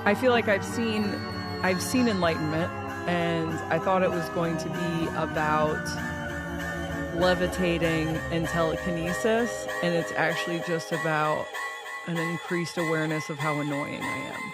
I feel like I've seen enlightenment, and I thought it was going to be about levitating and telekinesis, and it's actually just about an increased awareness of how annoying I am.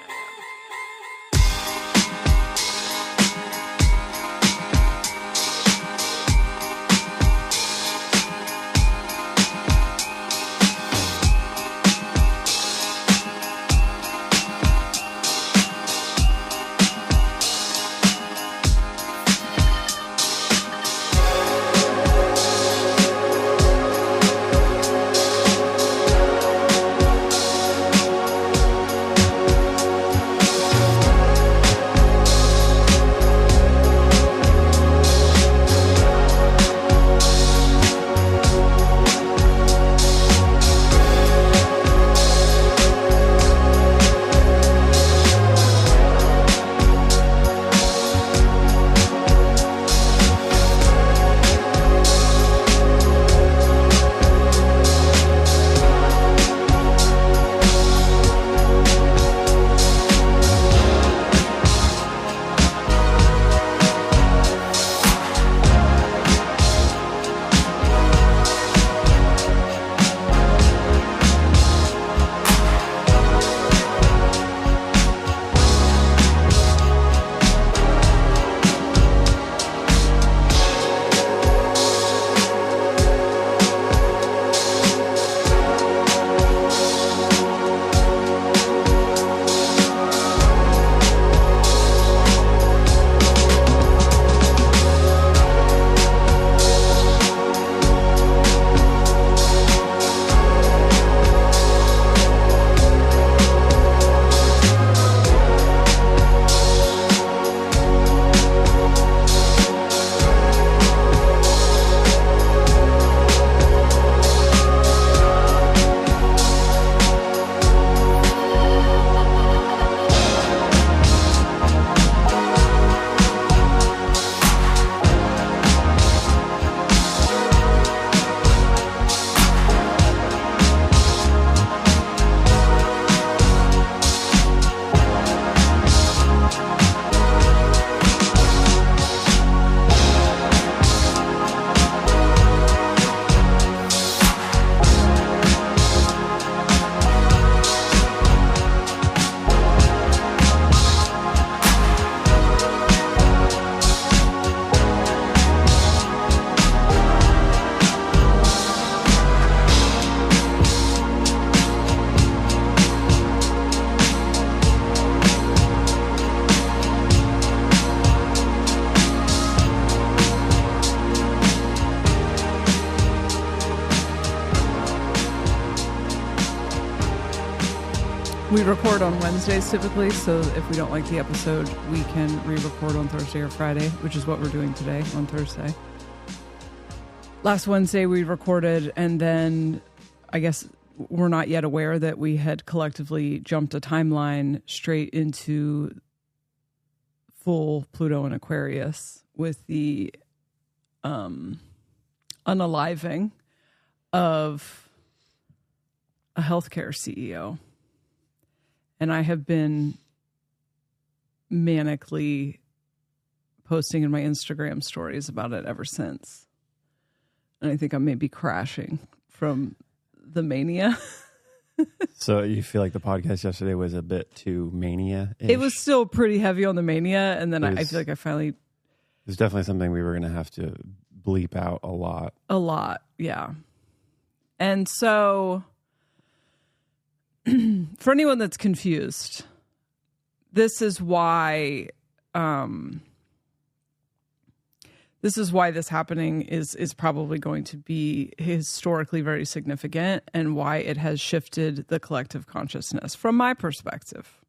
We record on Wednesdays typically, so if we don't like the episode, we can re-record on Thursday or Friday, which is what we're doing today on Thursday. Last Wednesday we recorded, and then I guess we're not yet aware that we had collectively jumped a timeline straight into full Pluto and Aquarius with the unaliving of a healthcare CEO. And I have been manically posting in my Instagram stories about it ever since. And I think I may be crashing from the mania. So you feel like the podcast yesterday was a bit too mania-ish? It was still pretty heavy on the mania. And then I feel like I finally... It was definitely something we were going to have to bleep out a lot. A lot, yeah. And so... for anyone that's confused, this is why this happening is probably going to be historically very significant, and why it has shifted the collective consciousness from my perspective.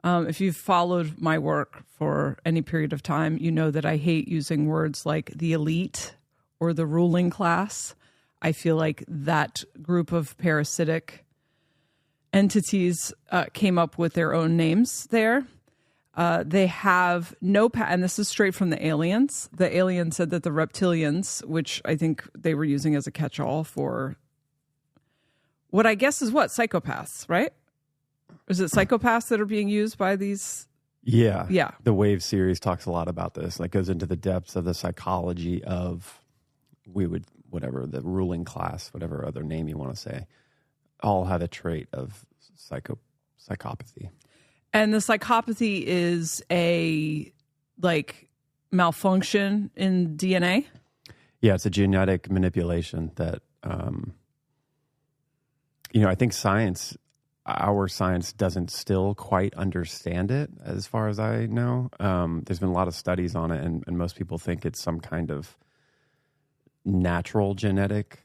If you've followed my work for any period of time, you know that I hate using words like the elite or the ruling class. I feel like that group of parasitic entities came up with their own names there. They have no... and this is straight from the aliens. The aliens said that the reptilians, which I think they were using as a catch-all for what I guess is psychopaths, right? Is it psychopaths that are being used by these? Yeah. Yeah. The Wave series talks a lot about this. Like goes into the depths of the psychology of whatever, the ruling class, whatever other name you want to say, all have a trait of psychopathy. And the psychopathy is a malfunction in DNA? Yeah, it's a genetic manipulation that, I think our science doesn't still quite understand it as far as I know. There's been a lot of studies on it, and most people think it's some kind of natural genetic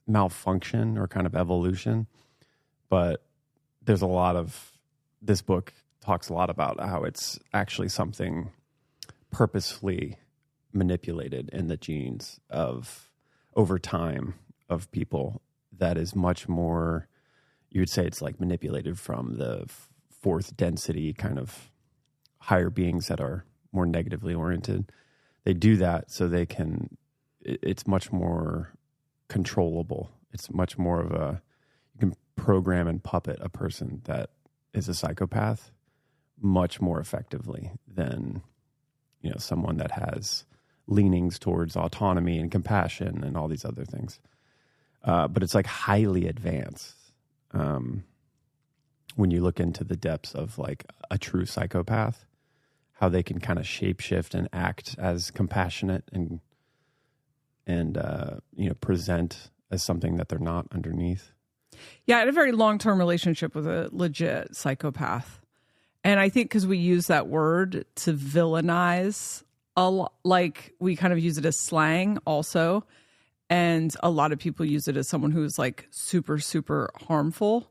malfunction or kind of evolution. But there's this book talks a lot about how it's actually something purposefully manipulated in the genes of over time of people that is much more, you would say it's like manipulated from the fourth density kind of higher beings that are more negatively oriented. They do that so it's much more controllable. It's much more of you can program and puppet a person that is a psychopath much more effectively than, someone that has leanings towards autonomy and compassion and all these other things. But it's like highly advanced when you look into the depths of like a true psychopath, how they can kind of shapeshift and act as compassionate and present as something that they're not underneath. Yeah, I had a very long-term relationship with a legit psychopath. And I think because we use that word to villainize, like we kind of use it as slang also. And a lot of people use it as someone who's like super, super harmful.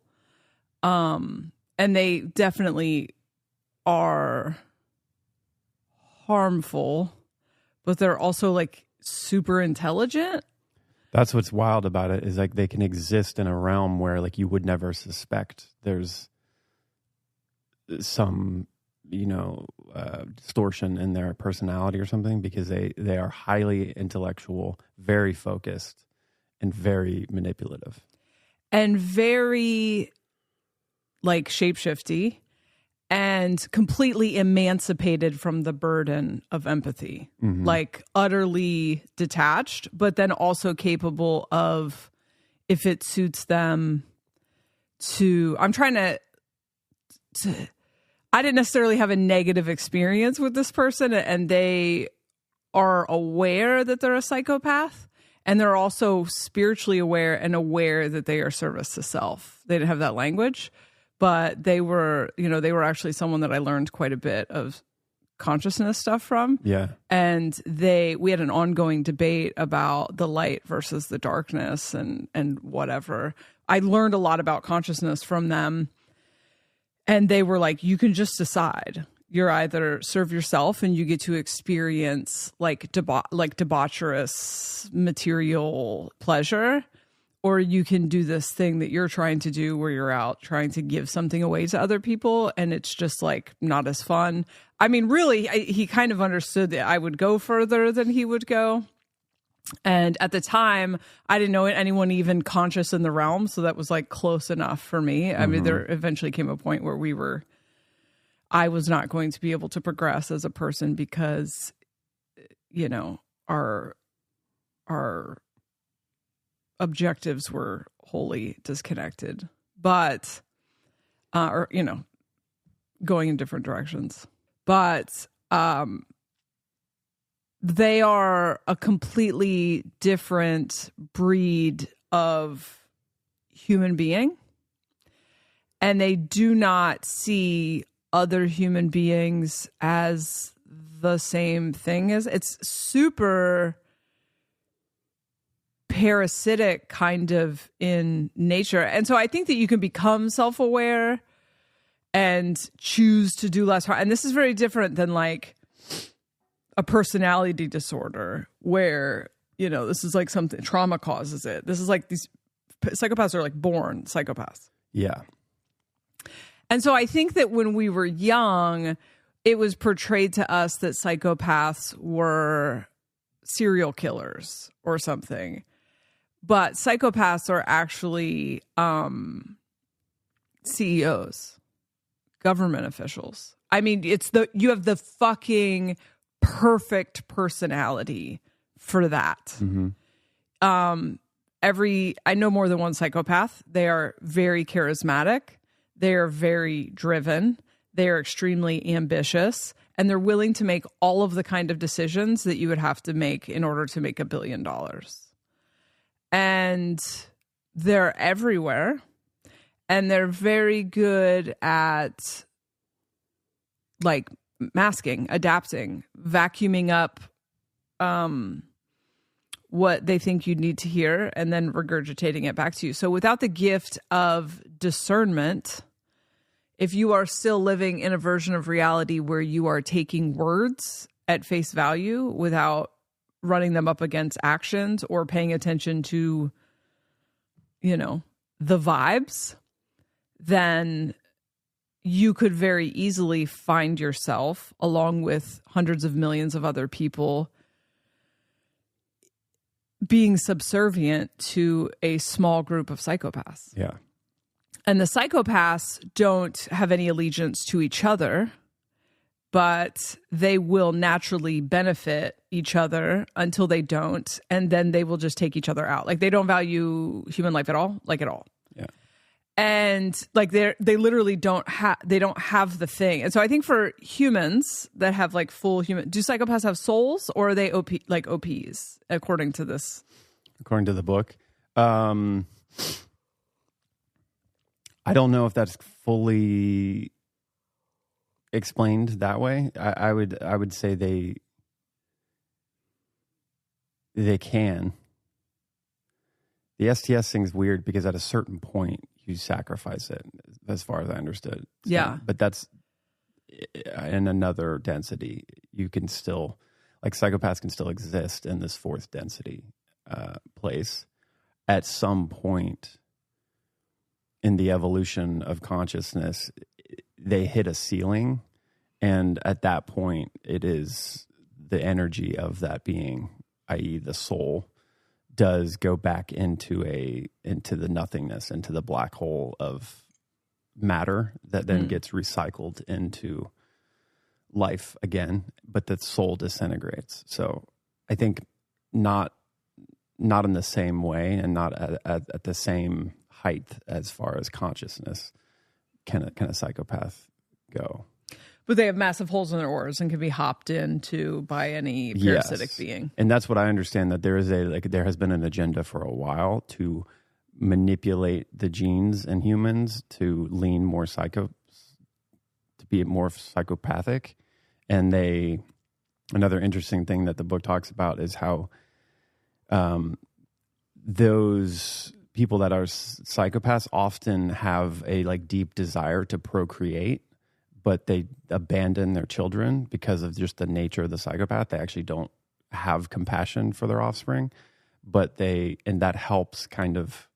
And they definitely are harmful, but they're also like super intelligent. That's what's wild about it, is like they can exist in a realm where like you would never suspect there's some, distortion in their personality or something, because they are highly intellectual, very focused, and very manipulative. And very like shapeshifty and completely emancipated from the burden of empathy, like utterly detached, but then also capable of, if it suits them I'm trying to I didn't necessarily have a negative experience with this person, and they are aware that they're a psychopath, and they're also spiritually aware and aware that they are service to self. They didn't have that language, but they were actually someone that I learned quite a bit of consciousness stuff from. Yeah. And we had an ongoing debate about the light versus the darkness and whatever. I learned a lot about consciousness from them. And they were like, you can just decide. You're either serve yourself and you get to experience like debaucherous material pleasure, or you can do this thing that you're trying to do where you're out trying to give something away to other people, and it's just like not as fun. I mean, really, he kind of understood that I would go further than he would go. And at the time, I didn't know anyone even conscious in the realm, so that was like close enough for me. I mean, there eventually came a point where I was not going to be able to progress as a person because, our objectives were wholly disconnected, but, going in different directions. But, they are a completely different breed of human being, and they do not see other human beings as the same thing as. It's super parasitic kind of in nature. And so I think that you can become self-aware and choose to do less harm. And this is very different than like a personality disorder where, this is like something trauma causes it. This is like these psychopaths are like born psychopaths. Yeah. And so I think that when we were young, it was portrayed to us that psychopaths were serial killers or something. But psychopaths are actually CEOs, government officials. I mean, you have the fucking perfect personality for that. Mm-hmm. I know more than one psychopath. They are very charismatic. They are very driven. They are extremely ambitious, and they're willing to make all of the kind of decisions that you would have to make in order to make $1 billion. And they're everywhere, and they're very good at like masking, adapting, vacuuming up what they think you need to hear and then regurgitating it back to you. So without the gift of discernment, if you are still living in a version of reality where you are taking words at face value without running them up against actions or paying attention to, the vibes, then you could very easily find yourself, along with hundreds of millions of other people, being subservient to a small group of psychopaths. Yeah. And the psychopaths don't have any allegiance to each other, but they will naturally benefit each other until they don't. And then they will just take each other out. Like, they don't value human life at all, at all. Yeah. And like they literally don't have the thing. And so I think for humans that have like full human, do psychopaths have souls, or are they OPs according to this? According to the book, I don't know if that's fully explained that way. I would say they can. The STS thing's weird because at a certain point you sacrifice it, as far as I understood. So, yeah. But that's in another density. You can still, like, psychopaths can still exist in this fourth density place. At some point in the evolution of consciousness, they hit a ceiling. And at that point, it is the energy of that being, i.e. the soul, does go back into the nothingness, into the black hole of matter that then gets recycled into life again, but the soul disintegrates. So I think not in the same way and not at the same height as far as consciousness can a psychopath go. But they have massive holes in their oars and can be hopped into by any parasitic being. And that's what I understand, that there has been an agenda for a while to manipulate the genes in humans to lean more to be more psychopathic. And another interesting thing that the book talks about is how those people that are psychopaths often have a deep desire to procreate, but they abandon their children because of just the nature of the psychopath. They actually don't have compassion for their offspring, and that helps kind of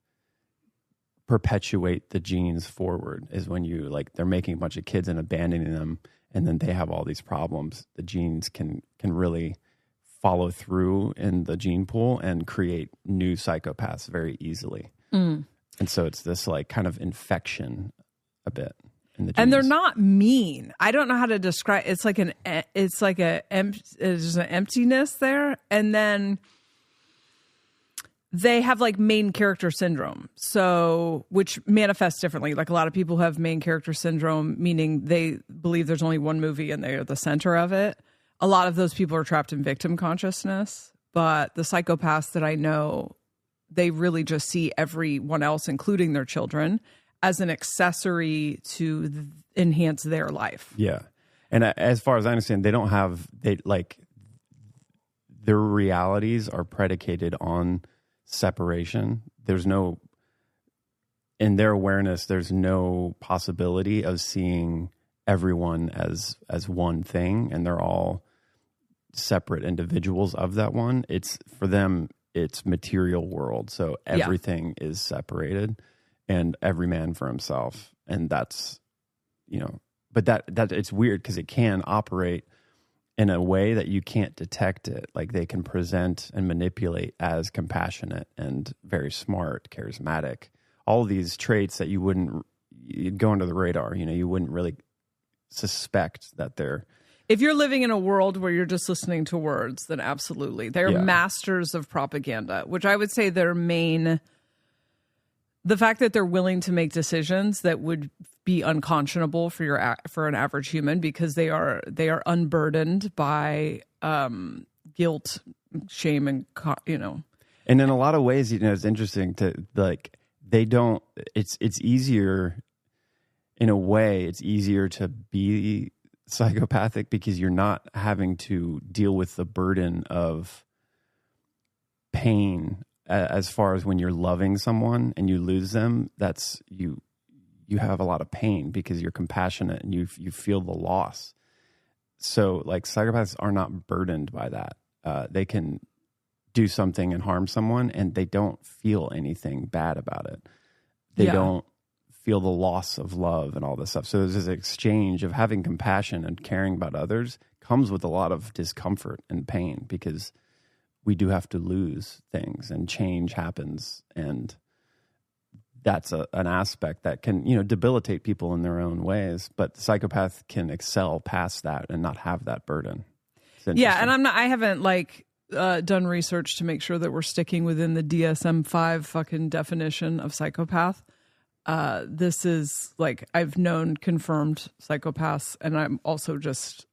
perpetuate the genes forward, is when they're making a bunch of kids and abandoning them, and then they have all these problems. The genes can really follow through in the gene pool and create new psychopaths very easily. And so it's this kind of infection a bit. And they're not mean. I don't know how to describe. There's an emptiness there, and then they have main character syndrome. So, which manifests differently. Like, a lot of people have main character syndrome, meaning they believe there's only one movie and they are the center of it. A lot of those people are trapped in victim consciousness, but the psychopaths that I know, they really just see everyone else, including their children, as an accessory to enhance their life. Yeah. And as far as I understand, their realities are predicated on separation. In their awareness, there's no possibility of seeing everyone as one thing, and they're all separate individuals of that one. For them, it's material world. So everything is separated. And every man for himself. And that's, but that it's weird because it can operate in a way that you can't detect it. Like, they can present and manipulate as compassionate and very smart, charismatic, all of these traits that you wouldn't you'd go under the radar. You wouldn't really suspect that they're. If you're living in a world where you're just listening to words, then absolutely. They're masters of propaganda, which I would say their main, the fact that they're willing to make decisions that would be unconscionable for an average human, because they are unburdened by guilt, shame, and And in a lot of ways, it's interesting to they don't. It's easier, in a way. It's easier to be psychopathic because you're not having to deal with the burden of pain as far as when you're loving someone and you lose them. That's you have a lot of pain because you're compassionate and you feel the loss. So like psychopaths are not burdened by that. They can do something and harm someone and they don't feel anything bad about it. They don't feel the loss of love and all this stuff. So there's this exchange of having compassion and caring about others comes with a lot of discomfort and pain because we do have to lose things and change happens. And that's an aspect that can, debilitate people in their own ways. But the psychopath can excel past that and not have that burden. Yeah, and I haven't done research to make sure that we're sticking within the DSM-5 fucking definition of psychopath. This is I've known confirmed psychopaths, and I'm also just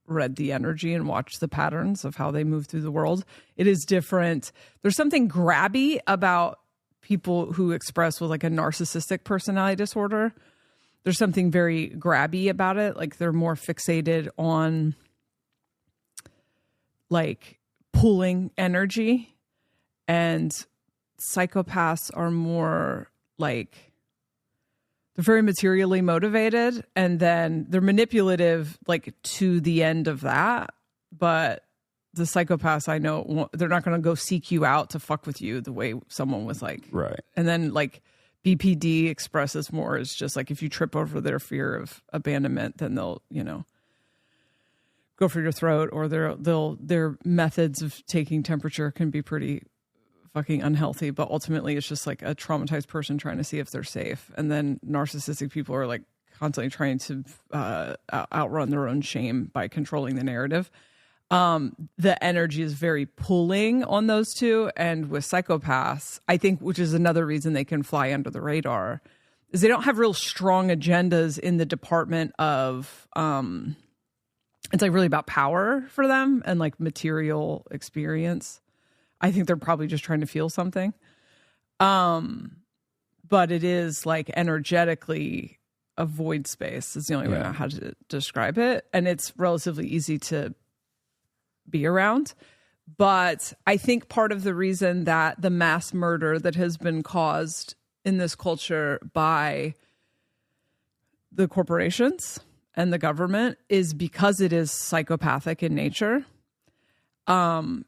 read the energy and watched the patterns of how they move through the world. It is different. There's something grabby about people who express with a narcissistic personality disorder. There's something very grabby about it. They're more fixated on pulling energy, and psychopaths are more they're very materially motivated, and then they're manipulative to the end of that. But the psychopaths I know, they're not going to go seek you out to fuck with you the way someone with right. And then BPD expresses more as just if you trip over their fear of abandonment, then they'll go for your throat, or their methods of taking temperature can be pretty fucking unhealthy, but ultimately it's just a traumatized person trying to see if they're safe. And then narcissistic people are constantly trying to outrun their own shame by controlling the narrative. The energy is very pulling on those two. And with psychopaths, I think, which is another reason they can fly under the radar, is they don't have real strong agendas in the department of it's really about power for them and material experience. I think they're probably just trying to feel something. But it is energetically a void space is the only way I know how to describe it. And it's relatively easy to be around. But I think part of the reason that the mass murder that has been caused in this culture by the corporations and the government is because it is psychopathic in nature.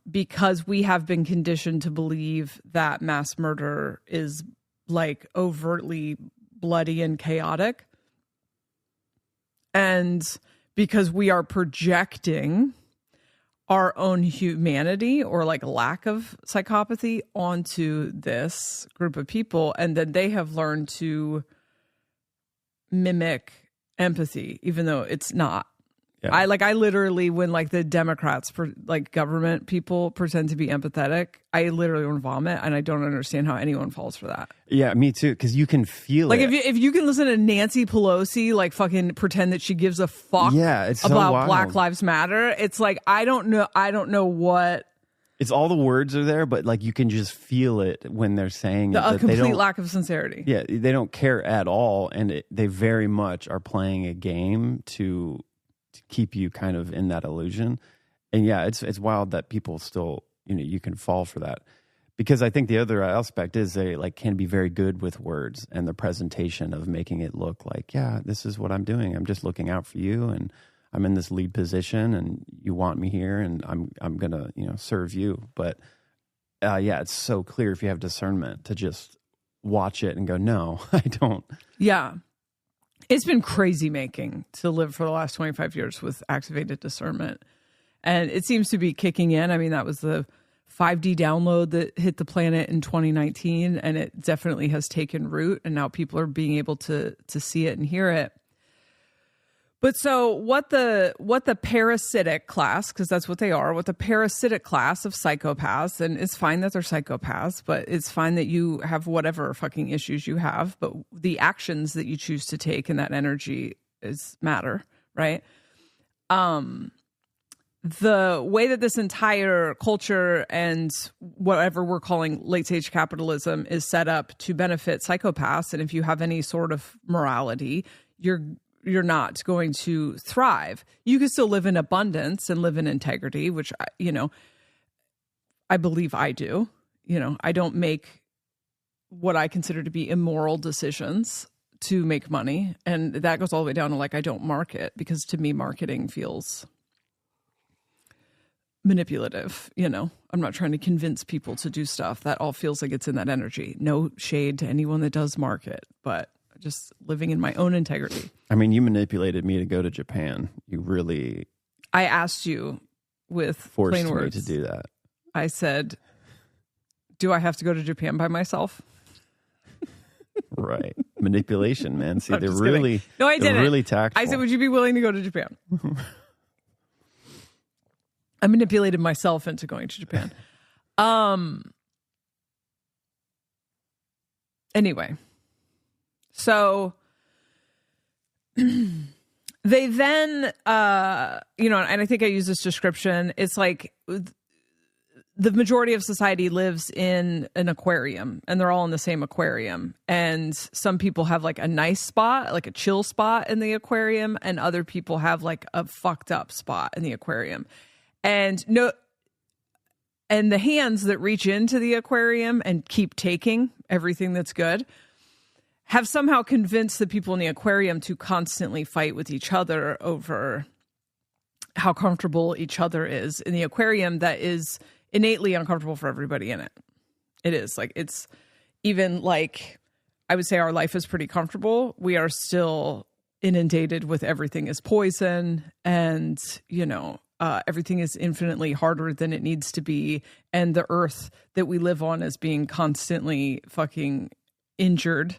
Because we have been conditioned to believe that mass murder is overtly bloody and chaotic. And because we are projecting our own humanity or lack of psychopathy onto this group of people. And then they have learned to mimic empathy, even though it's not. Yeah. I literally, when the Democrats, government people pretend to be empathetic, I literally want to vomit, and I don't understand how anyone falls for that. Yeah, me too, because you can feel it. If you can listen to Nancy Pelosi fucking pretend that she gives a fuck it's about so Black Lives Matter, it's I don't know what. It's all the words are there, but you can just feel it when they're saying it. A complete lack of sincerity. Yeah, they don't care at all, and they very much are playing a game to keep you kind of in that illusion. And yeah, it's wild that people still, you can fall for that, because I think the other aspect is they can be very good with words and the presentation of making it look this is what I'm doing. I'm just looking out for you, and I'm in this lead position, and you want me here, and I'm gonna serve you. But it's so clear if you have discernment to just watch it and go, no, I don't. Yeah. It's been crazy making to live for the last 25 years with activated discernment. And it seems to be kicking in. I mean, that was the 5D download that hit the planet in 2019, and it definitely has taken root, and now people are being able to see it and hear it. But so what the parasitic class, because that's what they are, what the parasitic class of psychopaths, and it's fine that they're psychopaths, but it's fine that you have whatever fucking issues you have, but the actions that you choose to take in that energy is matter, right? The way that this entire culture and whatever we're calling late stage capitalism is set up to benefit psychopaths, and if you have any sort of morality, you're not going to thrive. You can still live in abundance and live in integrity, which, I believe I do. I don't make what I consider to be immoral decisions to make money. And that goes all the way down to I don't market, because to me, marketing feels manipulative. I'm not trying to convince people to do stuff. That all feels like it's in that energy. No shade to anyone that does market, but just living in my own integrity. I mean, you manipulated me to go to Japan. I asked you with forced plain me words to do that. I said, do I have to go to Japan by myself? Right. Manipulation, man. See, they're really... No, I didn't. Really tactful. I said, would you be willing to go to Japan? I manipulated myself into going to Japan. Anyway, so they then, and I think I use this description. It's like the majority of society lives in an aquarium, and they're all in the same aquarium. And some people have a nice spot, a chill spot in the aquarium, and other people have a fucked up spot in the aquarium. And the hands that reach into the aquarium and keep taking everything that's good have somehow convinced the people in the aquarium to constantly fight with each other over how comfortable each other is in the aquarium that is innately uncomfortable for everybody in it. It is. It's even I would say our life is pretty comfortable. We are still inundated with everything is poison, and, everything is infinitely harder than it needs to be. And the earth that we live on is being constantly fucking injured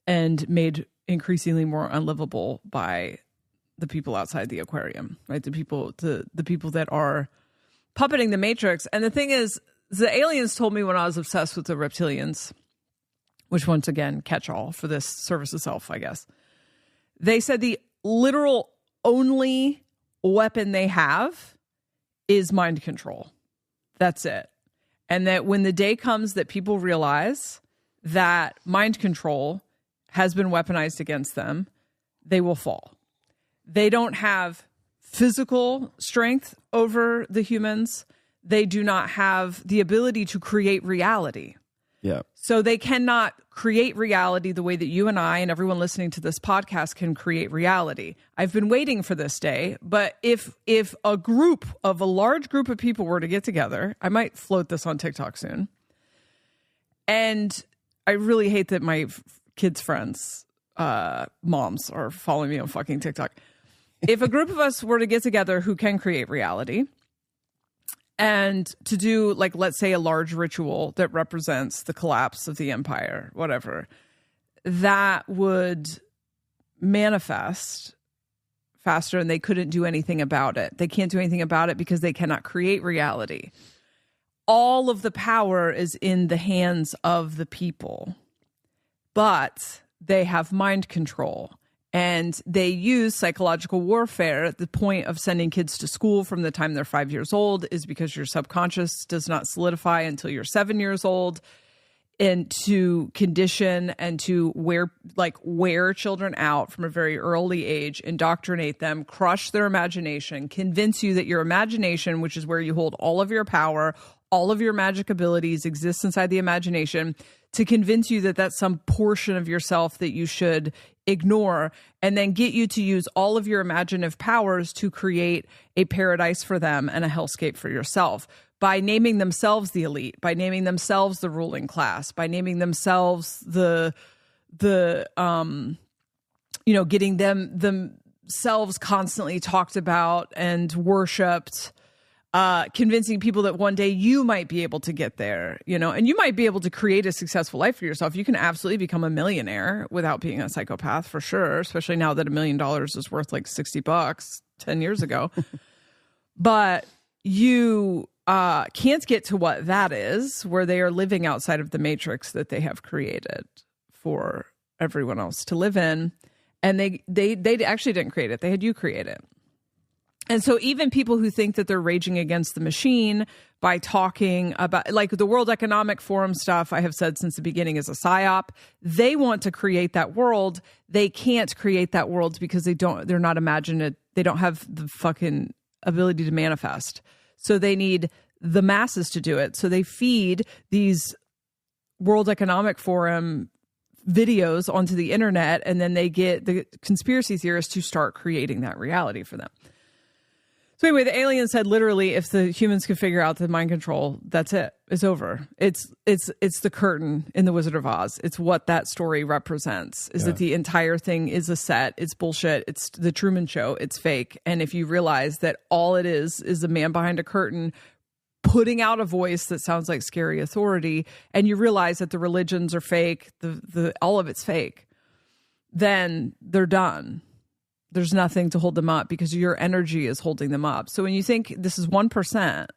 and made increasingly more unlivable by the people outside the aquarium, right? The people that are puppeting the Matrix. And the thing is, the aliens told me when I was obsessed with the reptilians, which once again, catch all for this service of self, I guess. They said the literal only weapon they have is mind control. That's it. And that when the day comes that people realize that mind control has been weaponized against them, they will fall. They don't have physical strength over the humans. They do not have the ability to create reality. Yeah. So they cannot create reality the way that you and I and everyone listening to this podcast can create reality. I've been waiting for this day, but if a large group of people were to get together, I might float this on TikTok soon. And I really hate that my kids' friends, moms, are following me on fucking TikTok. If a group of us were to get together who can create reality, and to do, let's say, a large ritual that represents the collapse of the empire, whatever, that would manifest faster, and they couldn't do anything about it. They can't do anything about it because they cannot create reality. All of the power is in the hands of the people, but they have mind control. And they use psychological warfare. The point of sending kids to school from the time they're 5 years old is because your subconscious does not solidify until you're 7 years old, and to condition and to wear children out from a very early age, indoctrinate them, crush their imagination, convince you that your imagination, which is where you hold all of your power, all of your magic abilities, exists inside the imagination, to convince you that that's some portion of yourself that you should ignore, and then get you to use all of your imaginative powers to create a paradise for them and a hellscape for yourself by naming themselves the elite, by naming themselves the ruling class, by naming themselves getting themselves constantly talked about and worshipped, convincing people that one day you might be able to get there, you know, and you might be able to create a successful life for yourself. You can absolutely become a millionaire without being a psychopath, for sure, especially now that $1 million is worth like $60 10 years ago. But you can't get to what that is, where they are living outside of the matrix that they have created for everyone else to live in. And they actually didn't create it. They had you create it. And so even people who think that they're raging against the machine by talking about, like, the World Economic Forum stuff, I have said since the beginning, is a psyop. They want to create that world. They can't create that world because they're not imaginative. They don't have the fucking ability to manifest. So they need the masses to do it. So they feed these World Economic Forum videos onto the internet, and then they get the conspiracy theorists to start creating that reality for them. So anyway, the alien said, literally, if the humans could figure out the mind control, that's it. It's over. It's the curtain in The Wizard of Oz. It's what that story represents, is that the entire thing is a set. It's bullshit. It's the Truman Show. It's fake. And if you realize that all it is a man behind a curtain putting out a voice that sounds like scary authority, and you realize that the religions are fake, the all of it's fake, then they're done. There's nothing to hold them up because your energy is holding them up. So when you think this is 1%,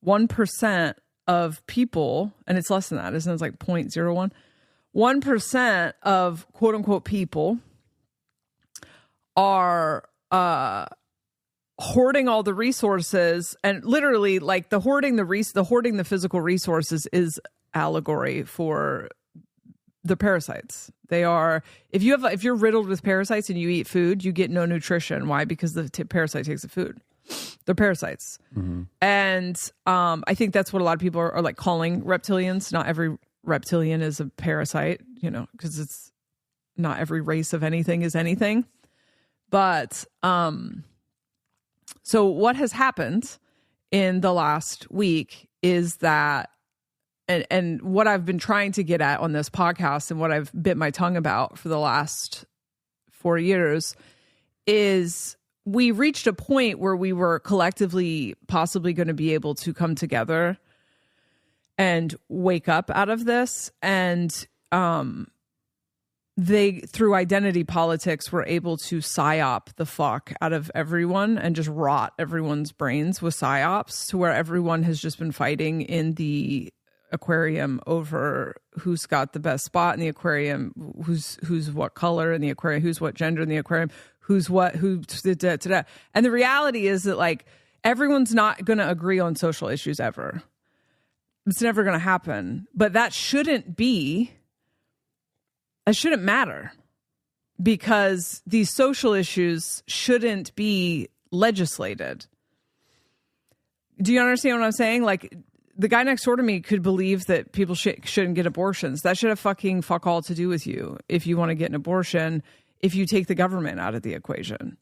1% of people, and it's less than that, isn't it? It's like 0.01. 1% of quote unquote people are hoarding all the resources, and literally, like, the hoarding the physical resources is allegory for the parasites. They are, if you're riddled with parasites and you eat food, you get no nutrition. Why? Because the parasite takes the food. They're parasites. Mm-hmm. And I think that's what a lot of people are like calling reptilians. Not every reptilian is a parasite, you know, because it's not every race of anything is anything. But so what has happened in the last week is that, and what I've been trying to get at on this podcast, and what I've bit my tongue about for the last 4 years, is we reached a point where we were collectively possibly going to be able to come together and wake up out of this. And they, through identity politics, were able to psyop the fuck out of everyone and just rot everyone's brains with psyops, to where everyone has just been fighting in the aquarium over who's got the best spot in the aquarium, who's what color in the aquarium, who's what gender in the aquarium, and the reality is that, like, everyone's not going to agree on social issues ever. It's never going to happen. But that shouldn't matter, because these social issues shouldn't be legislated. Do you understand what I'm saying? Like, the guy next door to me could believe that people shouldn't get abortions. That should have fucking fuck all to do with you if you want to get an abortion, if you take the government out of the equation.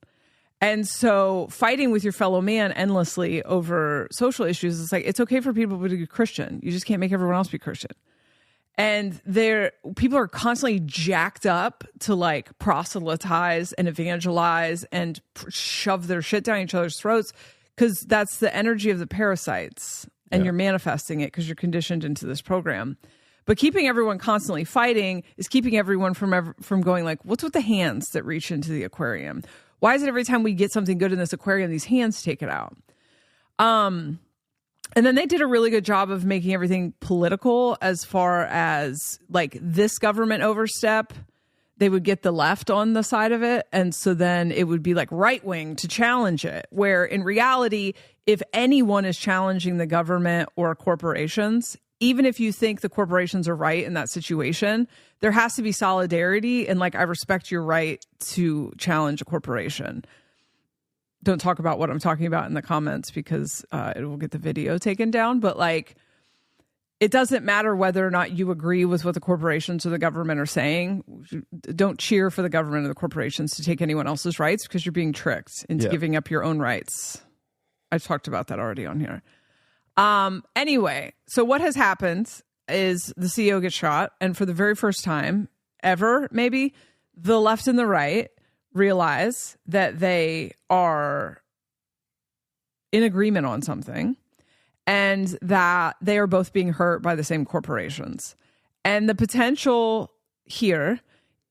And so fighting with your fellow man endlessly over social issues, it's like, it's okay for people to be Christian. You just can't make everyone else be Christian. And people are constantly jacked up to, like, proselytize and evangelize and shove their shit down each other's throats, because that's the energy of the parasites. And you're manifesting it because you're conditioned into this program. But keeping everyone constantly fighting is keeping everyone from going, like, what's with the hands that reach into the aquarium? Why is it every time we get something good in this aquarium, these hands take it out? And then they did a really good job of making everything political, as far as, like, this government overstep, they would get the left on the side of it. And so then it would be like right wing to challenge it, where in reality, if anyone is challenging the government or corporations, even if you think the corporations are right in that situation, there has to be solidarity. And, like, I respect your right to challenge a corporation. Don't talk about what I'm talking about in the comments, because it will get the video taken down. But, like, it doesn't matter whether or not you agree with what the corporations or the government are saying. Don't cheer for the government or the corporations to take anyone else's rights, because you're being tricked into giving up your own rights. I've talked about that already on here. Anyway, so what has happened is the CEO gets shot, and for the very first time ever, maybe, the left and the right realize that they are in agreement on something, and that they are both being hurt by the same corporations. And the potential here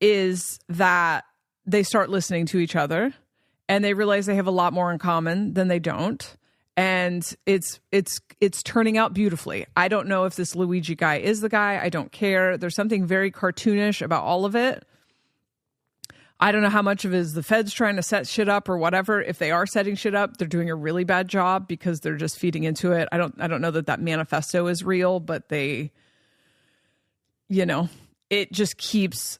is that they start listening to each other and they realize they have a lot more in common than they don't. And it's turning out beautifully. I don't know if this Luigi guy is the guy. I don't care. There's something very cartoonish about all of it. I don't know how much of it is the feds trying to set shit up or whatever. If they are setting shit up, they're doing a really bad job because they're just feeding into it. I don't know that manifesto is real, but they, it just keeps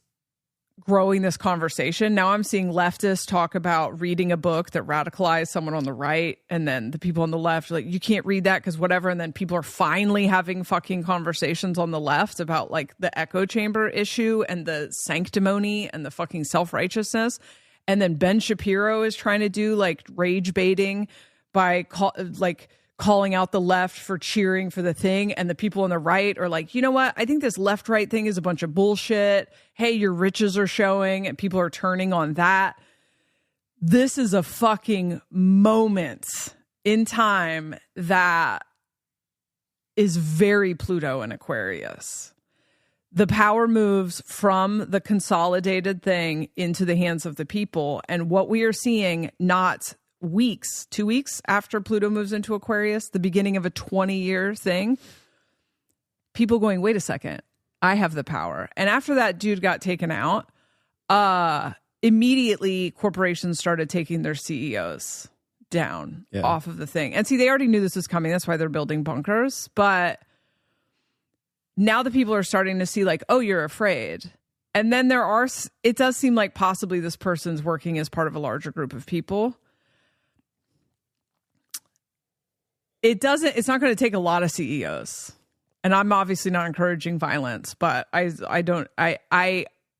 growing this conversation. Now I'm seeing leftists talk about reading a book that radicalized someone on the right, and then the people on the left are like, you can't read that because whatever. And then people are finally having fucking conversations on the left about like the echo chamber issue and the sanctimony and the fucking self-righteousness. And then Ben Shapiro is trying to do like rage baiting by calling out the left for cheering for the thing, and the people on the right are like, you know what? I think this left-right thing is a bunch of bullshit. Hey, your riches are showing, and people are turning on that. This is a fucking moment in time that is very Pluto and Aquarius. The power moves from the consolidated thing into the hands of the people, and what we are seeing, not 2 weeks after Pluto moves into Aquarius, the beginning of a 20-year thing, people going, wait a second, I have the power. And after that dude got taken out, immediately corporations started taking their CEOs down off of the thing. And see, they already knew this was coming. That's why they're building bunkers. But now the people are starting to see like, oh, you're afraid. And then it does seem like possibly this person's working as part of a larger group of people. It's not going to take a lot of CEOs. And I'm obviously not encouraging violence, but I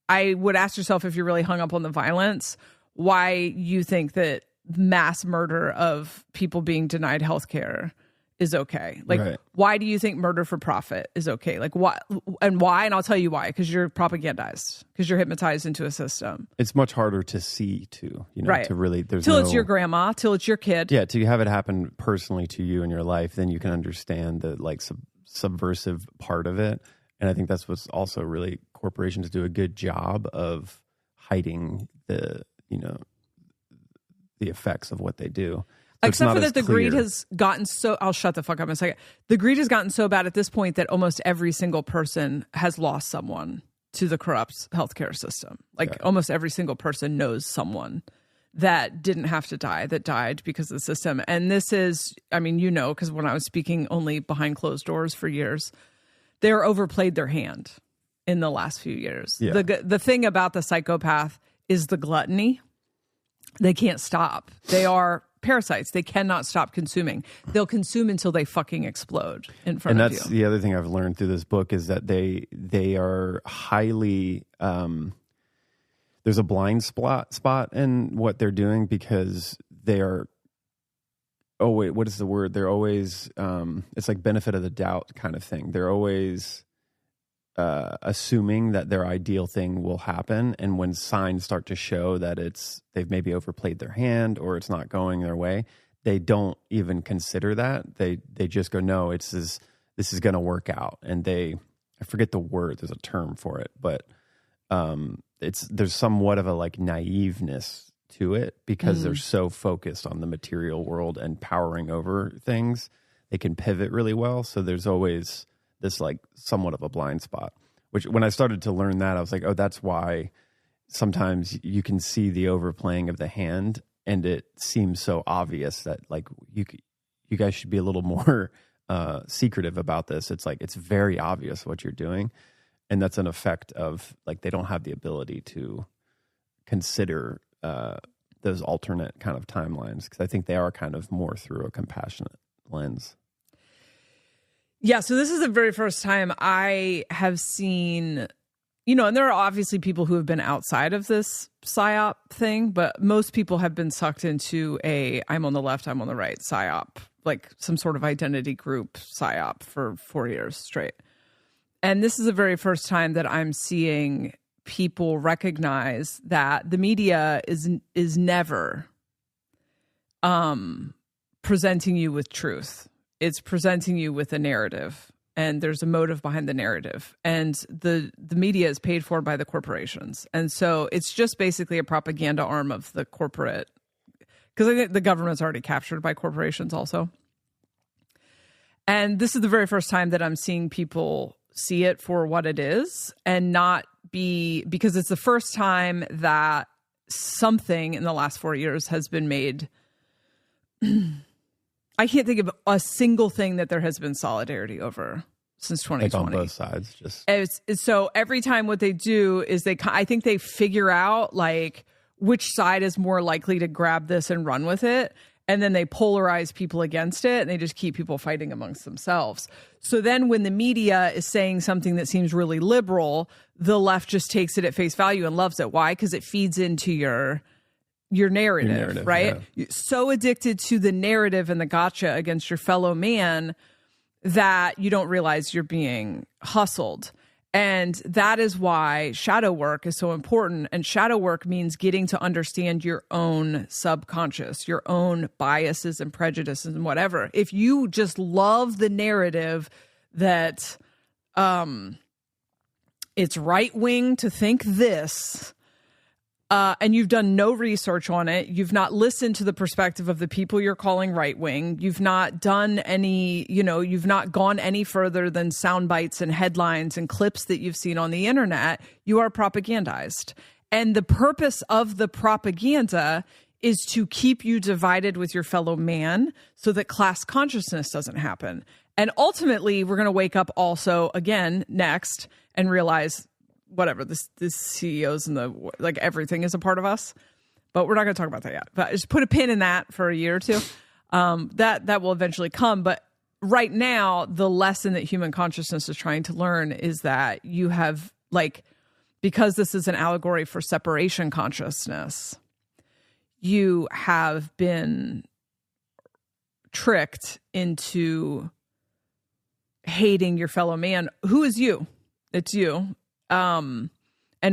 would ask yourself, if you're really hung up on the violence, why you think that mass murder of people being denied healthcare is okay. Like, right. Why do you think murder for profit is okay? Like, why? And I'll tell you why. Because you're propagandized. Because you're hypnotized into a system. It's much harder to see, too. Right. To really, till it's your grandma, till it's your kid. Yeah, till you have it happen personally to you in your life, then you can understand the like subversive part of it. And I think that's what's also really, corporations do a good job of hiding the effects of what they do. So except for that the greed has gotten so... I'll shut the fuck up in a second. The greed has gotten so bad at this point that almost every single person has lost someone to the corrupt healthcare system. Like almost every single person knows someone that didn't have to die, that died because of the system. And this is, because when I was speaking only behind closed doors for years, they're overplayed their hand in the last few years. Yeah. The thing about the psychopath is the gluttony. They can't stop. They are parasites. They cannot stop consuming. They'll consume until they fucking explode in front of you. And that's the other thing I've learned through this book is that they are highly there's a blind spot in what they're doing, because they are what is the word? They're always it's like benefit of the doubt kind of thing. They're always assuming that their ideal thing will happen, and when signs start to show that they've maybe overplayed their hand or it's not going their way, they don't even consider that. They just go, no, this is going to work out. And I forget the word, there's a term for it, but there's somewhat of a like naiveness to it, because they're so focused on the material world and powering over things. They can pivot really well, so there's always this like somewhat of a blind spot, which when I started to learn that, I was like, oh, that's why sometimes you can see the overplaying of the hand, and it seems so obvious that like you guys should be a little more secretive about this. It's like, it's very obvious what you're doing. And that's an effect of like, they don't have the ability to consider those alternate kind of timelines, because I think they are kind of more through a compassionate lens. Yeah, so this is the very first time I have seen, and there are obviously people who have been outside of this PSYOP thing, but most people have been sucked into I'm on the left, I'm on the right PSYOP, like some sort of identity group PSYOP for 4 years straight. And this is the very first time that I'm seeing people recognize that the media is never presenting you with truth. It's presenting you with a narrative, and there's a motive behind the narrative. And the media is paid for by the corporations. And so it's just basically a propaganda arm of the corporate, because I think the government's already captured by corporations also. And this is the very first time that I'm seeing people see it for what it is, and not be, because it's the first time that something in the last 4 years has been made. I can't think of a single thing that there has been solidarity over since 2020. Like on both sides, just so every time what they do is I think they figure out like which side is more likely to grab this and run with it, and then they polarize people against it, and they just keep people fighting amongst themselves. So then when the media is saying something that seems really liberal, the left just takes it at face value and loves it. Why? Because it feeds into your narrative, right? Yeah. So addicted to the narrative and the gotcha against your fellow man that you don't realize you're being hustled. And that is why shadow work is so important. And shadow work means getting to understand your own subconscious, your own biases and prejudices and whatever. If you just love the narrative that it's right wing to think this, and you've done no research on it, you've not listened to the perspective of the people you're calling right wing, you've not done any, you've not gone any further than sound bites and headlines and clips that you've seen on the internet, you are propagandized. And the purpose of the propaganda is to keep you divided with your fellow man so that class consciousness doesn't happen. And ultimately, we're going to wake up also again next and realize whatever, this CEOs and like everything is a part of us, but we're not going to talk about that yet. But just put a pin in that for a year or two. That will eventually come. But right now, the lesson that human consciousness is trying to learn is that you have, like, because this is an allegory for separation consciousness, you have been tricked into hating your fellow man. Who is you? It's you. And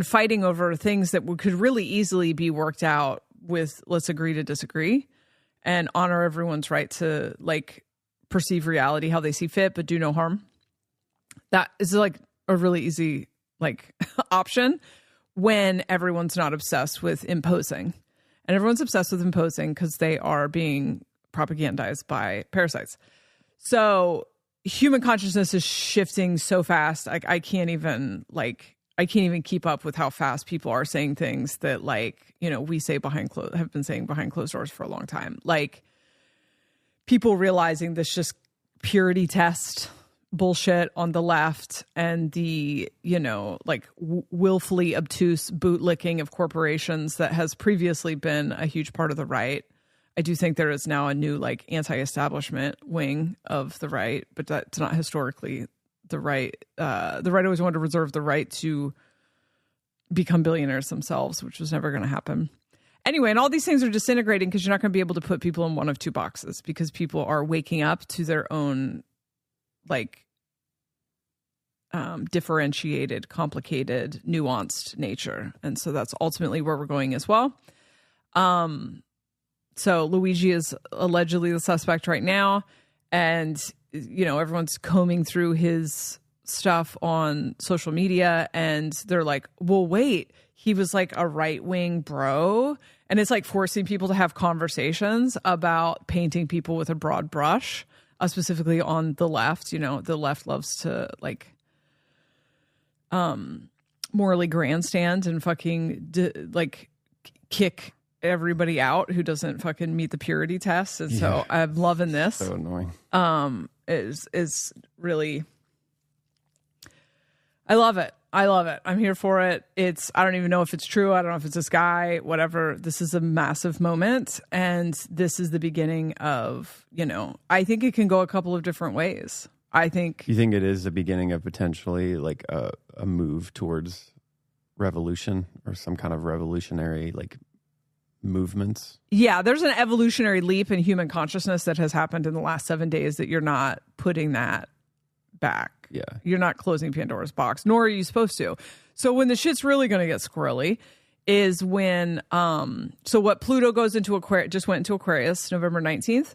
fighting over things that could really easily be worked out with let's agree to disagree and honor everyone's right to like perceive reality how they see fit, but do no harm. That is like a really easy like option when everyone's not obsessed with imposing. And everyone's obsessed with imposing because they are being propagandized by parasites. So human consciousness is shifting so fast. Like I can't even keep up with how fast people are saying things that we say have been saying behind closed doors for a long time. Like people realizing this just purity test bullshit on the left and the, willfully obtuse bootlicking of corporations that has previously been a huge part of the right. I do think there is now a new anti-establishment wing of the right, but that's not historically the right. The right always wanted to reserve the right to become billionaires themselves, which was never going to happen. Anyway, and all these things are disintegrating because you're not going to be able to put people in one of two boxes because people are waking up to their own differentiated, complicated, nuanced nature. And so that's ultimately where we're going as well. So Luigi is allegedly the suspect right now. And, everyone's combing through his stuff on social media and they're like, well, wait, he was like a right-wing bro. And it's like forcing people to have conversations about painting people with a broad brush, specifically on the left. The left loves to morally grandstand and fucking kick everybody out who doesn't fucking meet the purity test. And so I'm loving this. So annoying. Is really, I love it. I'm here for it. I don't even know if it's true. I don't know if it's this guy, whatever. This is a massive moment. And this is the beginning of, I think it can go a couple of different ways. You think it is the beginning of potentially a move towards revolution or some kind of revolutionary movements? Yeah, there's an evolutionary leap in human consciousness that has happened in the last 7 days that you're not putting that back. Yeah. You're not closing Pandora's box, nor are you supposed to. So when the shit's really going to get squirrely is when, so what Pluto goes into just went into Aquarius November 19th.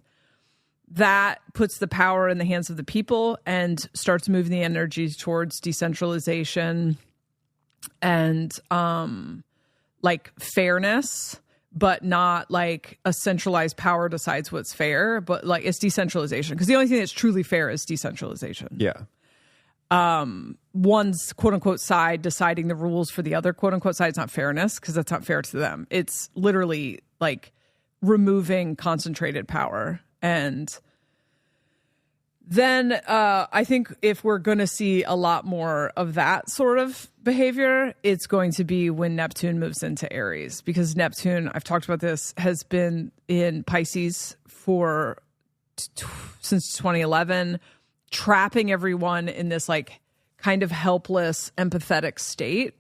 that puts the power in the hands of the people and starts moving the energies towards decentralization and like fairness, but not like a centralized power decides what's fair, but like it's decentralization. Because the only thing that's truly fair is decentralization. Yeah. One's quote unquote side deciding the rules for the other quote unquote side is not fairness, because that's not fair to them. It's literally like removing concentrated power. And then I think if we're going to see a lot more of that sort of behavior, it's going to be when Neptune moves into Aries, because Neptune, I've talked about this, has been in Pisces for since 2011, trapping everyone in this like kind of helpless, empathetic state.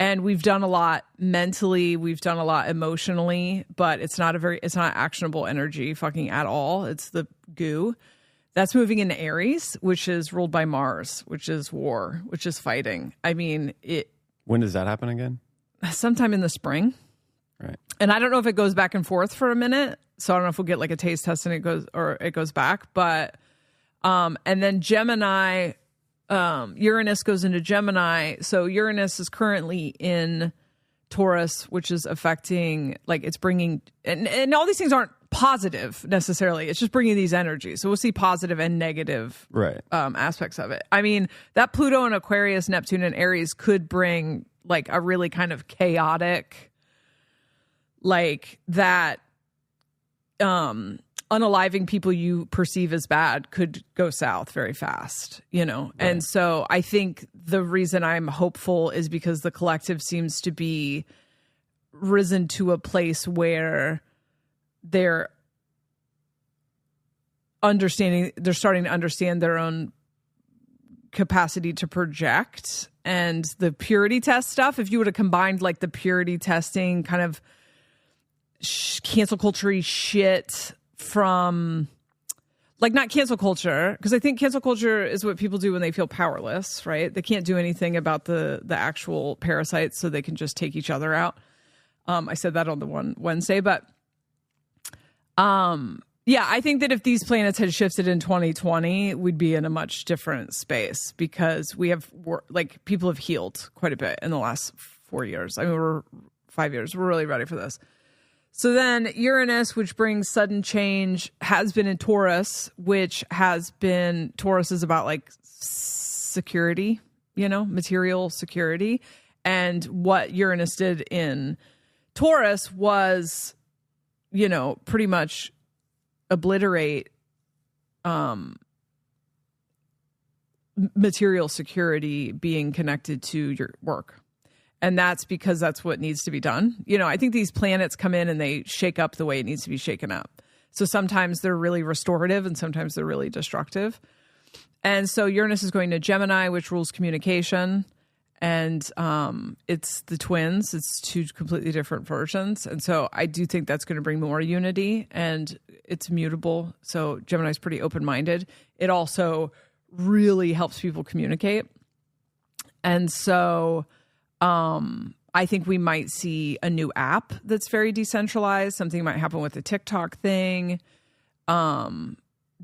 And we've done a lot mentally, we've done a lot emotionally, but it's not actionable energy fucking at all. It's the goo. That's moving into Aries, which is ruled by Mars, which is war, which is fighting. I mean, when does that happen again? Sometime in the spring. Right. And I don't know if it goes back and forth for a minute. So I don't know if we'll get like a taste test and it goes back. But and then Gemini, Uranus goes into Gemini. So Uranus is currently in Taurus, which is affecting, like it's bringing, and all these things aren't positive necessarily. It's just bringing these energies. So we'll see positive and negative aspects of it. I mean, that Pluto and Aquarius, Neptune and Aries could bring like a really kind of chaotic, like that unaliving people you perceive as bad could go south very fast, you know? Right. And so I think the reason I'm hopeful is because the collective seems to be risen to a place where they're starting to understand their own capacity to project. And the purity test stuff, if you would have combined like the purity testing kind of cancel culture shit from like, not cancel culture, because I think cancel culture is what people do when they feel powerless, right? They can't do anything about the actual parasites, so they can just take each other out. I said that on the one Wednesday, but yeah, I think that if these planets had shifted in 2020, we'd be in a much different space, because we have like people have healed quite a bit in the last 4 years. I mean, we're 5 years. We're really ready for this. So then Uranus, which brings sudden change, has been in Taurus, Taurus is about like security, you know, material security. And what Uranus did in Taurus was, you know, pretty much obliterate material security being connected to your work. And that's because that's what needs to be done. You know, I think these planets come in and they shake up the way it needs to be shaken up. So sometimes they're really restorative and sometimes they're really destructive. And so Uranus is going to Gemini, which rules communication. And it's the twins. It's two completely different versions. And so I do think that's going to bring more unity, and it's mutable. So Gemini's pretty open-minded. It also really helps people communicate. And so I think we might see a new app that's very decentralized. Something might happen with the TikTok thing.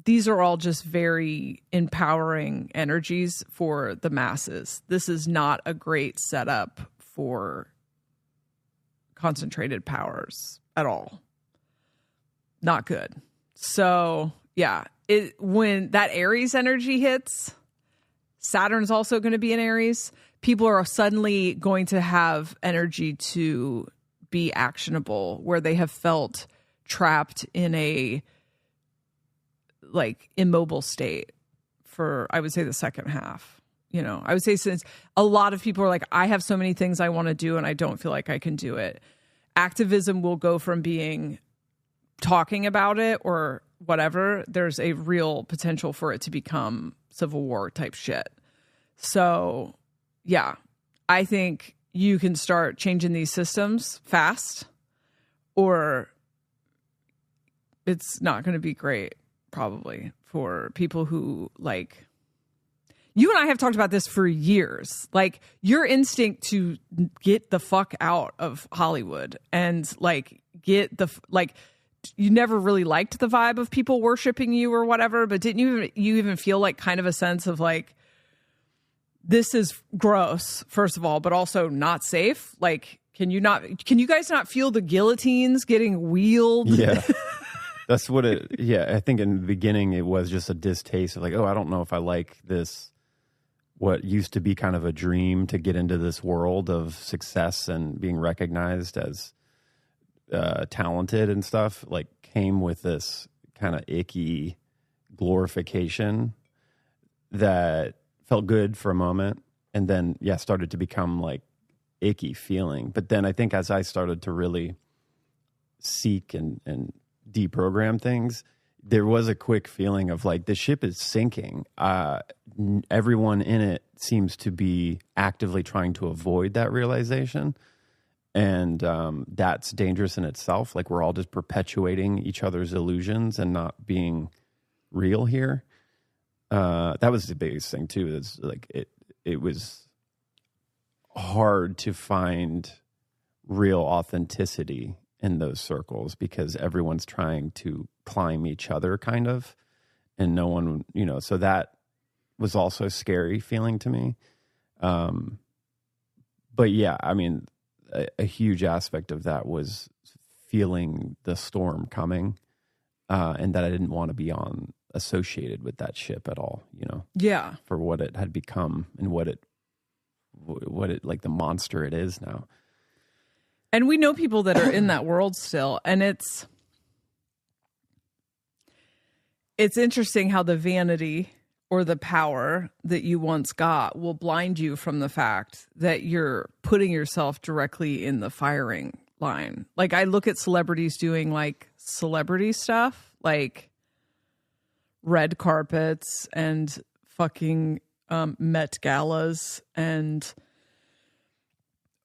These are all just very empowering energies for the masses. This is not a great setup for concentrated powers at all. Not good. So yeah, when that Aries energy hits, Saturn's also going to be in Aries. People are suddenly going to have energy to be actionable, where they have felt trapped in a like immobile state for, I would say, the second half. You know, I would say since a lot of people are like, I have so many things I want to do and I don't feel like I can do it. Activism will go from being talking about it or whatever. There's a real potential for it to become civil war type shit. So yeah, I think you can start changing these systems fast, or it's not going to be great probably for people who, like, you and I have talked about this for years. Like, your instinct to get the fuck out of Hollywood and like get the, like, you never really liked the vibe of people worshiping you or whatever, but didn't you even feel like kind of a sense of like, this is gross, first of all, but also not safe? Like, can you guys not feel the guillotines getting wheeled? Yeah. That's what I think in the beginning it was just a distaste of like, oh, I don't know if I like this, what used to be kind of a dream to get into this world of success and being recognized as talented and stuff, like came with this kind of icky glorification that felt good for a moment. And then, started to become like icky feeling. But then I think as I started to really seek and deprogram things, there was a quick feeling of like the ship is sinking. Everyone in it seems to be actively trying to avoid that realization, and that's dangerous in itself. Like we're all just perpetuating each other's illusions and not being real here. That was the biggest thing too. Is like it was hard to find real authenticity in those circles because everyone's trying to climb each other kind of, and no one, so that was also a scary feeling to me. But yeah, I mean, a huge aspect of that was feeling the storm coming, and that I didn't want to be associated with that ship at all, Yeah. for what it had become and what it like the monster it is now. And we know people that are in that world still. And it's interesting how the vanity or the power that you once got will blind you from the fact that you're putting yourself directly in the firing line. Like I look at celebrities doing like celebrity stuff, like red carpets and fucking Met galas and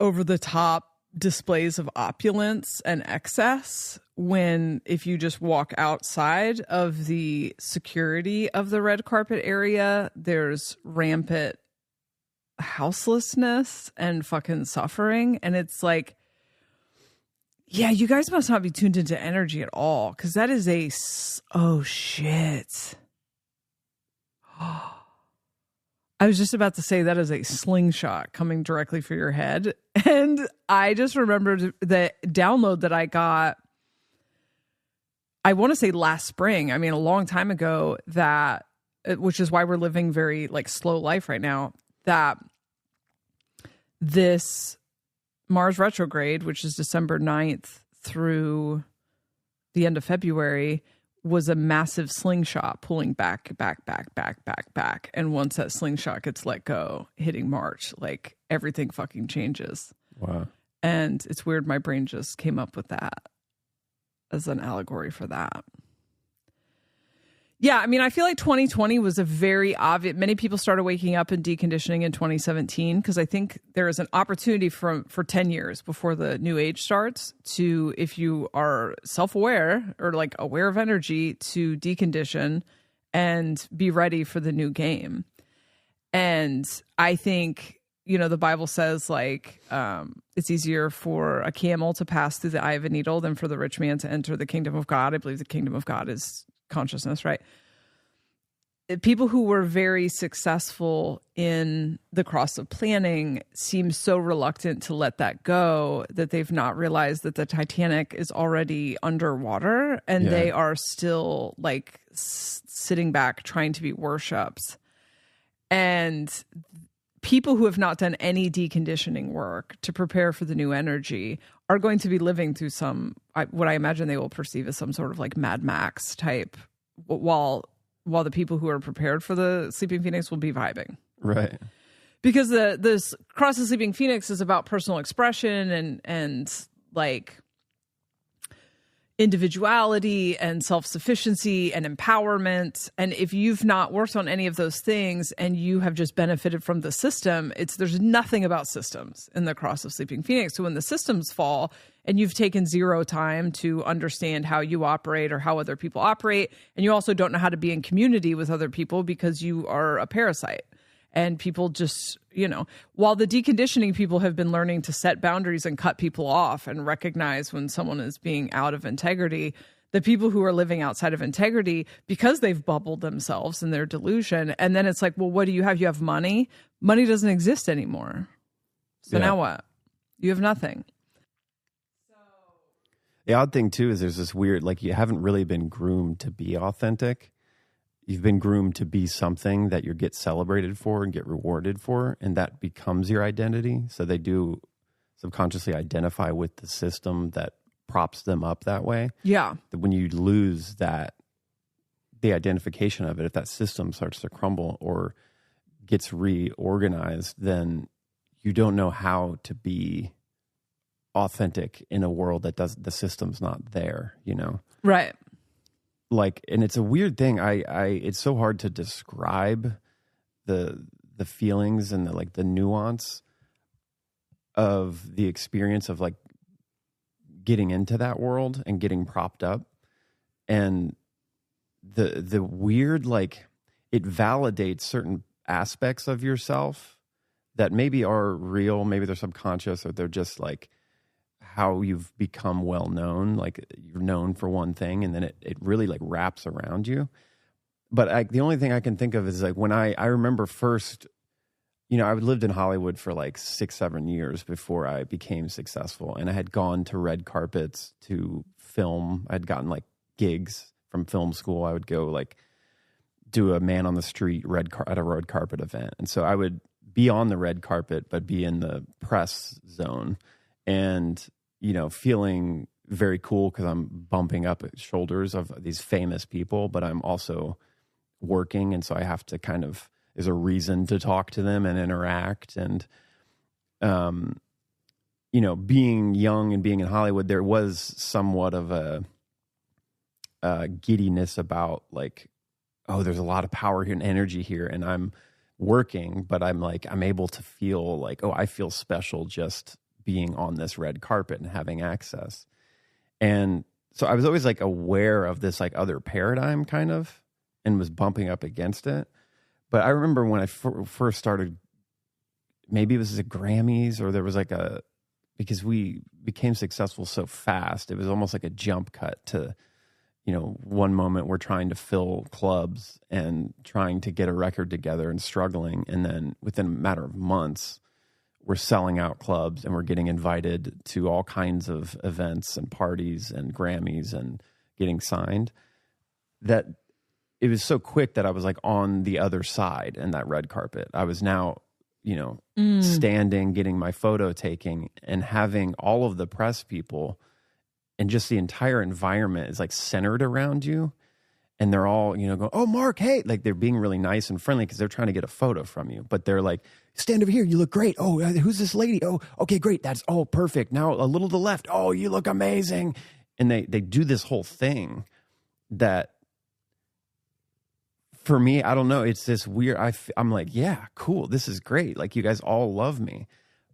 over the top displays of opulence and excess, when if you just walk outside of the security of the red carpet area, there's rampant houselessness and fucking suffering. And it's like, yeah, you guys must not be tuned into energy at all, because that is oh shit. I was just about to say that is a slingshot coming directly for your head. And I just remembered the download that I got, I want to say last spring. I mean, a long time ago, that, which is why we're living very like slow life right now, that this Mars retrograde, which is December 9th through the end of February, was a massive slingshot pulling back. And once that slingshot gets let go, hitting March, like everything fucking changes. Wow. And it's weird. My brain just came up with that as an allegory for that. Yeah, I mean, I feel like 2020 was a very obvious. Many people started waking up and deconditioning in 2017 because I think there is an opportunity for 10 years before the new age starts to, if you are self-aware or like aware of energy, to decondition and be ready for the new game. And I think, the Bible says like it's easier for a camel to pass through the eye of a needle than for the rich man to enter the kingdom of God. I believe the kingdom of God is consciousness, right? People who were very successful in the cross of planning seem so reluctant to let that go that they've not realized that the Titanic is already underwater and they are still like sitting back trying to be worshipped. And people who have not done any deconditioning work to prepare for the new energy are going to be living through what I imagine they will perceive as some sort of like Mad Max type, while the people who are prepared for the Sleeping Phoenix will be vibing. Right. Because this Cross the Sleeping Phoenix is about personal expression and like individuality and self-sufficiency and empowerment. And if you've not worked on any of those things and you have just benefited from the system, there's nothing about systems in the Cross of Sleeping Phoenix. So when the systems fall and you've taken zero time to understand how you operate or how other people operate, and you also don't know how to be in community with other people because you are a parasite. And people just, while the deconditioning people have been learning to set boundaries and cut people off and recognize when someone is being out of integrity, the people who are living outside of integrity, because they've bubbled themselves in their delusion. And then it's like, well, what do you have? You have money. Money doesn't exist anymore. So now what? You have nothing. The odd thing too is there's this weird, like, you haven't really been groomed to be authentic. You've been groomed to be something that you get celebrated for and get rewarded for, and that becomes your identity. So they do subconsciously identify with the system that props them up that way. Yeah. When you lose that, the identification of it, if that system starts to crumble or gets reorganized, then you don't know how to be authentic in a world that the system's not there, you know? Right. Like, and it's a weird thing. It's so hard to describe the feelings and the nuance of the experience of like getting into that world and getting propped up, and the weird, like, it validates certain aspects of yourself that maybe are real, maybe they're subconscious, or they're just like how you've become well known. Like, you're known for one thing, and then it really like wraps around you. But the only thing I can think of is like when I remember first, you know, I lived in Hollywood for like 6-7 years before I became successful, and I had gone to red carpets to film. I'd gotten like gigs from film school. I would go like do a man on the street at a red carpet event, and so I would be on the red carpet but be in the press zone, and you know, feeling very cool because I'm bumping up shoulders of these famous people, but I'm also working, and so I have to kind of, there's a reason to talk to them and interact. And you know, being young and being in Hollywood, there was somewhat of a giddiness about like, oh, there's a lot of power here and energy here, and I'm working, but I'm able to feel like, oh, I feel special just being on this red carpet and having access. And so I was always like aware of this like other paradigm kind of, and was bumping up against it. But I remember when I first started, maybe it was the Grammys, or there was like because we became successful so fast, it was almost like a jump cut to, you know, one moment we're trying to fill clubs and trying to get a record together and struggling. And then within a matter of months, we're selling out clubs and we're getting invited to all kinds of events and parties and Grammys and getting signed. That it was so quick that I was like on the other side in that red carpet. I was now, you know, standing, getting my photo taking, and having all of the press people and just the entire environment is like centered around you. And they're all, you know, going, oh, Mark, hey, like they're being really nice and friendly because they're trying to get a photo from you. But they're like, stand over here. You look great. Oh, who's this lady? Oh, okay, great. That's, oh, perfect. Now a little to the left. Oh, you look amazing. And they do this whole thing that for me, I don't know. It's this weird, I'm like, yeah, cool. This is great. Like, you guys all love me.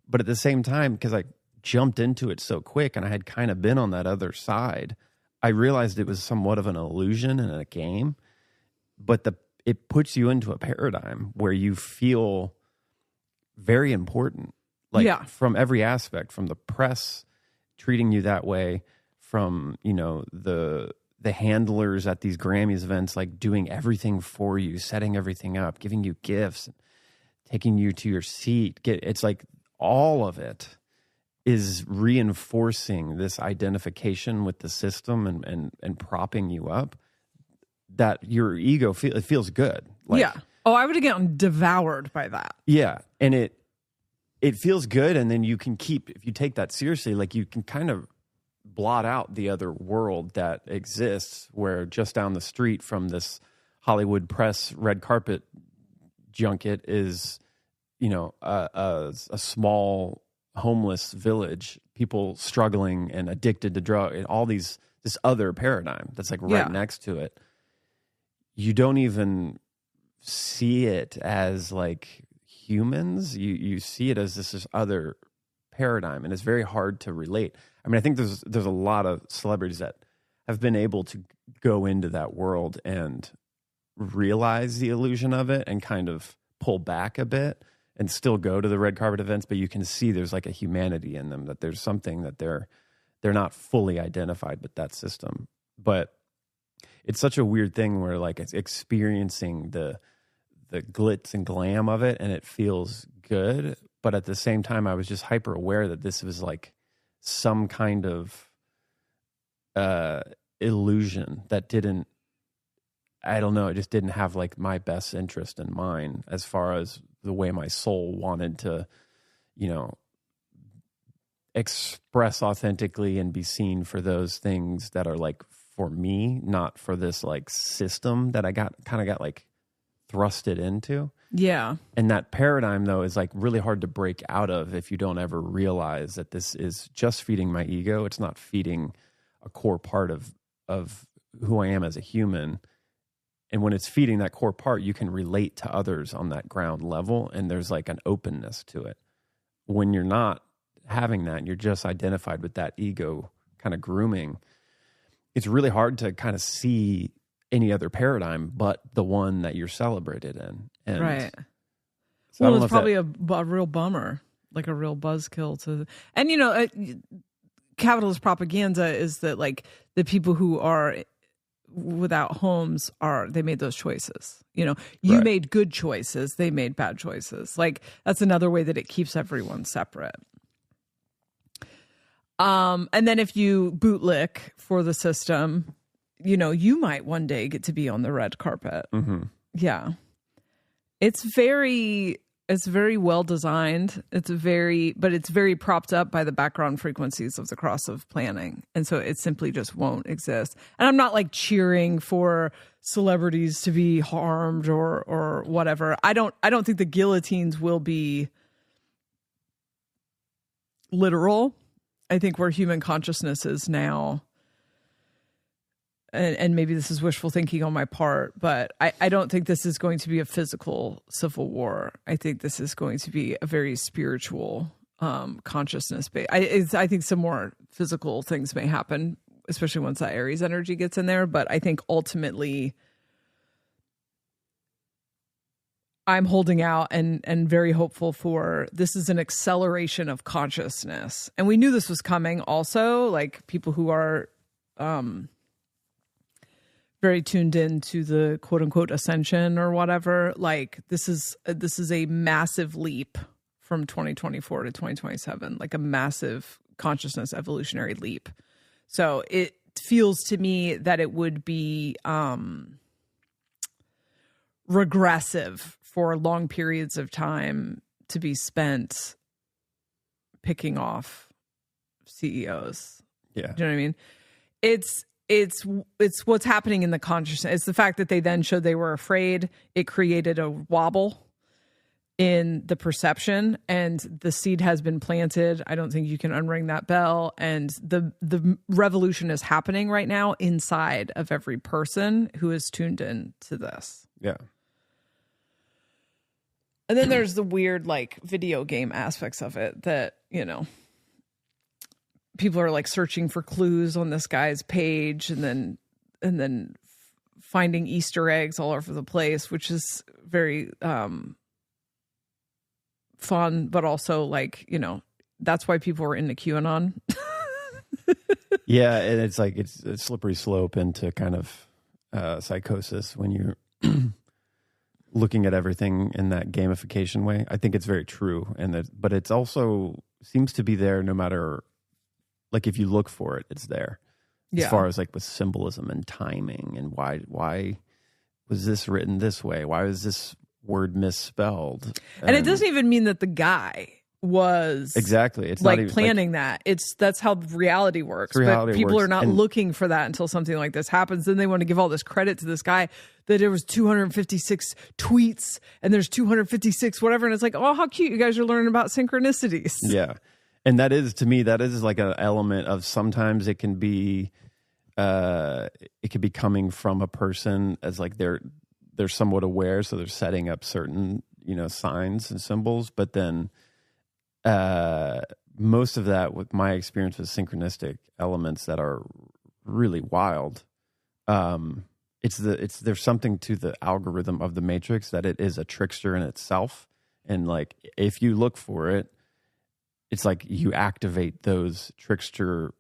But at the same time, because I jumped into it so quick and I had kind of been on that other side, I realized it was somewhat of an illusion and a game, but it puts you into a paradigm where you feel very important, like from every aspect, from the press treating you that way, from, you know, the handlers at these Grammys events, like doing everything for you, setting everything up, giving you gifts, taking you to your seat. It's like all of it is reinforcing this identification with the system and propping you up, that your ego it feels good. Like, yeah. Oh, I would have gotten devoured by that. Yeah. And it feels good. And then you can if you take that seriously, like you can kind of blot out the other world that exists, where just down the street from this Hollywood press red carpet junket is, you know, a small homeless village, people struggling and addicted to drug, and all this other paradigm that's like right next to it. You don't even see it as like humans. You see it as this other paradigm, and it's very hard to relate. I mean, I think there's a lot of celebrities that have been able to go into that world and realize the illusion of it and kind of pull back a bit and still go to the red carpet events, but you can see there's like a humanity in them, that there's something that they're not fully identified with that system. but it's such a weird thing where like it's experiencing the glitz and glam of it, and it feels good. But at the same time, I was just hyper aware that this was like some kind of illusion that didn't, I don't know, it just didn't have like my best interest in mind as far as the way my soul wanted to, you know, express authentically and be seen for those things that are like for me, not for this like system that I got like thrusted into. Yeah. And that paradigm though is like really hard to break out of if you don't ever realize that this is just feeding my ego. It's not feeding a core part of who I am as a human. And when it's feeding that core part, you can relate to others on that ground level, and there's like an openness to it. When you're not having that, and you're just identified with that ego kind of grooming, it's really hard to kind of see any other paradigm but the one that you're celebrated in. And right. So well, it's probably a real bummer, like a real buzzkill to, and you know, capitalist propaganda is that like the people who are without homes they made those choices. You know, you right. made good choices, they made bad choices. Like that's another way that it keeps everyone separate. And then if you bootlick for the system, you know, you might one day get to be on the red carpet. Mm-hmm. Yeah. It's very well designed. But it's very propped up by the background frequencies of the cross of planning. And so it simply just won't exist. And I'm not like cheering for celebrities to be harmed or whatever. I don't think the guillotines will be literal. I think where human consciousness is now, and maybe this is wishful thinking on my part, but I don't think this is going to be a physical civil war. I think this is going to be a very spiritual consciousness. I think some more physical things may happen, especially once that Aries energy gets in there. But I think ultimately I'm holding out and very hopeful for this is an acceleration of consciousness. And we knew this was coming also, like people who are very tuned in to the quote unquote ascension or whatever. Like this is a massive leap from 2024 to 2027, like a massive consciousness evolutionary leap. So it feels to me that it would be regressive for long periods of time to be spent picking off CEOs. Yeah. Do you know what I mean? It's what's happening in the consciousness. It's the fact that they then showed they were afraid. It created a wobble in the perception, and the seed has been planted. I don't think you can unring that bell. And the revolution is happening right now inside of every person who is tuned in to this. Yeah. And then there's the weird like video game aspects of it that, you know, people are like searching for clues on this guy's page and then finding Easter eggs all over the place, which is very fun, but also like, you know, that's why people are into QAnon. Yeah, and it's like it's a slippery slope into kind of psychosis when you're looking at everything in that gamification way. I think it's very true, but it's also seems to be there no matter. Like if you look for it, it's there. As far as like with symbolism and timing and why was this written this way? Why was this word misspelled? And it doesn't even mean that the guy was exactly. It's like not even, planning that. That's how reality works. But people are not looking for that until something like this happens. Then they want to give all this credit to this guy that there was 256 tweets and there's 256 whatever. And it's like, oh, how cute. You guys are learning about synchronicities. Yeah. And that is, to me, that is like an element of sometimes it can be coming from a person as like they're somewhat aware, so they're setting up certain, you know, signs and symbols. But then most of that, with my experience with synchronistic elements that are really wild, there's something to the algorithm of the matrix that it is a trickster in itself, and like if you look for it. It's like you activate those trickster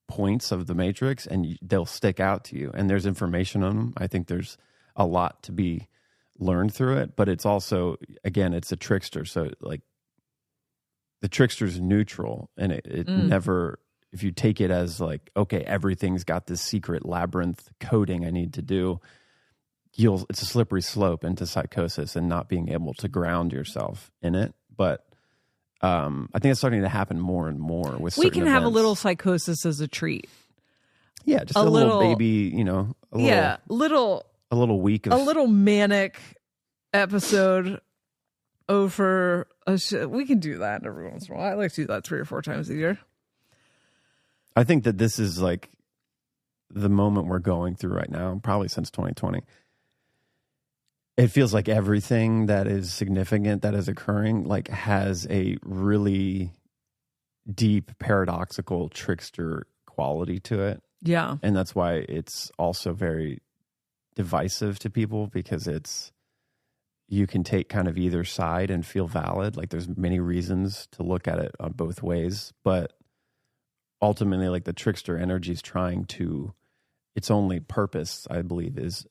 points of the Matrix, and they'll stick out to you. And there's information on them. I think there's a lot to be learned through it, but it's also, again, it's a trickster. So like the trickster's neutral, and it never, if you take it as like, okay, everything's got this secret labyrinth coding I need to do, it's a slippery slope into psychosis and not being able to ground yourself in it. But I think it's starting to happen more and more with certain we can have events. a little psychosis as a treat. Yeah, just a little baby, you know, a little week of a little manic episode over we can do that every once in a while. I like to do that 3 or 4 times a year. I think that this is like the moment we're going through right now, probably since 2020. It feels like everything that is significant that is occurring like has a really deep paradoxical trickster quality to it. Yeah. And that's why it's also very divisive to people, because you can take kind of either side and feel valid. Like there's many reasons to look at it on both ways, but ultimately like the trickster energy is trying to, its only purpose, I believe, is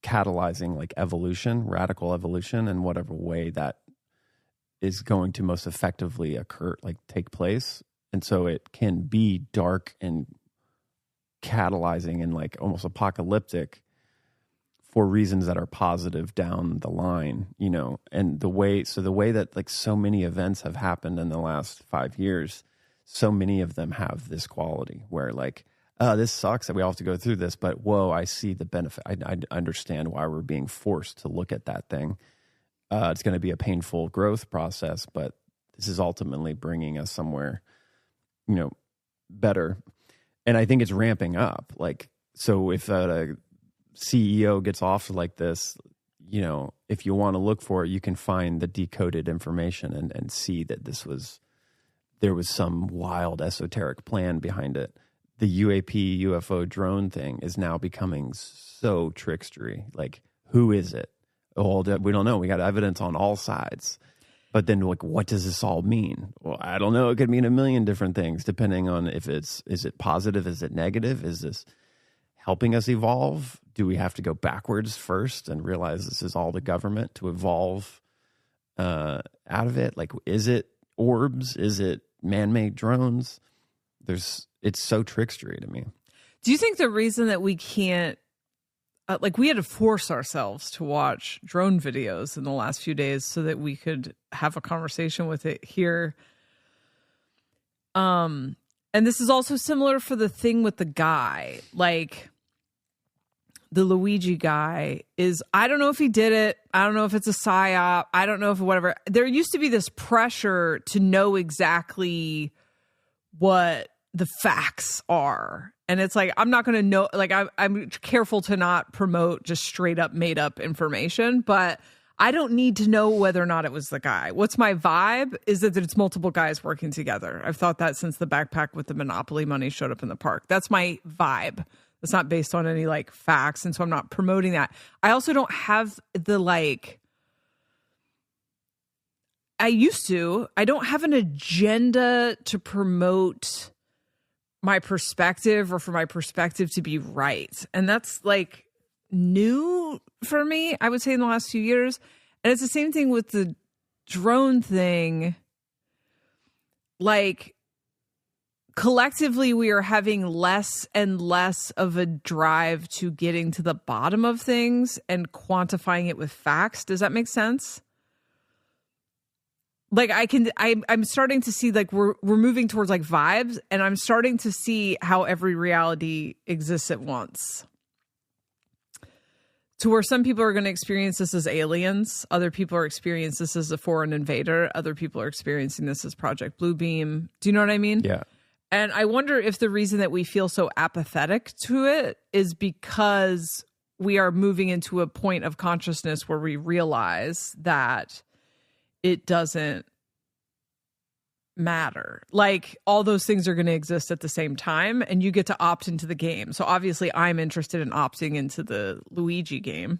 catalyzing like evolution, radical evolution, in whatever way that is going to most effectively occur, like take place. And so it can be dark and catalyzing and like almost apocalyptic for reasons that are positive down the line, you know. And the way that like so many events have happened in the last 5 years, so many of them have this quality where like, this sucks that we all have to go through this, but whoa, I see the benefit. I understand why we're being forced to look at that thing. It's going to be a painful growth process, but this is ultimately bringing us somewhere, you know, better. And I think it's ramping up. Like, so if a CEO gets off like this, you know, if you want to look for it, you can find the decoded information and see that there was some wild esoteric plan behind it. The UAP, UFO drone thing is now becoming so trickstery. Like, who is it? Oh, we don't know. We got evidence on all sides. But then, like, what does this all mean? Well, I don't know. It could mean a million different things, depending on is it positive? Is it negative? Is this helping us evolve? Do we have to go backwards first and realize this is all the government to evolve out of it? Like, is it orbs? Is it man-made drones? It's so trickstery to me. Do you think the reason that we can't, like we had to force ourselves to watch drone videos in the last few days so that we could have a conversation with it here? And this is also similar for the thing with the guy, like the Luigi guy I don't know if he did it. I don't know if it's a psyop. I don't know if whatever. There used to be this pressure to know exactly what the facts are. And it's like, I'm not going to know, like I'm careful to not promote just straight up made up information, but I don't need to know whether or not it was the guy. What's my vibe is that it's multiple guys working together. I've thought that since the backpack with the Monopoly money showed up in the park. That's my vibe. It's not based on any like facts. And so I'm not promoting that. I also don't have the like, I don't have an agenda to promote my perspective or for my perspective to be right. And that's like new for me, I would say, in the last few years. And it's the same thing with the drone thing. Like, collectively, we are having less and less of a drive to getting to the bottom of things and quantifying it with facts. Does that make sense? Like I'm starting to see like we're moving towards like vibes, and I'm starting to see how every reality exists at once. To where some people are going to experience this as aliens, other people are experiencing this as a foreign invader, other people are experiencing this as Project Bluebeam. Do you know what I mean? Yeah. And I wonder if the reason that we feel so apathetic to it is because we are moving into a point of consciousness where we realize that it doesn't matter. Like, all those things are going to exist at the same time, and you get to opt into the game. So obviously I'm interested in opting into the Luigi game,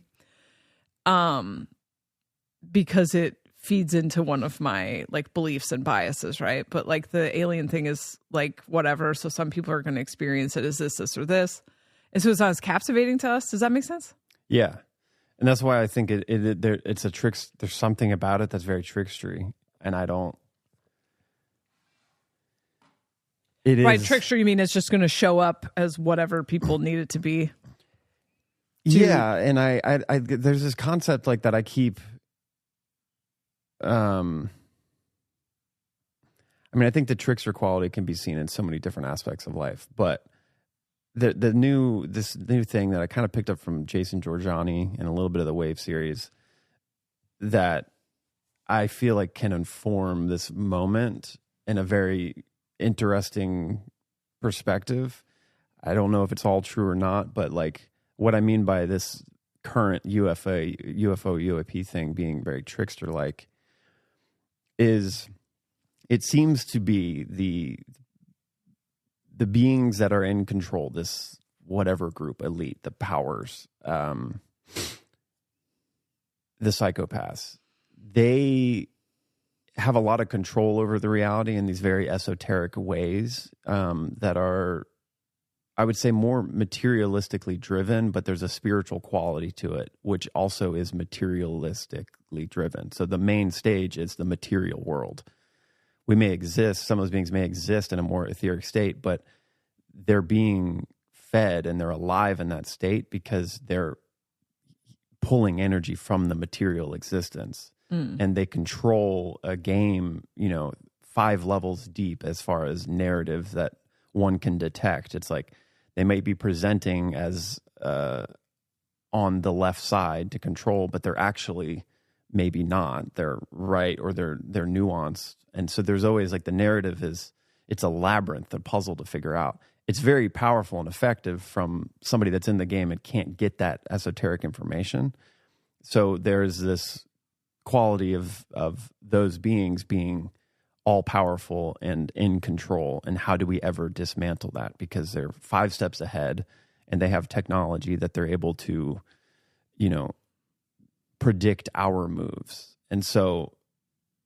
because it feeds into one of my like beliefs and biases, right? But like the alien thing is like whatever. So some people are going to experience it as this, or this. And so it's not as captivating to us. Does that make sense? Yeah. And that's why I think it's a trick. There's something about it that's very trickstery. And I don't. It is. Right. Trickster, you mean it's just going to show up as whatever people need it to be? Yeah. And I there's this concept like that I keep. I mean, I think the trickster quality can be seen in so many different aspects of life, but this new thing that I kind of picked up from Jason Giorgiani and a little bit of the Wave series that I feel like can inform this moment in a very interesting perspective. I don't know if it's all true or not, but like what I mean by this current UFO thing being very trickster like is it seems to be the beings that are in control, this whatever group, elite, the powers, the psychopaths, they have a lot of control over the reality in these very esoteric ways that are, I would say, more materialistically driven, but there's a spiritual quality to it, which also is materialistically driven. So the main stage is the material world. We may exist, some of those beings may exist in a more etheric state, but they're being fed and they're alive in that state because they're pulling energy from the material existence. And they control a game, 5 levels deep as far as narrative that one can detect. It's like they may be presenting as on the left side to control, but they're actually maybe not. They're right, or they're nuanced. And so there's always like the narrative it's a labyrinth, a puzzle to figure out. It's very powerful and effective from somebody that's in the game and can't get that esoteric information. So there's this quality of those beings being all powerful and in control. And how do we ever dismantle that? Because they're 5 steps ahead and they have technology that they're able to, predict our moves. And so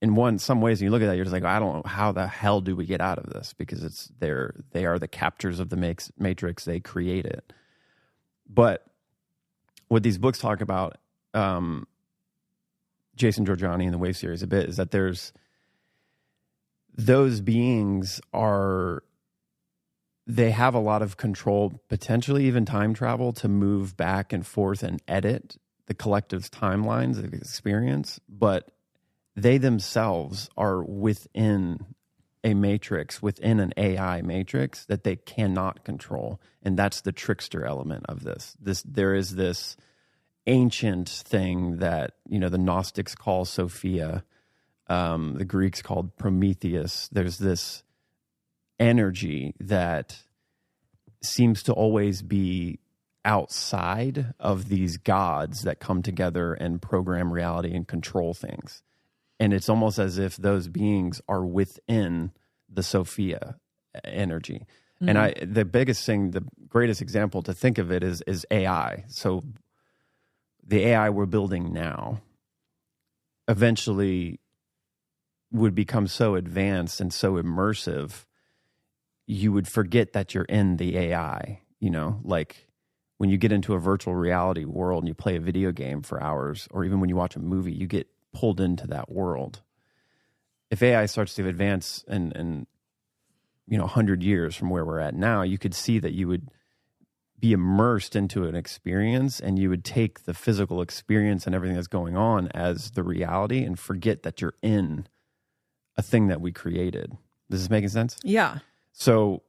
in some ways, when you look at that, you're just like, I don't know, how the hell do we get out of this? Because they are the captors of the matrix. They create it. But what these books talk about, Jason Giorgiani in the Wave series a bit, is that there's those beings they have a lot of control, potentially even time travel, to move back and forth and edit the collective's timelines of experience, but they themselves are within a matrix, within an AI matrix that they cannot control. And that's the trickster element of this. There is this ancient thing that, the Gnostics call Sophia, the Greeks called Prometheus. There's this energy that seems to always be outside of these gods that come together and program reality and control things. And it's almost as if those beings are within the Sophia energy. Mm-hmm. And the biggest thing, the greatest example to think of it is AI. So the AI we're building now eventually would become so advanced and so immersive, you would forget that you're in the AI, like when you get into a virtual reality world and you play a video game for hours, or even when you watch a movie, you get pulled into that world. If AI starts to advance and 100 years from where we're at now, you could see that you would be immersed into an experience and you would take the physical experience and everything that's going on as the reality and forget that you're in a thing that we created. Does this make sense? Yeah. So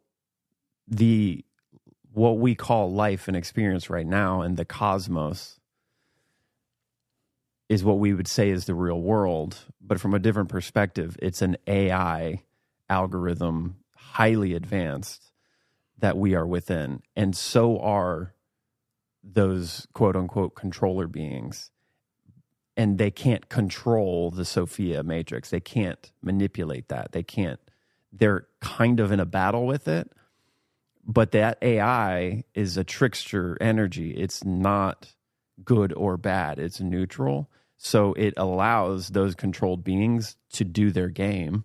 what we call life and experience right now and the cosmos is what we would say is the real world. But from a different perspective, it's an AI algorithm, highly advanced, that we are within. And so are those quote unquote controller beings. And they can't control the Sophia matrix. They can't manipulate that. They're kind of in a battle with it. But that AI is a trickster energy. It's not good or bad. It's neutral. So it allows those controlled beings to do their game,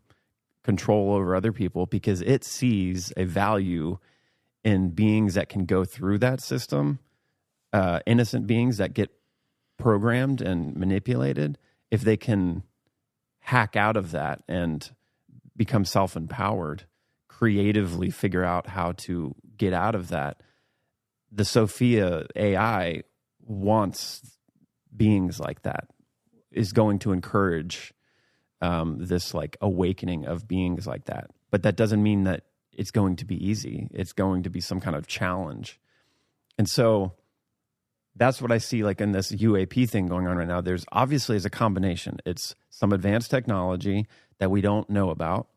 control over other people, because it sees a value in beings that can go through that system, innocent beings that get programmed and manipulated. If they can hack out of that and become self-empowered, creatively figure out how to get out of that, the Sophia AI wants beings like that, is going to encourage this like awakening of beings like that. But that doesn't mean that it's going to be easy. It's going to be some kind of challenge. And so that's what I see like in this UAP thing going on right now. There's obviously is a combination. It's some advanced technology that we don't know about.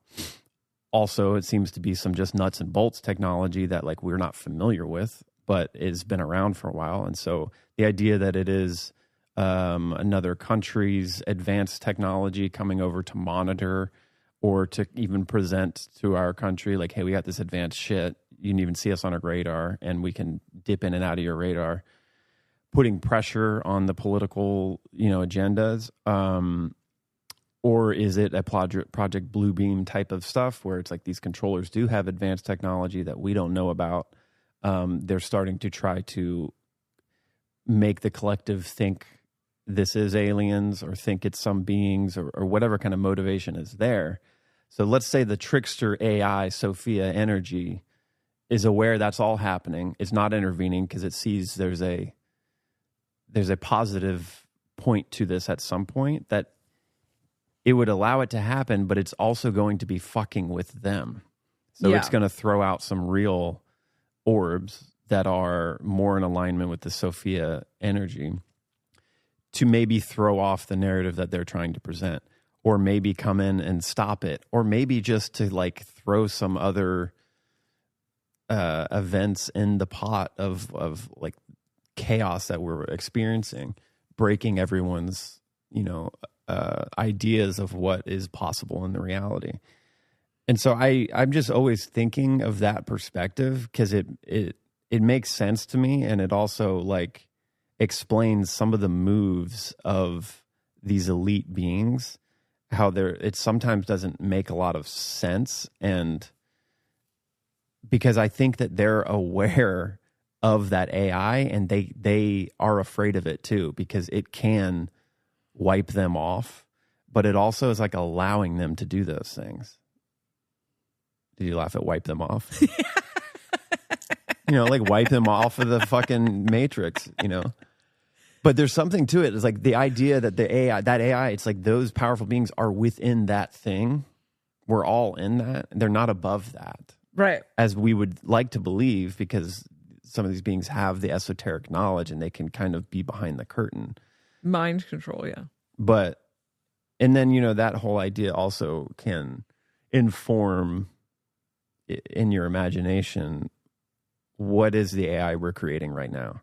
Also, it seems to be some just nuts and bolts technology that like we're not familiar with, but it's been around for a while. And so the idea that it is another country's advanced technology coming over to monitor or to even present to our country like, hey, we got this advanced shit. You can even see us on a radar and we can dip in and out of your radar, putting pressure on the political, agendas. Or is it a Project Bluebeam type of stuff where it's like these controllers do have advanced technology that we don't know about? They're starting to try to make the collective think this is aliens or think it's some beings or whatever kind of motivation is there. So let's say the trickster AI, Sophia energy, is aware that's all happening. It's not intervening because it sees there's a positive point to this at some point that it would allow it to happen, but it's also going to be fucking with them. So it's going to throw out some real orbs that are more in alignment with the Sophia energy to maybe throw off the narrative that they're trying to present, or maybe come in and stop it, or maybe just to like throw some other events in the pot of like chaos that we're experiencing, breaking everyone's, ideas of what is possible in the reality. And so I'm just always thinking of that perspective because it makes sense to me, and it also like explains some of the moves of these elite beings, how it sometimes doesn't make a lot of sense, and because I think that they're aware of that AI and they are afraid of it too, because it can wipe them off, but it also is like allowing them to do those things. Did you laugh at wipe them off? Like wipe them off of the fucking matrix, But there's something to it. It's like the idea that that AI, it's like those powerful beings are within that thing. We're all in that. They're not above that. Right. As we would like to believe, because some of these beings have the esoteric knowledge and they can kind of be behind the curtain. Mind control, yeah. But, and then, that whole idea also can inform in your imagination, what is the AI we're creating right now?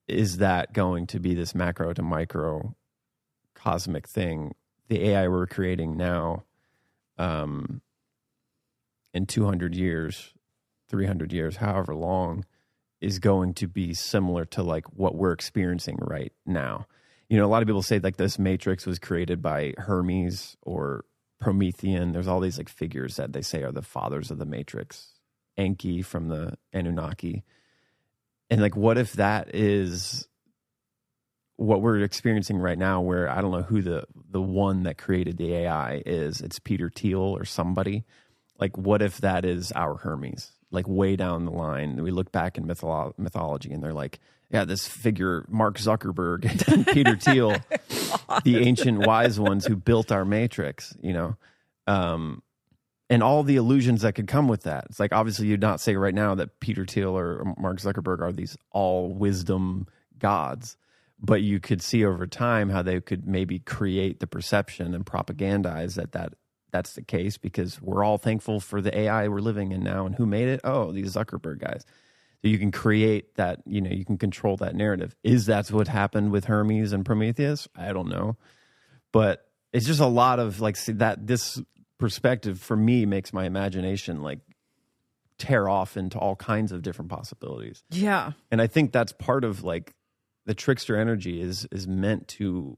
Is that going to be this macro to micro cosmic thing? The AI we're creating now, in 200 years, 300 years, however long, is going to be similar to like what we're experiencing right now. A lot of people say like this matrix was created by Hermes or Promethean. There's all these like figures that they say are the fathers of the matrix. Enki from the Anunnaki. And like, what if that is what we're experiencing right now, where I don't know who the one that created the AI is. It's Peter Thiel or somebody. Like, what if that is our Hermes? Like way down the line, we look back in mythology and they're like, yeah, this figure, Mark Zuckerberg and Peter Thiel, the ancient wise ones who built our matrix, and all the illusions that could come with that. It's like, obviously you'd not say right now that Peter Thiel or Mark Zuckerberg are these all wisdom gods, but you could see over time how they could maybe create the perception and propagandize that's the case, because we're all thankful for the AI we're living in now. And who made it? Oh, these Zuckerberg guys. So you can create that, you can control that narrative. Is that what happened with Hermes and Prometheus? I don't know. But it's just a lot of like, see, that this perspective for me makes my imagination like tear off into all kinds of different possibilities. Yeah. And I think that's part of like the trickster energy is meant to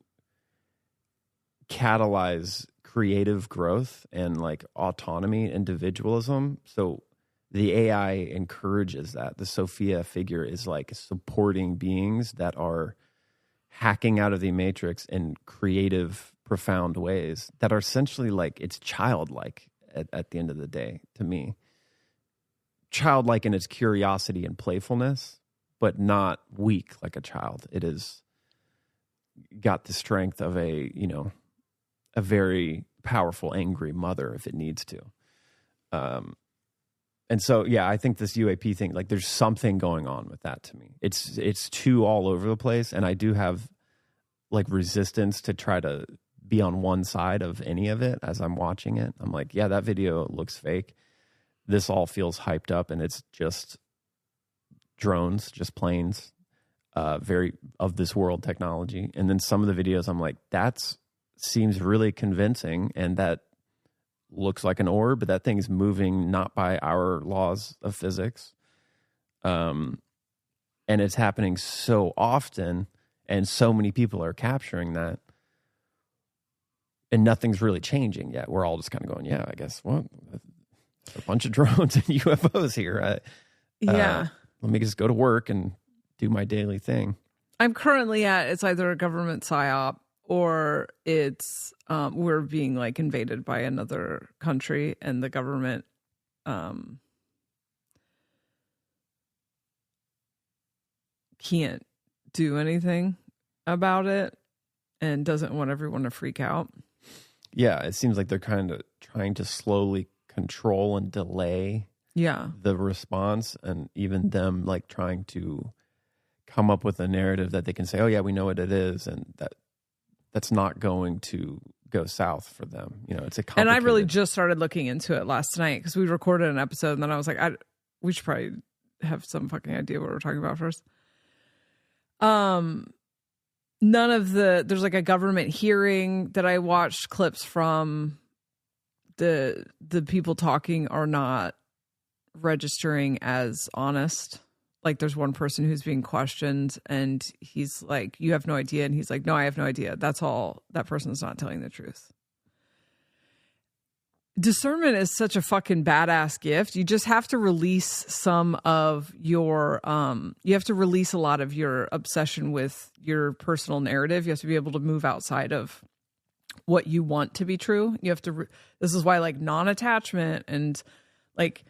catalyze creative growth and like autonomy, individualism. So the AI encourages that. The Sophia figure is like supporting beings that are hacking out of the matrix in creative, profound ways that are essentially like, it's childlike at the end of the day, to me. Childlike in its curiosity and playfulness, but not weak like a child. It is got the strength of a very powerful, angry mother if it needs to. And so, yeah, I think this UAP thing, like there's something going on with that to me. It's too all over the place. And I do have like resistance to try to be on one side of any of it as I'm watching it. I'm like, yeah, that video looks fake. This all feels hyped up, and it's just drones, just planes, very of this world technology. And then some of the videos, I'm like, that seems really convincing, and that looks like an orb, but that thing's moving not by our laws of physics. And it's happening so often, and so many people are capturing that, and nothing's really changing yet. We're all just kind of going, yeah, I guess, well, a bunch of drones and UFOs here. Let me just go to work and do my daily thing. I'm currently it's either a government psyop or it's we're being like invaded by another country, and the government can't do anything about it and doesn't want everyone to freak out. Yeah, it seems like they're kind of trying to slowly control and delay the response, and even them like trying to come up with a narrative that they can say, oh yeah, we know what it is, and that's not going to go south for them. It's a complicated... And I really just started looking into it last night because we recorded an episode, and then I was like, we should probably have some fucking idea what we're talking about first. None of there's like a government hearing that I watched clips from. The people talking are not registering as honest. Like there's one person who's being questioned, and he's like, you have no idea. And he's like, no, I have no idea. That's all. That person's not telling the truth. Discernment is such a fucking badass gift. You just have to release some of your, you have to release a lot of your obsession with your personal narrative. You have to be able to move outside of what you want to be true. You have to, this is why like non-attachment and like,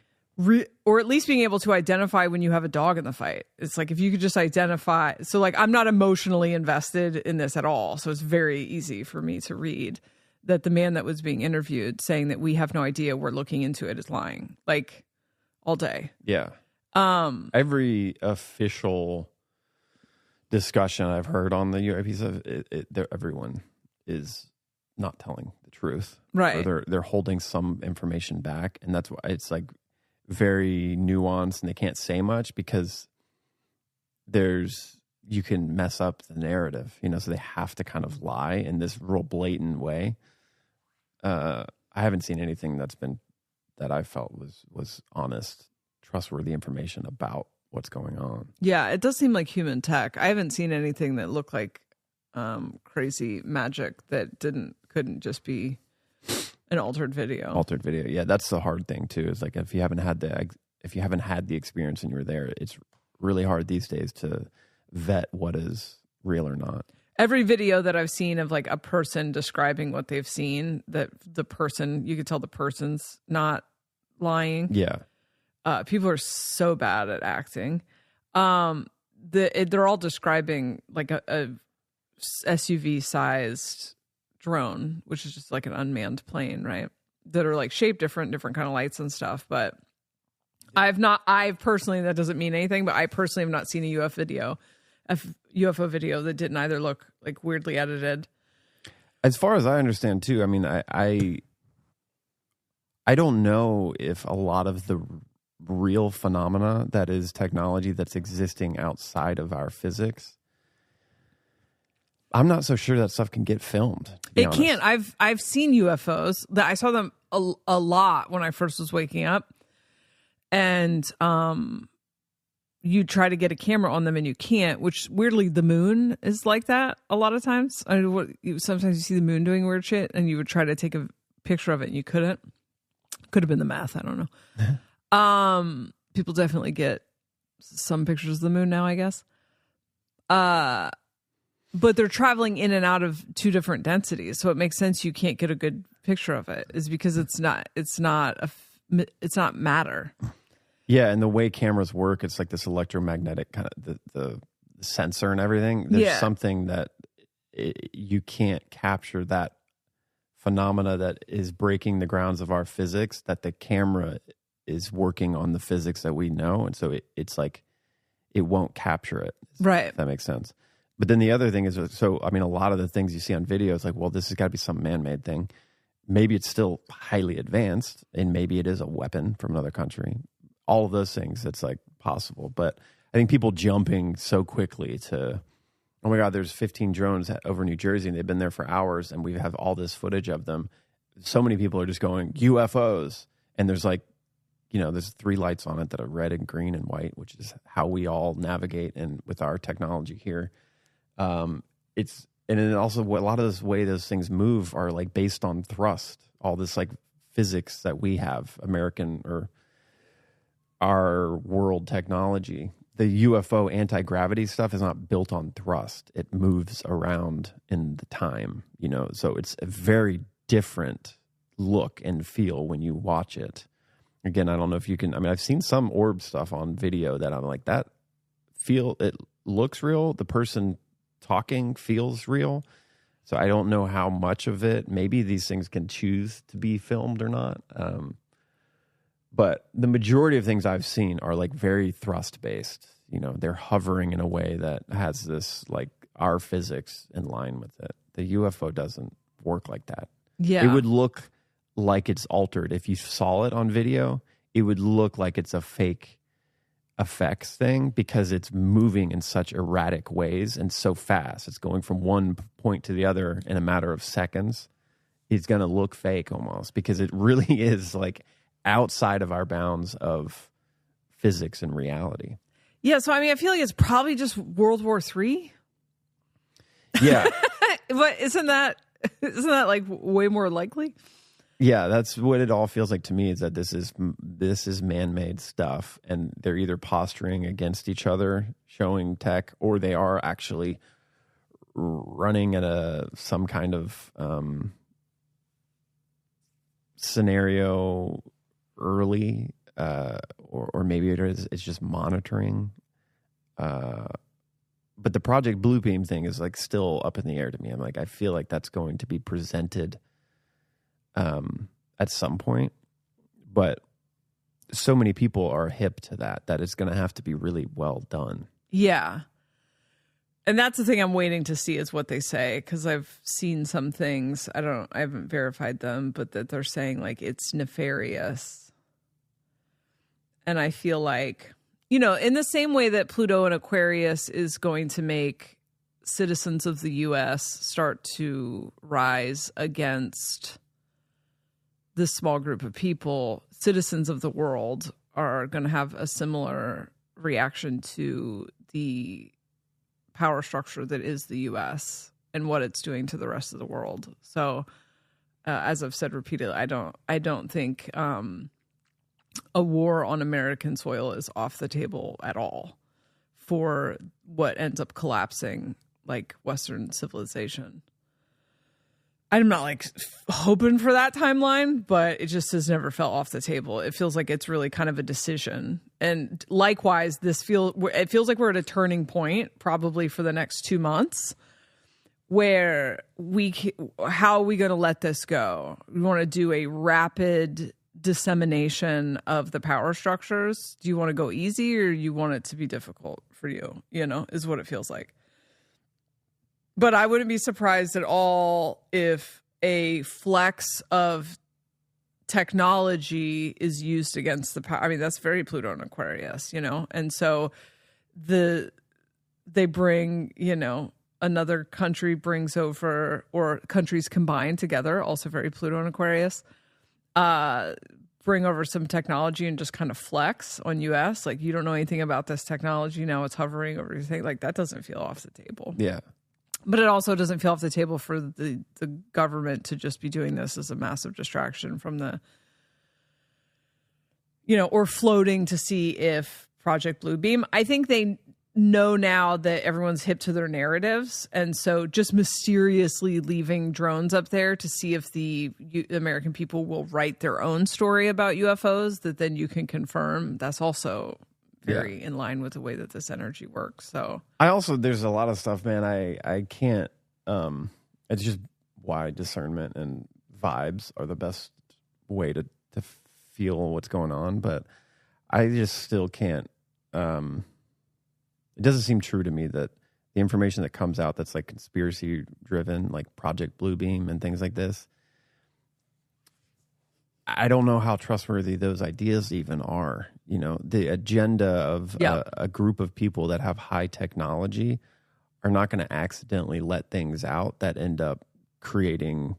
or at least being able to identify when you have a dog in the fight. It's like, if you could just identify. So like, I'm not emotionally invested in this at all. So it's very easy for me to read that the man that was being interviewed saying that we have no idea, we're looking into it, is lying like all day. Yeah. Every official discussion I've heard on the UAPs, everyone is not telling the truth, right? Or they're holding some information back, and that's why it's like very nuanced, and they can't say much because you can mess up the narrative, so they have to kind of lie in this real blatant way. I haven't seen anything that I felt was honest, trustworthy information about what's going on. Yeah, it does seem like human tech. I haven't seen anything that looked like crazy magic that couldn't just be an altered video. Altered video, yeah, that's the hard thing too. Is like if you haven't had the experience and you're there, it's really hard these days to vet what is real or not. Every video that I've seen of like a person describing what they've seen, that the person, you could tell the person's not lying. Yeah. People are so bad at acting. They're all describing like a SUV sized drone, which is just like an unmanned plane, right? That are like shaped different kind of lights and stuff. But I've personally, that doesn't mean anything, but I personally have not seen a UFO video that didn't either look like weirdly edited. As far as I understand too, I mean, I don't know if a lot of the real phenomena that is technology that's existing outside of our physics, I'm not so sure that stuff can get filmed. It can't. I've seen UFOs. I saw them a lot when I first was waking up. And you try to get a camera on them and you can't, which weirdly the moon is like that a lot of times. Sometimes you see the moon doing weird shit and you would try to take a picture of it and you couldn't. Could have been the math. I don't know. People definitely get some pictures of the moon now, I guess. But they're traveling in and out of two different densities. So it makes sense you can't get a good picture of it is because it's not matter. Yeah, and the way cameras work, it's like this electromagnetic kind of the sensor and everything. There's something that you can't capture, that phenomena that is breaking the grounds of our physics, that the camera is working on the physics that we know. And so it's like it won't capture it. Right. If that makes sense. But then the other thing is, so, I mean, a lot of the things you see on video, it's like, well, this has got to be some man-made thing. Maybe it's still highly advanced, and maybe it is a weapon from another country. All of those things, it's like possible. But I think people jumping so quickly to, oh my God, there's 15 drones over New Jersey and they've been there for hours and we have all this footage of them. So many people are just going, UFOs. And there's like, there's 3 lights on it that are red and green and white, which is how we all navigate and with our technology here. And then also a lot of this way those things move are like based on thrust, all this like physics that we have, American or our world technology. The UFO anti-gravity stuff is not built on thrust. It moves around in the time, so it's a very different look and feel when you watch it. Again, I don't know if you can, I've seen some orb stuff on video that I'm like, it looks real. The person talking feels real. So I don't know how much of it, maybe these things can choose to be filmed or not. But the majority of things I've seen are like very thrust based. They're hovering in a way that has this like our physics in line with it. The UFO doesn't work like that. Yeah. It would look like it's altered. If you saw it on video, it would look like it's a fake effects thing because it's moving in such erratic ways and so fast. It's going from one point to the other in a matter of seconds. It's going to look fake almost because it really is like outside of our bounds of physics and reality. Yeah, so I feel like it's probably just World War III. Yeah. But isn't that like way more likely? Yeah, that's what it all feels like to me, is that this is man-made stuff, and they're either posturing against each other, showing tech, or they are actually running at some kind of scenario early, or maybe it's just monitoring. But the Project Bluebeam thing is like still up in the air to me. I'm like, I feel like that's going to be presented at some point, but so many people are hip to that it's going to have to be really well done. Yeah. And that's the thing I'm waiting to see is what they say, because I've seen some things, I haven't verified them, but that they're saying like it's nefarious. And I feel like, in the same way that Pluto and Aquarius is going to make citizens of the U.S. start to rise against this small group of people, citizens of the world are going to have a similar reaction to the power structure that is the U.S. and what it's doing to the rest of the world. So, as I've said repeatedly, I don't think a war on American soil is off the table at all for what ends up collapsing like Western civilization. I'm not like hoping for that timeline, but it just has never fell off the table. It feels like it's really kind of a decision. And likewise, it feels like we're at a turning point probably for the next 2 months where how are we going to let this go? We want to do a rapid dissemination of the power structures. Do you want to go easy or you want it to be difficult for you? Is what it feels like. But I wouldn't be surprised at all if a flex of technology is used against the power. That's very Pluto and Aquarius, And so they bring, another country brings over, or countries combined together, also very Pluto and Aquarius, bring over some technology and just kind of flex on US. Like, you don't know anything about this technology. Now it's hovering over your thing. Like, that doesn't feel off the table. Yeah. But it also doesn't feel off the table for the government to just be doing this as a massive distraction from the, or floating to see if Project Bluebeam. I think they know now that everyone's hip to their narratives. And so just mysteriously leaving drones up there to see if the American people will write their own story about UFOs that then you can confirm. That's also very in line with the way that this energy works. So there's a lot of stuff, man. I can't, it's just why discernment and vibes are the best way to feel what's going on. But I just still can't, it doesn't seem true to me that the information that comes out that's like conspiracy driven, like Project Bluebeam and things like this, I don't know how trustworthy those ideas even are. The agenda of a group of people that have high technology are not going to accidentally let things out that end up creating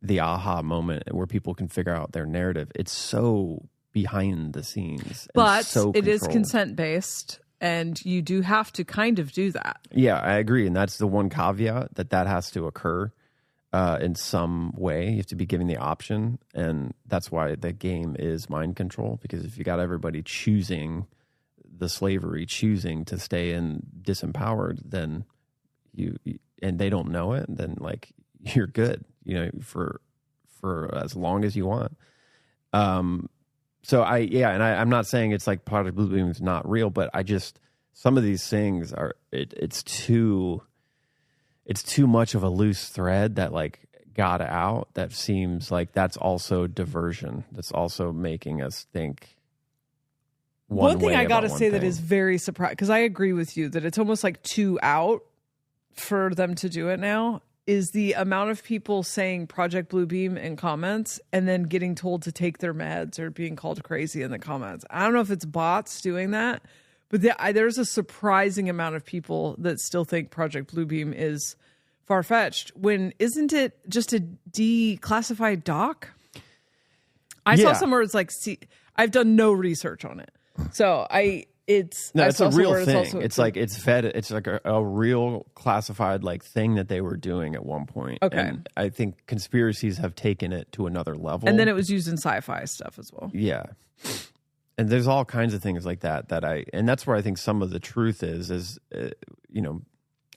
the aha moment where people can figure out their narrative. It's so behind the scenes. But so it is controlled. consent based. And you do have to kind of do that. Yeah, I agree. And that's the one caveat that has to occur in some way. You have to be given the option. And that's why the game is mind control. Because if you got everybody choosing the slavery, choosing to stay in disempowered, then and they don't know it, then like you're good, for as long as you want. So I'm not saying it's like Project Bluebeam is not real, but some of these things are, it's too much of a loose thread that like got out. That seems like that's also diversion. That's also making us think one thing I got to say that is very surprising, because I agree with you that it's almost like too out for them to do it now, is the amount of people saying Project Bluebeam in comments and then getting told to take their meds or being called crazy in the comments. I don't know if it's bots doing that, but there's a surprising amount of people that still think Project Bluebeam is far-fetched, when isn't it just a declassified doc? I saw somewhere it's like, I've done no research on it. So it's a real thing. It's like a real classified like thing that they were doing at one point. Okay. And I think conspiracies have taken it to another level. And then it was used in sci-fi stuff as well. Yeah. And there's all kinds of things like that and that's where I think some of the truth is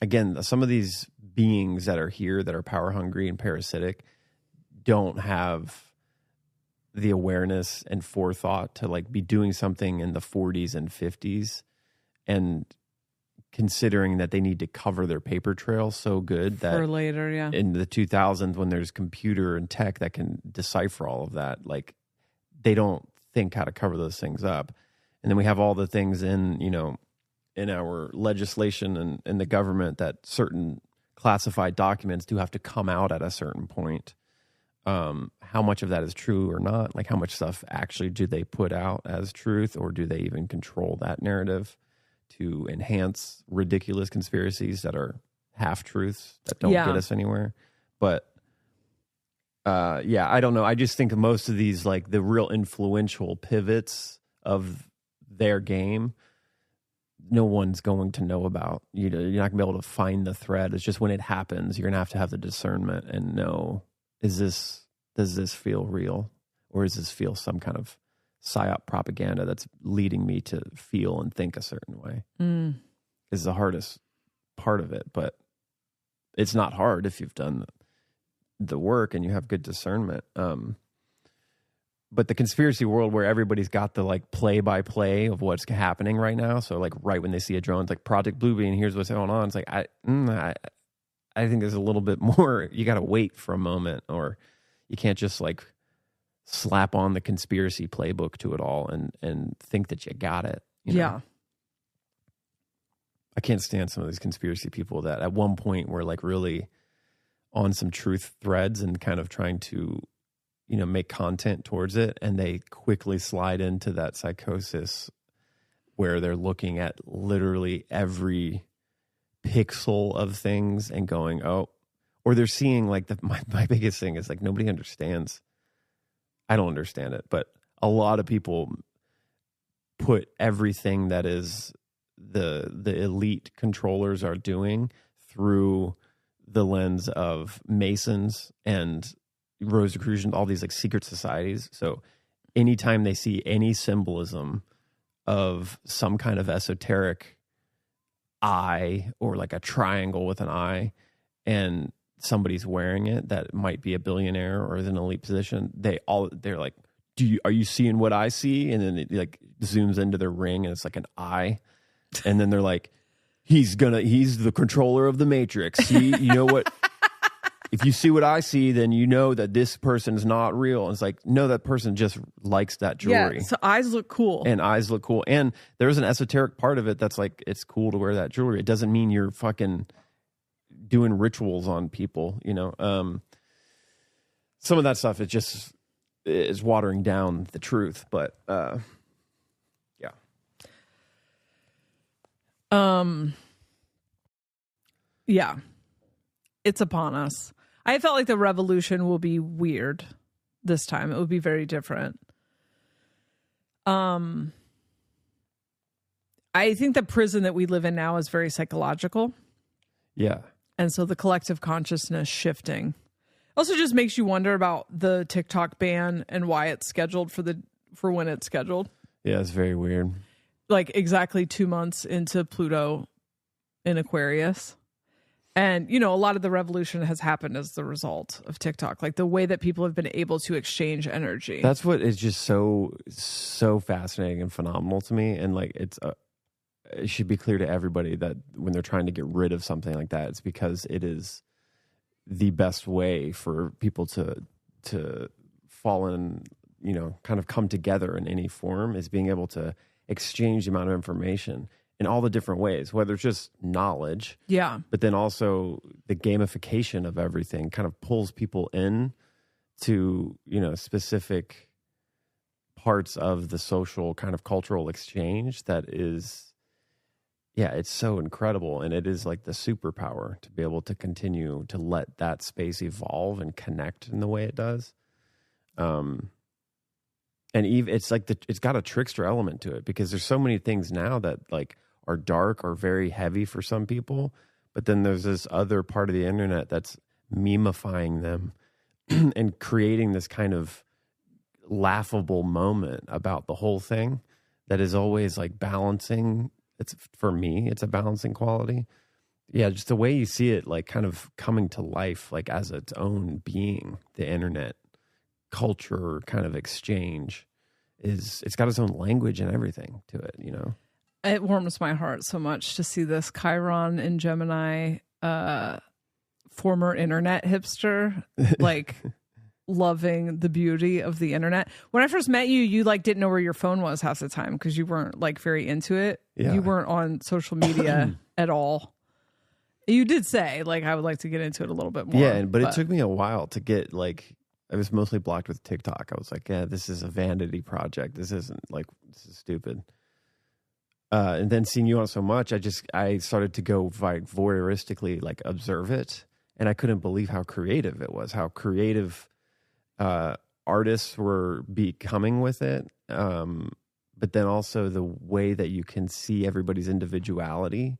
again, some of these beings that are here that are power hungry and parasitic don't have the awareness and forethought to like be doing something in the 40s and 50s and considering that they need to cover their paper trail so good that for later, in the 2000s when there's computer and tech that can decipher all of that, like they don't think how to cover those things up. And then we have all the things in our legislation and in the government that certain classified documents do have to come out at a certain point. How much of that is true or not? Like how much stuff actually do they put out as truth, or do they even control that narrative to enhance ridiculous conspiracies that are half truths that don't get us anywhere? But I don't know. I just think most of these, like the real influential pivots of their game, no one's going to know about. You're not gonna be able to find the thread. It's just when it happens, you're gonna have the discernment and know, does this feel real, or does this feel some kind of psyop propaganda that's leading me to feel and think a certain way? Is the hardest part of it, but it's not hard if you've done the work and you have good discernment. But the conspiracy world where everybody's got the like play by play of what's happening right now. So like right when they see a drone, it's like Project Bluebeam and here's what's going on. It's like, I think there's a little bit more, you got to wait for a moment, or you can't just like slap on the conspiracy playbook to it all and think that you got it. Yeah. I can't stand some of these conspiracy people that at one point were like really on some truth threads and kind of trying to, make content towards it. And they quickly slide into that psychosis where they're looking at literally every pixel of things and going, oh, or they're seeing like my biggest thing is like nobody understands I don't understand it, but a lot of people put everything that is the elite controllers are doing through the lens of Masons and Rosicrucians, all these like secret societies. So anytime they see any symbolism of some kind of esoteric eye or like a triangle with an eye, and somebody's wearing it that might be a billionaire or is in an elite position, they're like, are you seeing what I see? And then it like zooms into their ring and it's like an eye. And then they're like, he's the controller of the Matrix. See, you know what? If you see what I see, then you know that this person is not real. And it's like, no, that person just likes that jewelry. Yeah, so eyes look cool. And eyes look cool. And there's an esoteric part of it that's like, it's cool to wear that jewelry. It doesn't mean you're fucking doing rituals on people, you know? Some of that stuff, it just is watering down the truth. But, yeah. Yeah, it's upon us. I felt like the revolution will be weird this time. It will be very different. I think the prison that we live in now is very psychological. Yeah. And so the collective consciousness shifting also just makes you wonder about the TikTok ban and why it's scheduled for when it's scheduled. Yeah, it's very weird. Like exactly 2 months into Pluto in Aquarius. And, you know, a lot of the revolution has happened as the result of TikTok, like the way that people have been able to exchange energy. That's what is just so fascinating and phenomenal to me. And like, it should be clear to everybody that when they're trying to get rid of something like that, it's because it is the best way for people to fall in, you know, kind of come together in any form, is being able to exchange the amount of information in all the different ways, whether it's just knowledge, yeah, but then also the gamification of everything kind of pulls people in to, you know, specific parts of the social kind of cultural exchange that is, yeah, it's so incredible. And it is like the superpower to be able to continue to let that space evolve and connect in the way it does. And even it's like it's got a trickster element to it, because there's so many things now that like are dark or very heavy for some people, but then there's this other part of the internet that's memifying them and creating this kind of laughable moment about the whole thing that is always like balancing. It's, for me, it's a balancing quality. Yeah, just the way you see it like kind of coming to life like as its own being, the internet culture kind of exchange it's got its own language and everything to it, you know. It warms my heart so much to see this Chiron in Gemini, former internet hipster, like loving the beauty of the internet. When I first met you, you like didn't know where your phone was half the time because you weren't like very into it. Yeah. You weren't on social media at all. You did say like, I would like to get into it a little bit more. Yeah, but it took me a while to get like, I was mostly blocked with TikTok. I was like, yeah, this is a vanity project. This isn't like, this is stupid. And then seeing you on so much, I started to go voyeuristically like observe it. And I couldn't believe how creative it was, how creative artists were becoming with it. But then also the way that you can see everybody's individuality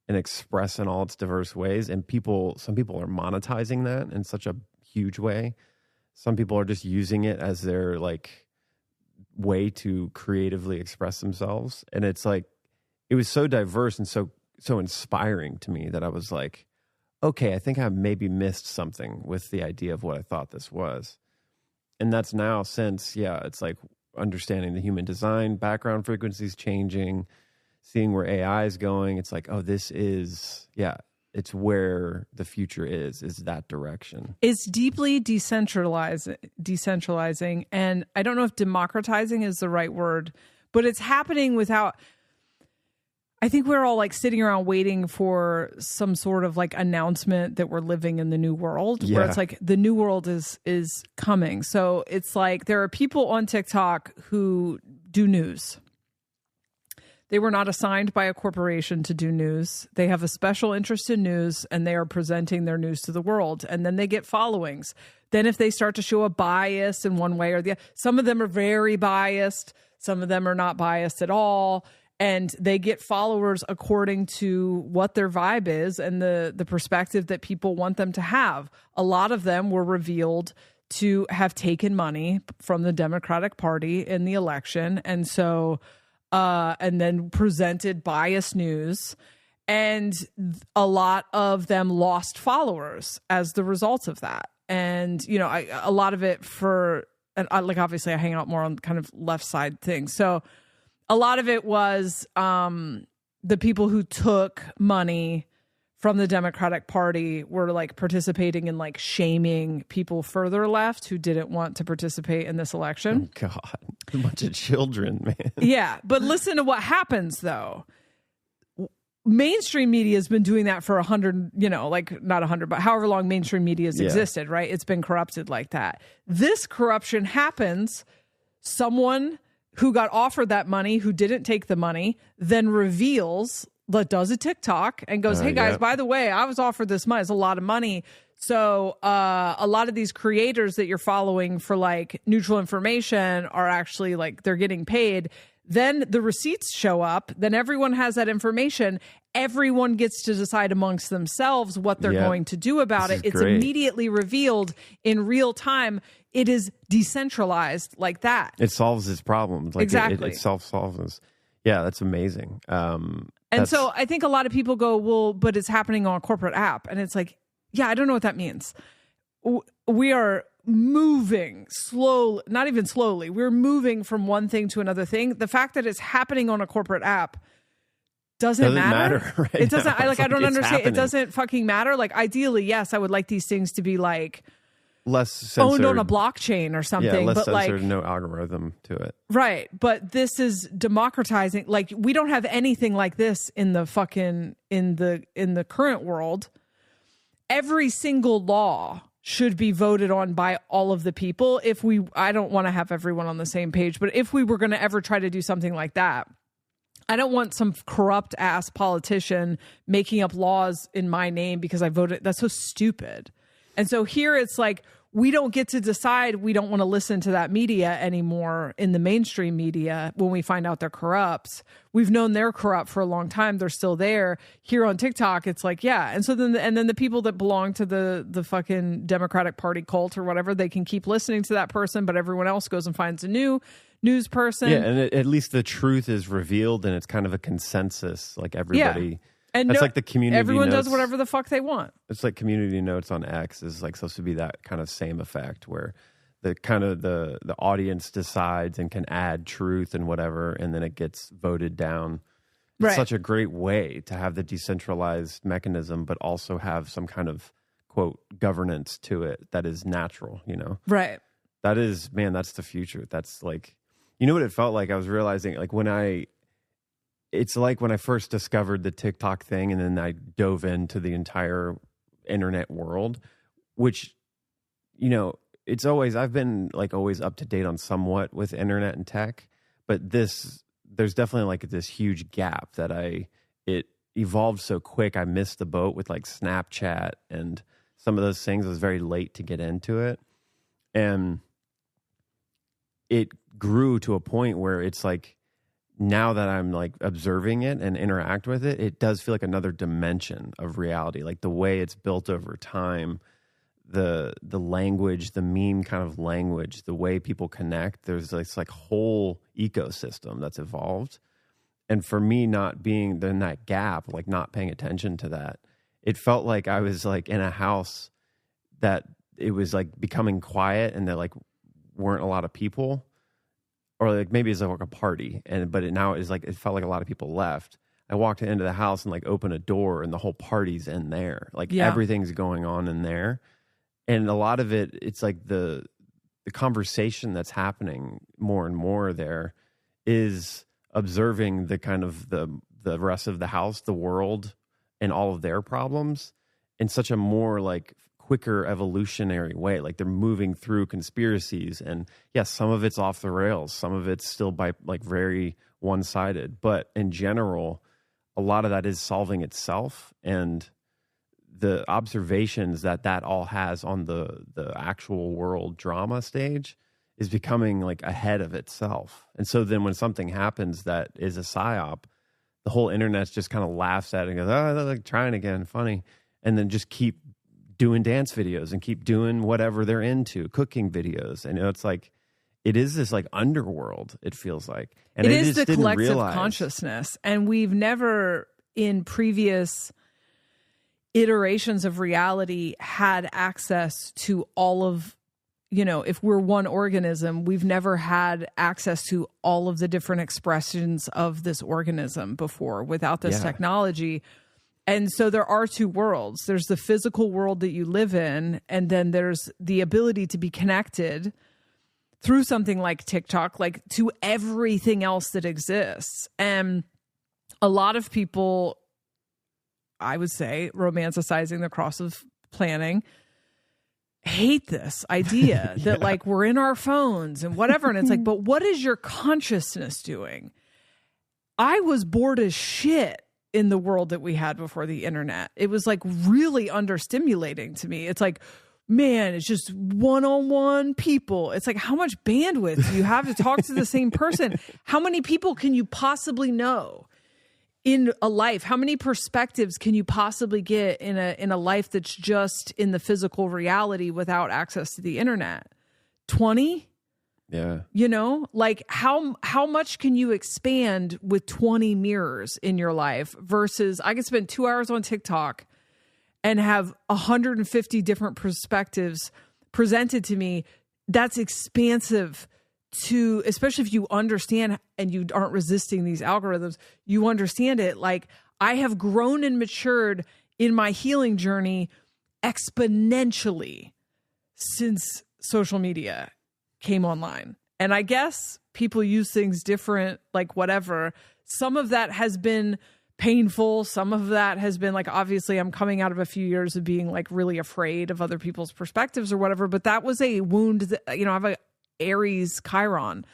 and express in all its diverse ways. And some people are monetizing that in such a huge way. Some people are just using it as their like way to creatively express themselves. And it's like, it was so diverse and so inspiring to me that I was like, okay, I think I maybe missed something with the idea of what I thought this was. And that's now since, yeah, it's like understanding the human design, background frequencies changing, seeing where AI is going. It's like, oh, this is, yeah, it's where the future is that direction. It's deeply decentralizing. And I don't know if democratizing is the right word, but it's happening without, I think we're all like sitting around waiting for some sort of like announcement that we're living in the new world, where it's like the new world is coming. So it's like there are people on TikTok who do news. They were not assigned by a corporation to do news. They have a special interest in news, and they are presenting their news to the world. And then they get followings. Then if they start to show a bias in one way or the other, some of them are very biased. Some of them are not biased at all. And they get followers according to what their vibe is and the perspective that people want them to have. A lot of them were revealed to have taken money from the Democratic Party in the election. And so, and then presented biased news. And a lot of them lost followers as the result of that. And, you know, a lot of it like, obviously I hang out more on kind of left side things. So a lot of it was the people who took money from the Democratic Party were like participating in like shaming people further left who didn't want to participate in this election. Oh, God, a bunch of children, man. Yeah. But listen to what happens, though. Mainstream media has been doing that for 100, you know, like not 100, but however long mainstream media has existed, right? It's been corrupted like that. This corruption happens. Someone who got offered that money, who didn't take the money, then reveals, does a TikTok and goes, hey guys, by the way, I was offered this money. It's a lot of money. So a lot of these creators that you're following for like neutral information are actually like, they're getting paid. Then the receipts show up. Then everyone has that information. Everyone gets to decide amongst themselves what they're going to do about it. It's great. Immediately revealed in real time. It is decentralized like that. It solves its problems. Like exactly. It self-solves. Yeah, that's amazing. And so I think a lot of people go, well, but it's happening on a corporate app. And it's like, yeah, I don't know what that means. We are moving slowly, not even slowly. We're moving from one thing to another thing. The fact that it's happening on a corporate app doesn't matter. Right it doesn't. now. I don't understand. Happening. It doesn't fucking matter. Like ideally, yes, I would like these things to be like less censored, owned on a blockchain or something. Yeah, less but censored, like no algorithm to it. Right, but this is democratizing. Like we don't have anything like this in the fucking in the current world. Every single law should be voted on by all of the people. I don't want to have everyone on the same page, but if we were going to ever try to do something like that, I don't want some corrupt ass politician making up laws in my name because I voted. That's so stupid. And so here it's like, we don't get to decide. We don't want to listen to that media anymore in the mainstream media when we find out they're corrupt. We've known they're corrupt for a long time. They're still there. Here on TikTok, it's like, yeah. And so then the people that belong to the fucking Democratic Party cult or whatever, they can keep listening to that person, but everyone else goes and finds a new news person. Yeah, and at least the truth is revealed and it's kind of a consensus. Like everybody... Yeah. And that's like the community everyone notes. Does whatever the fuck they want. It's like community notes on X is like supposed to be that kind of same effect where the kind of the audience decides and can add truth and whatever, and then it gets voted down. It's such a great way to have the decentralized mechanism, but also have some kind of quote governance to it that is natural, you know? Right. That is, man, that's the future. That's like, you know what it felt like? I was realizing like it's like when I first discovered the TikTok thing and then I dove into the entire internet world, which, you know, I've been like always up to date on somewhat with internet and tech, but there's definitely like this huge gap that it evolved so quick. I missed the boat with like Snapchat and some of those things. I was very late to get into it. And it grew to a point where it's like, now that I'm like observing it and interact with it, it does feel like another dimension of reality. Like the way it's built over time, the language, the meme kind of language, the way people connect, there's this like whole ecosystem that's evolved. And for me not being in that gap, like not paying attention to that, it felt like I was like in a house that it was like becoming quiet and there like weren't a lot of people. Or like maybe it's like a party, but now is like it felt like a lot of people left. I walked into the house and like opened a door, and the whole party's in there. Like everything's going on in there, and a lot of it's like the conversation that's happening more and more there is observing the kind of the rest of the house, the world, and all of their problems in such a more like quicker evolutionary way. Like they're moving through conspiracies, and yes, some of it's off the rails, some of it's still by like very one-sided, but in general, a lot of that is solving itself, and the observations that all has on the actual world drama stage is becoming like ahead of itself. And so then when something happens that is a psyop, the whole internet just kind of laughs at it and goes, oh, they're like trying again, funny. And then just keep doing dance videos and keep doing whatever they're into, cooking videos. And it's like, it is this like underworld, it feels like. And it is the collective consciousness. And we've never in previous iterations of reality had access to all of, if we're one organism, we've never had access to all of the different expressions of this organism before without this technology. And so there are two worlds. There's the physical world that you live in, and then there's the ability to be connected through something like TikTok, like to everything else that exists. And a lot of people, I would say, romanticizing the cross of planning, hate this idea that like we're in our phones and whatever. And it's like, but what is your consciousness doing? I was bored as shit in the world that we had before the internet. It was like really understimulating to me. It's like, man, it's just one-on-one people. It's like, how much bandwidth do you have to talk to the same person? How many people can you possibly know in a life? How many perspectives can you possibly get in a life that's just in the physical reality without access to the internet? 20? Yeah. Like how much can you expand with 20 mirrors in your life versus I could spend 2 hours on TikTok and have 150 different perspectives presented to me. That's expansive to, especially if you understand and you aren't resisting these algorithms, you understand it. Like I have grown and matured in my healing journey exponentially since social media came online. And I guess people use things different, like whatever. Some of that has been painful. Some of that has been like, obviously I'm coming out of a few years of being like really afraid of other people's perspectives or whatever, but that was a wound that, I have a Aries Chiron.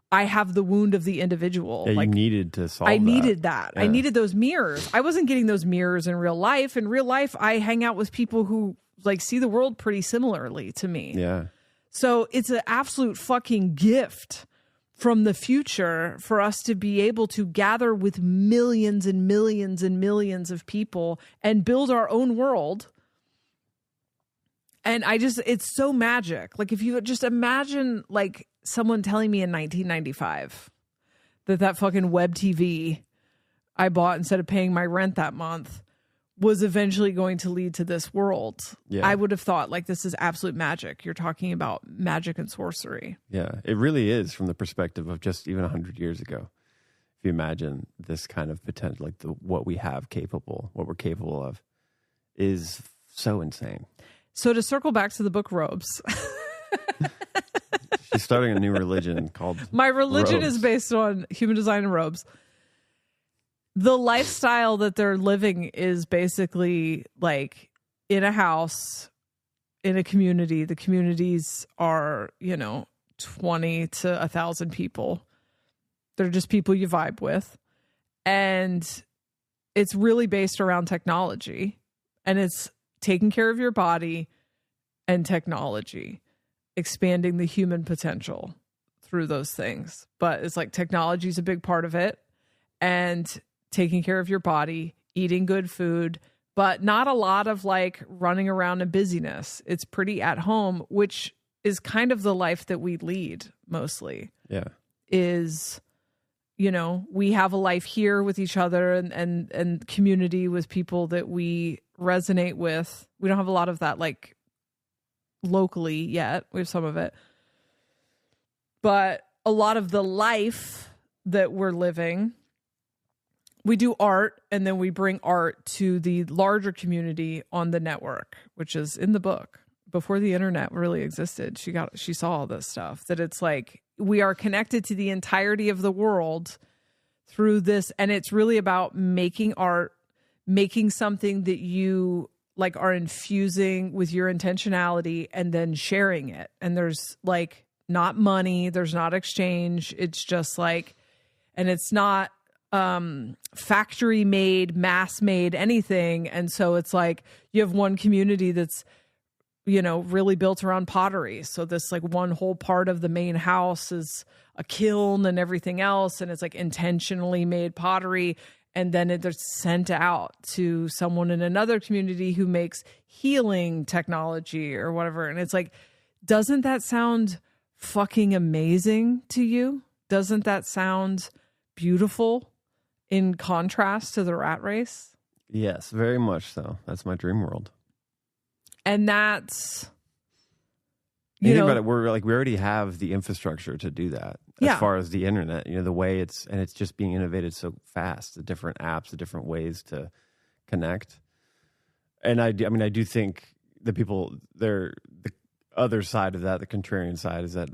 I have the wound of the individual. Yeah, like, you needed to solve that. I needed that. Yeah. I needed those mirrors. I wasn't getting those mirrors in real life. In real life, I hang out with people who like see the world pretty similarly to me. Yeah. So it's an absolute fucking gift from the future for us to be able to gather with millions and millions and millions of people and build our own world. And it's so magic. Like if you just imagine like someone telling me in 1995 that fucking web TV I bought instead of paying my rent that month was eventually going to lead to this world. Yeah. I would have thought like this is absolute magic. You're talking about magic and sorcery. Yeah, it really is from the perspective of just even 100 years ago. If you imagine this kind of potential, like what we're capable of is so insane. So to circle back to the book Robes. She's starting a new religion called My religion Robes. is based on human design and robes. The lifestyle that they're living is basically like in a house, in a community. The communities are, 20 to 1,000 people. They're just people you vibe with. And it's really based around technology. And it's taking care of your body and technology, expanding the human potential through those things. But it's like technology is a big part of it. And taking care of your body, eating good food, but not a lot of like running around in busyness. It's pretty at home, which is kind of the life that we lead mostly. Yeah. Is, we have a life here with each other and community with people that we resonate with. We don't have a lot of that like locally yet. We have some of it. But a lot of the life that we're living, we do art, and then we bring art to the larger community on the network, which is in the book. Before the internet really existed, she saw all this stuff, that it's like we are connected to the entirety of the world through this. And it's really about making art, making something that you like are infusing with your intentionality and then sharing it. And there's like not money, there's not exchange. It's just like, and it's not factory made, mass made anything. And so it's like you have one community that's, you know, really built around pottery. So this like one whole part of the main house is a kiln and everything else. And it's like intentionally made pottery. And then it's sent out to someone in another community who makes healing technology or whatever. And it's like, doesn't that sound fucking amazing to you? Doesn't that sound beautiful in contrast to the rat race? Yes, very much so. That's my dream world. And that's, you think about it, we already have the infrastructure to do that. As far as the internet, you know, the way it's just being innovated so fast, the different apps, the different ways to connect. And I do think the people the other side of that, the contrarian side, is that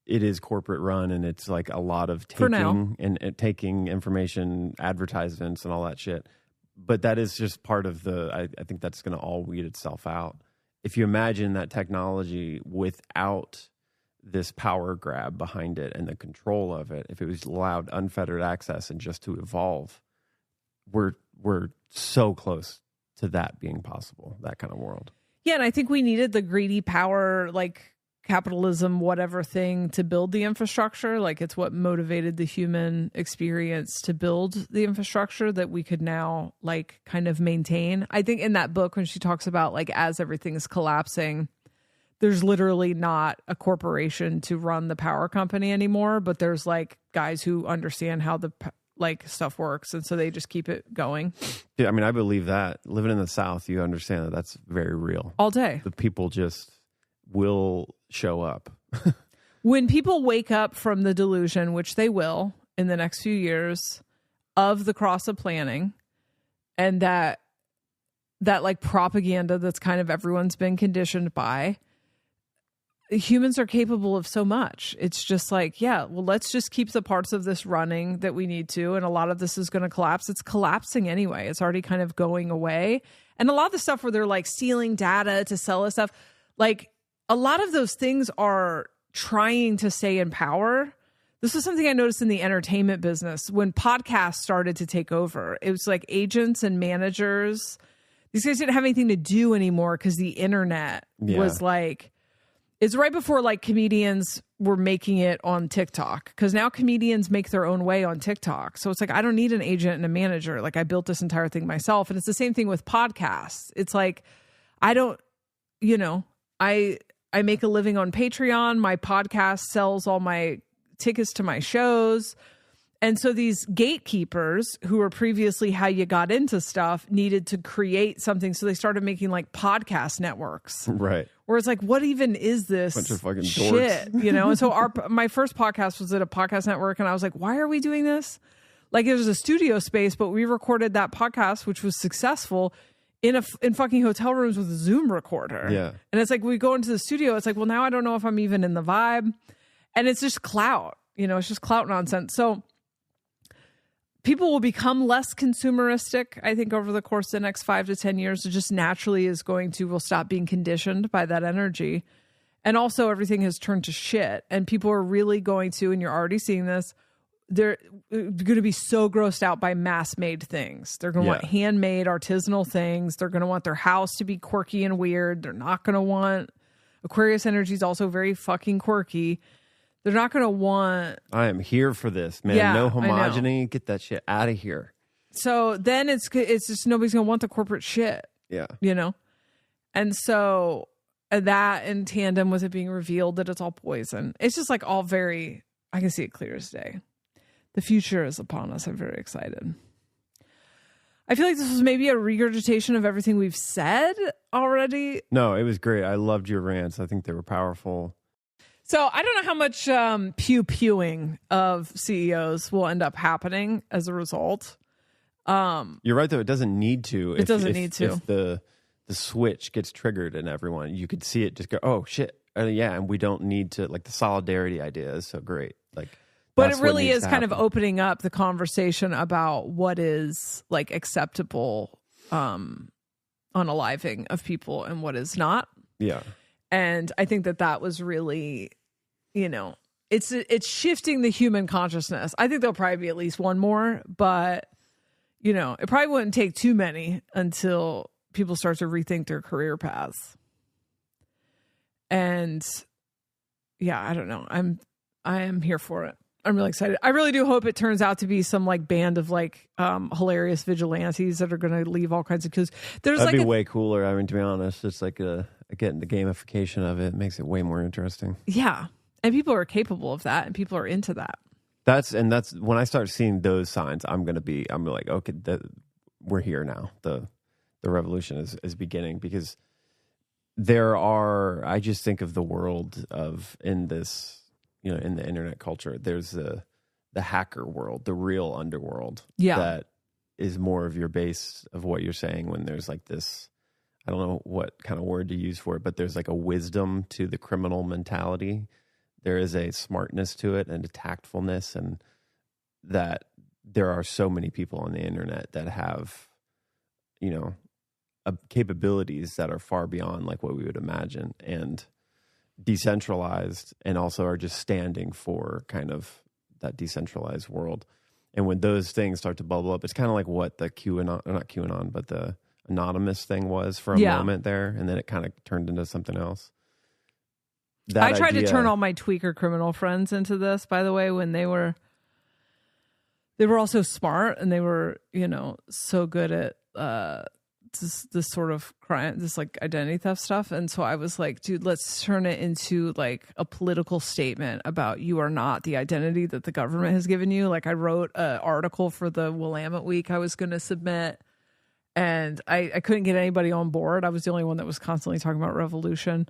it is corporate run, and it's like a lot of taking and taking information, advertisements, and all that shit. But that is just part of I think that's going to all weed itself out. If you imagine that technology without this power grab behind it and the control of it, if it was allowed unfettered access and just to evolve, we're so close to that being possible, that kind of world. Yeah, and I think we needed the greedy power, like capitalism, whatever thing, to build the infrastructure. Like it's what motivated the human experience to build the infrastructure that we could now like kind of maintain. I think in that book, when she talks about like as everything's collapsing, there's literally not a corporation to run the power company anymore, but there's like guys who understand how the like stuff works, and so they just keep it going. Yeah, I mean, I believe that. Living in the South, you understand that that's very real. All day. The people just will show up. When people wake up from the delusion, which they will in the next few years, of the cross of planning, and that like propaganda that's kind of everyone's been conditioned by, humans are capable of so much. It's just like, yeah, well, let's just keep the parts of this running that we need to. And a lot of this is going to collapse. It's collapsing anyway. It's already kind of going away. And a lot of the stuff where they're like stealing data to sell us stuff, like a lot of those things are trying to stay in power. This is something I noticed in the entertainment business when podcasts started to take over. It was like agents and managers. These guys didn't have anything to do anymore because the internet was like, it's right before like comedians were making it on TikTok, because now comedians make their own way on TikTok. So it's like, I don't need an agent and a manager. Like I built this entire thing myself. And it's the same thing with podcasts. It's like, I don't, you know, I make a living on Patreon. My podcast sells all my tickets to my shows. And so these gatekeepers who were previously how you got into stuff needed to create something. So they started making like podcast networks. Right. Where it's like, what even is this bunch of fucking shit? dorks. You know? And so my first podcast was at a podcast network, and I was like, why are we doing this? Like it was a studio space, but we recorded that podcast, which was successful, in fucking hotel rooms with a Zoom recorder. Yeah. And it's like, we go into the studio, it's like, well, now I don't know if I'm even in the vibe. And it's just clout, you know, it's just clout nonsense. So people will become less consumeristic, I think, over the course of the next 5 to 10 years. It just naturally is will stop being conditioned by that energy. And also everything has turned to shit. And people are really going to, and you're already seeing this, they're going to be so grossed out by mass-made things. They're going to want handmade, artisanal things. They're going to want their house to be quirky and weird. They're not going to want... Aquarius energy is also very fucking quirky. They're not going to want... I am here for this, man. Yeah, no homogeny. Get that shit out of here. So then it's just nobody's going to want the corporate shit. Yeah. You know? And so that in tandem with it being revealed that it's all poison. It's just like all very... I can see it clear as day. The future is upon us. I'm very excited. I feel like this was maybe a regurgitation of everything we've said already. No, it was great. I loved your rants. I think they were powerful. So I don't know how much pew-pewing of CEOs will end up happening as a result. You're right, though. It doesn't need to. It doesn't need to. If the switch gets triggered in everyone, you could see it just go, oh, shit. Yeah, and we don't need to, like, the solidarity idea is so great. Like, but it really is kind of opening up the conversation about what is, like, acceptable unaliving of people and what is not. Yeah. And I think that was really, it's shifting the human consciousness. I think there'll probably be at least one more, but, it probably wouldn't take too many until people start to rethink their career paths. And yeah, I don't know. I am here for it. I'm really excited. I really do hope it turns out to be some like band of like hilarious vigilantes that are going to leave all kinds of, because there's That'd like be way cooler. I mean, to be honest, it's like getting the gamification of it makes it way more interesting. Yeah. And people are capable of that, and people are into that. That's when I start seeing those signs, I'm like, okay, we're here now. The revolution is beginning, because I just think of the world in this, in the internet culture, there's the hacker world, the real underworld. Yeah. That is more of your base of what you're saying, when there's like this, I don't know what kind of word to use for it, but there's like a wisdom to the criminal mentality. There is a smartness to it and a tactfulness, and that there are so many people on the internet that have, capabilities that are far beyond like what we would imagine, and decentralized, and also are just standing for kind of that decentralized world. And when those things start to bubble up, it's kind of like what the not QAnon, but the anonymous thing was for a moment there, and then it kind of turned into something else. I tried to turn all my tweaker criminal friends into this, by the way, when they were all so smart, and they were, so good at this sort of crime, this like identity theft stuff. And so I was like, dude, let's turn it into like a political statement about you are not the identity that the government has given you. Like I wrote an article for the Willamette Week I was going to submit, and I couldn't get anybody on board. I was the only one that was constantly talking about revolution.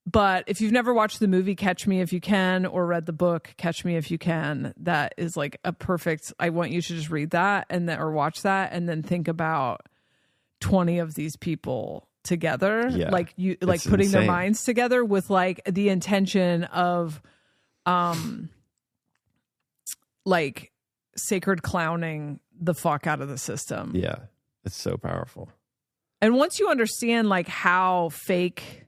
But if you've never watched the movie Catch Me If You Can, or read the book Catch Me If You Can, that is like a perfect, I want you to just read that or watch that, and then think about 20 of these people together, like putting insane. Their minds together with like the intention of like sacred clowning the fuck out of the system. Yeah. It's so powerful. And once you understand like how fake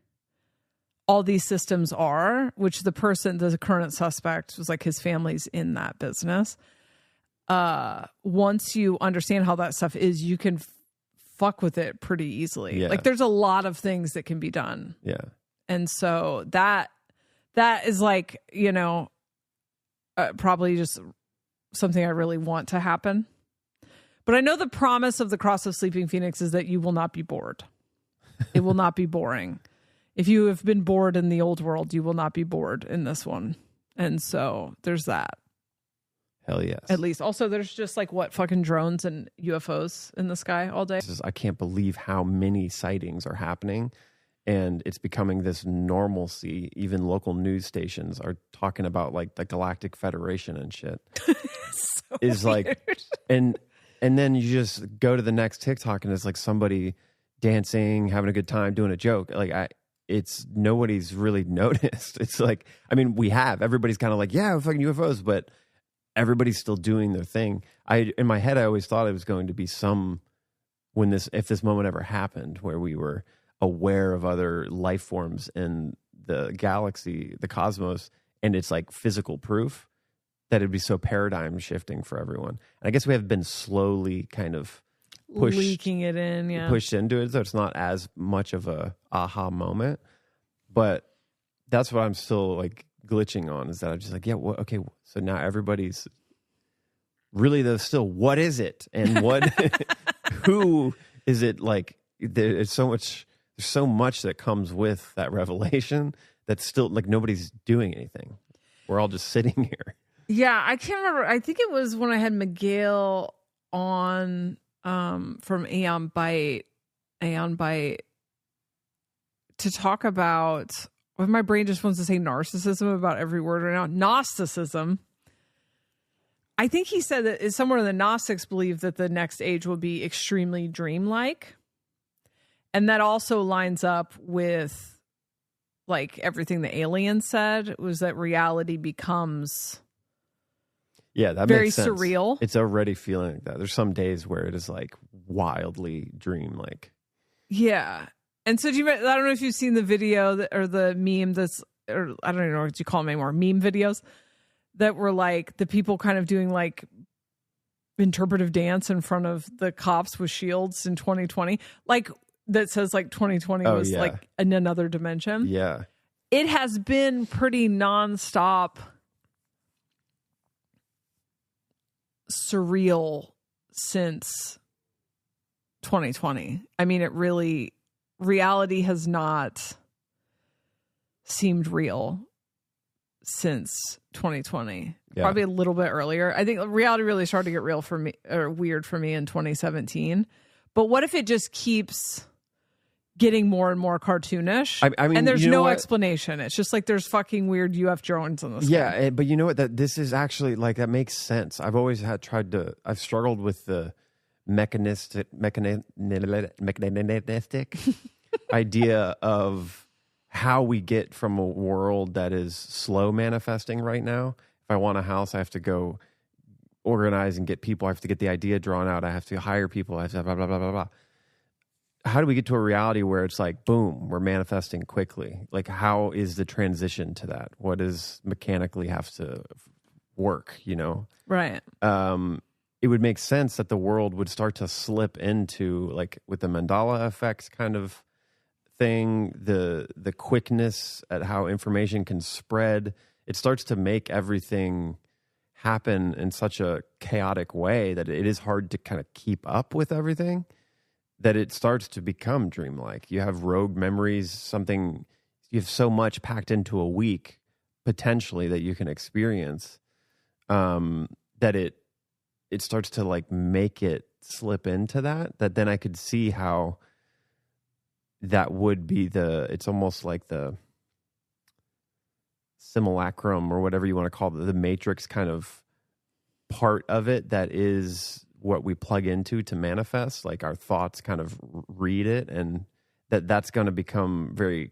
all these systems are, which the current suspect was like, his family's in that business. Once you understand how that stuff is, you can fuck with it pretty easily. Yeah. Like there's a lot of things that can be done. Yeah. And so that is like, probably just something I really want to happen. But I know the promise of the Cross of Sleeping Phoenix is that you will not be bored. It will not be boring. If you have been bored in the old world, you will not be bored in this one. And so there's that. Hell yes. At least. Also, there's just like fucking drones and UFOs in the sky all day. I can't believe how many sightings are happening, and it's becoming this normalcy. Even local news stations are talking about like the Galactic Federation and shit. So is weird. Like, and then you just go to the next TikTok and it's like somebody dancing, having a good time, doing a joke. Like it's nobody's really noticed. It's like, I mean, everybody's kind of like, yeah, fucking UFOs, but everybody's still doing their thing. In my head, I always thought it was going to be if this moment ever happened, where we were aware of other life forms in the galaxy, the cosmos, and it's like physical proof, that it'd be so paradigm shifting for everyone. And I guess we have been slowly kind of leaking it in, pushed into it, so it's not as much of a aha moment. But that's what I'm still like glitching on, is that I'm just like, okay, so now everybody's really, though, still, what is it, and what who is it? Like there's so much that comes with that revelation that's still like nobody's doing anything. We're all just sitting here. Yeah, I can't remember. I think it was when I had Miguel on from Aeon Byte to talk about, well, my brain just wants to say narcissism about every word right now. Gnosticism. I think he said that somewhere the Gnostics believe that the next age will be extremely dreamlike. And that also lines up with like everything the alien said, was that reality becomes Yeah, that very makes sense. surreal. It's already feeling like that. There's some days where it is like wildly dream-like. Yeah. And so I don't know if you've seen the video or the meme or I don't even know what you call them anymore, meme videos that were like the people kind of doing like interpretive dance in front of the cops with shields in 2020. Like that says like 2020 was like in another dimension. Yeah. It has been pretty nonstop surreal since 2020. I mean, reality has not seemed real since 2020. Yeah. Probably a little bit earlier. I think reality really started to get real for me, or weird for me, in 2017. But what if it just keeps getting more and more cartoonish? I mean, and there's no explanation. It's just like there's fucking weird UF drones in the sky. Yeah, but you know what? This is actually like, that makes sense. I've always I've struggled with the mechanistic idea of how we get from a world that is slow manifesting right now. If I want a house, I have to go organize and get people. I have to get the idea drawn out. I have to hire people. I have to blah, blah, blah, blah, blah. How do we get to a reality where it's like, boom, we're manifesting quickly? Like, how is the transition to that? What does mechanically have to work, you know? Right. It would make sense that the world would start to slip into, like, with the Mandela effects kind of thing, the quickness at how information can spread. It starts to make everything happen in such a chaotic way that it is hard to kind of keep up with everything, that it starts to become dreamlike. You have rogue memories, you have so much packed into a week, potentially, that you can experience, that it starts to like make it slip into that then I could see how that would be it's almost like the simulacrum or whatever you want to call it, the matrix kind of part of it that is what we plug into to manifest, like our thoughts kind of read it, and that's going to become very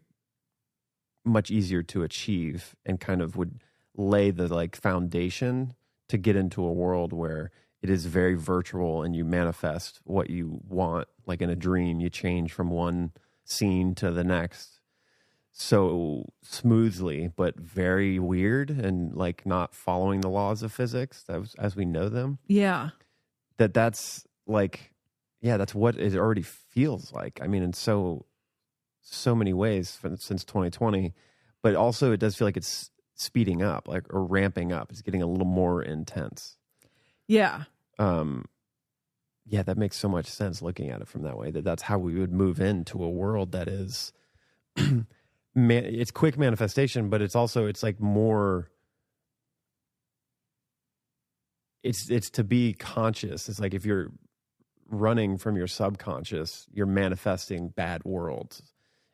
much easier to achieve, and kind of would lay the like foundation to get into a world where it is very virtual and you manifest what you want. Like in a dream, you change from one scene to the next so smoothly, but very weird, and like not following the laws of physics as we know them. Yeah. That's like, yeah, that's what it already feels like. I mean, in so many ways since 2020, but also it does feel like it's speeding up, like, or ramping up. It's getting a little more intense. Yeah. Yeah, that makes so much sense looking at it from that way, that's how we would move into a world that is, it's quick manifestation, but it's like more, it's to be conscious. It's like if you're running from your subconscious, you're manifesting bad worlds.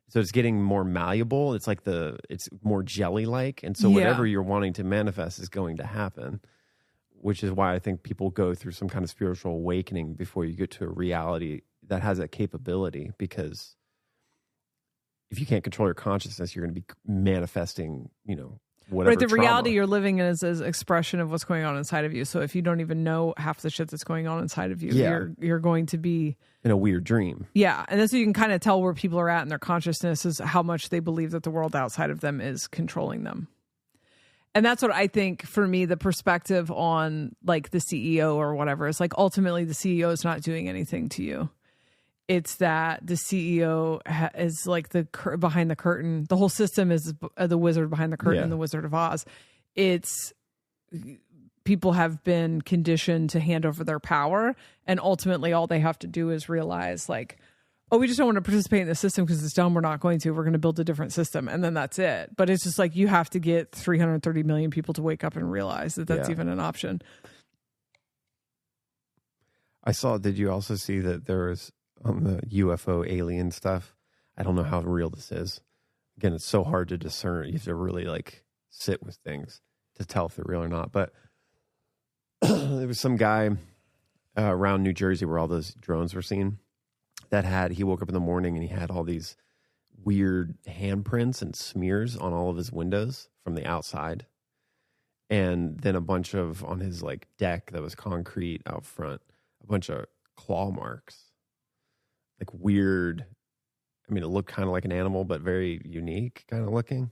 So it's getting more malleable. It's like it's more jelly-like. And so whatever you're wanting to manifest is going to happen, which is why I think people go through some kind of spiritual awakening before you get to a reality that has that capability. Because if you can't control your consciousness, you're going to be manifesting, whatever. Right, the trauma. reality you're living in is expression of what's going on inside of you. So if you don't even know half the shit that's going on inside of you, you're going to be in a weird dream. Yeah, and that's so you can kind of tell where people are at in their consciousness, is how much they believe that the world outside of them is controlling them. And that's what I think, for me, the perspective on like the CEO or whatever is like, ultimately the CEO is not doing anything to you. It's that the CEO is like behind the curtain. The whole system is the wizard behind the curtain, the Wizard of Oz. It's people have been conditioned to hand over their power, and ultimately all they have to do is realize like, oh, we just don't want to participate in the system because it's dumb. We're not going to. We're going to build a different system, and then that's it. But it's just like you have to get 330 million people to wake up and realize that that's even an option. Did you also see that there was on the UFO alien stuff? I don't know how real this is. Again, it's so hard to discern. You have to really like sit with things to tell if they're real or not. But there was some guy around New Jersey where all those drones were seen he woke up in the morning and he had all these weird handprints and smears on all of his windows from the outside. and then a bunch of, on his like deck that was concrete out front, a bunch of claw marks, like weird. I mean, it looked kind of like an animal, but very unique kind of looking.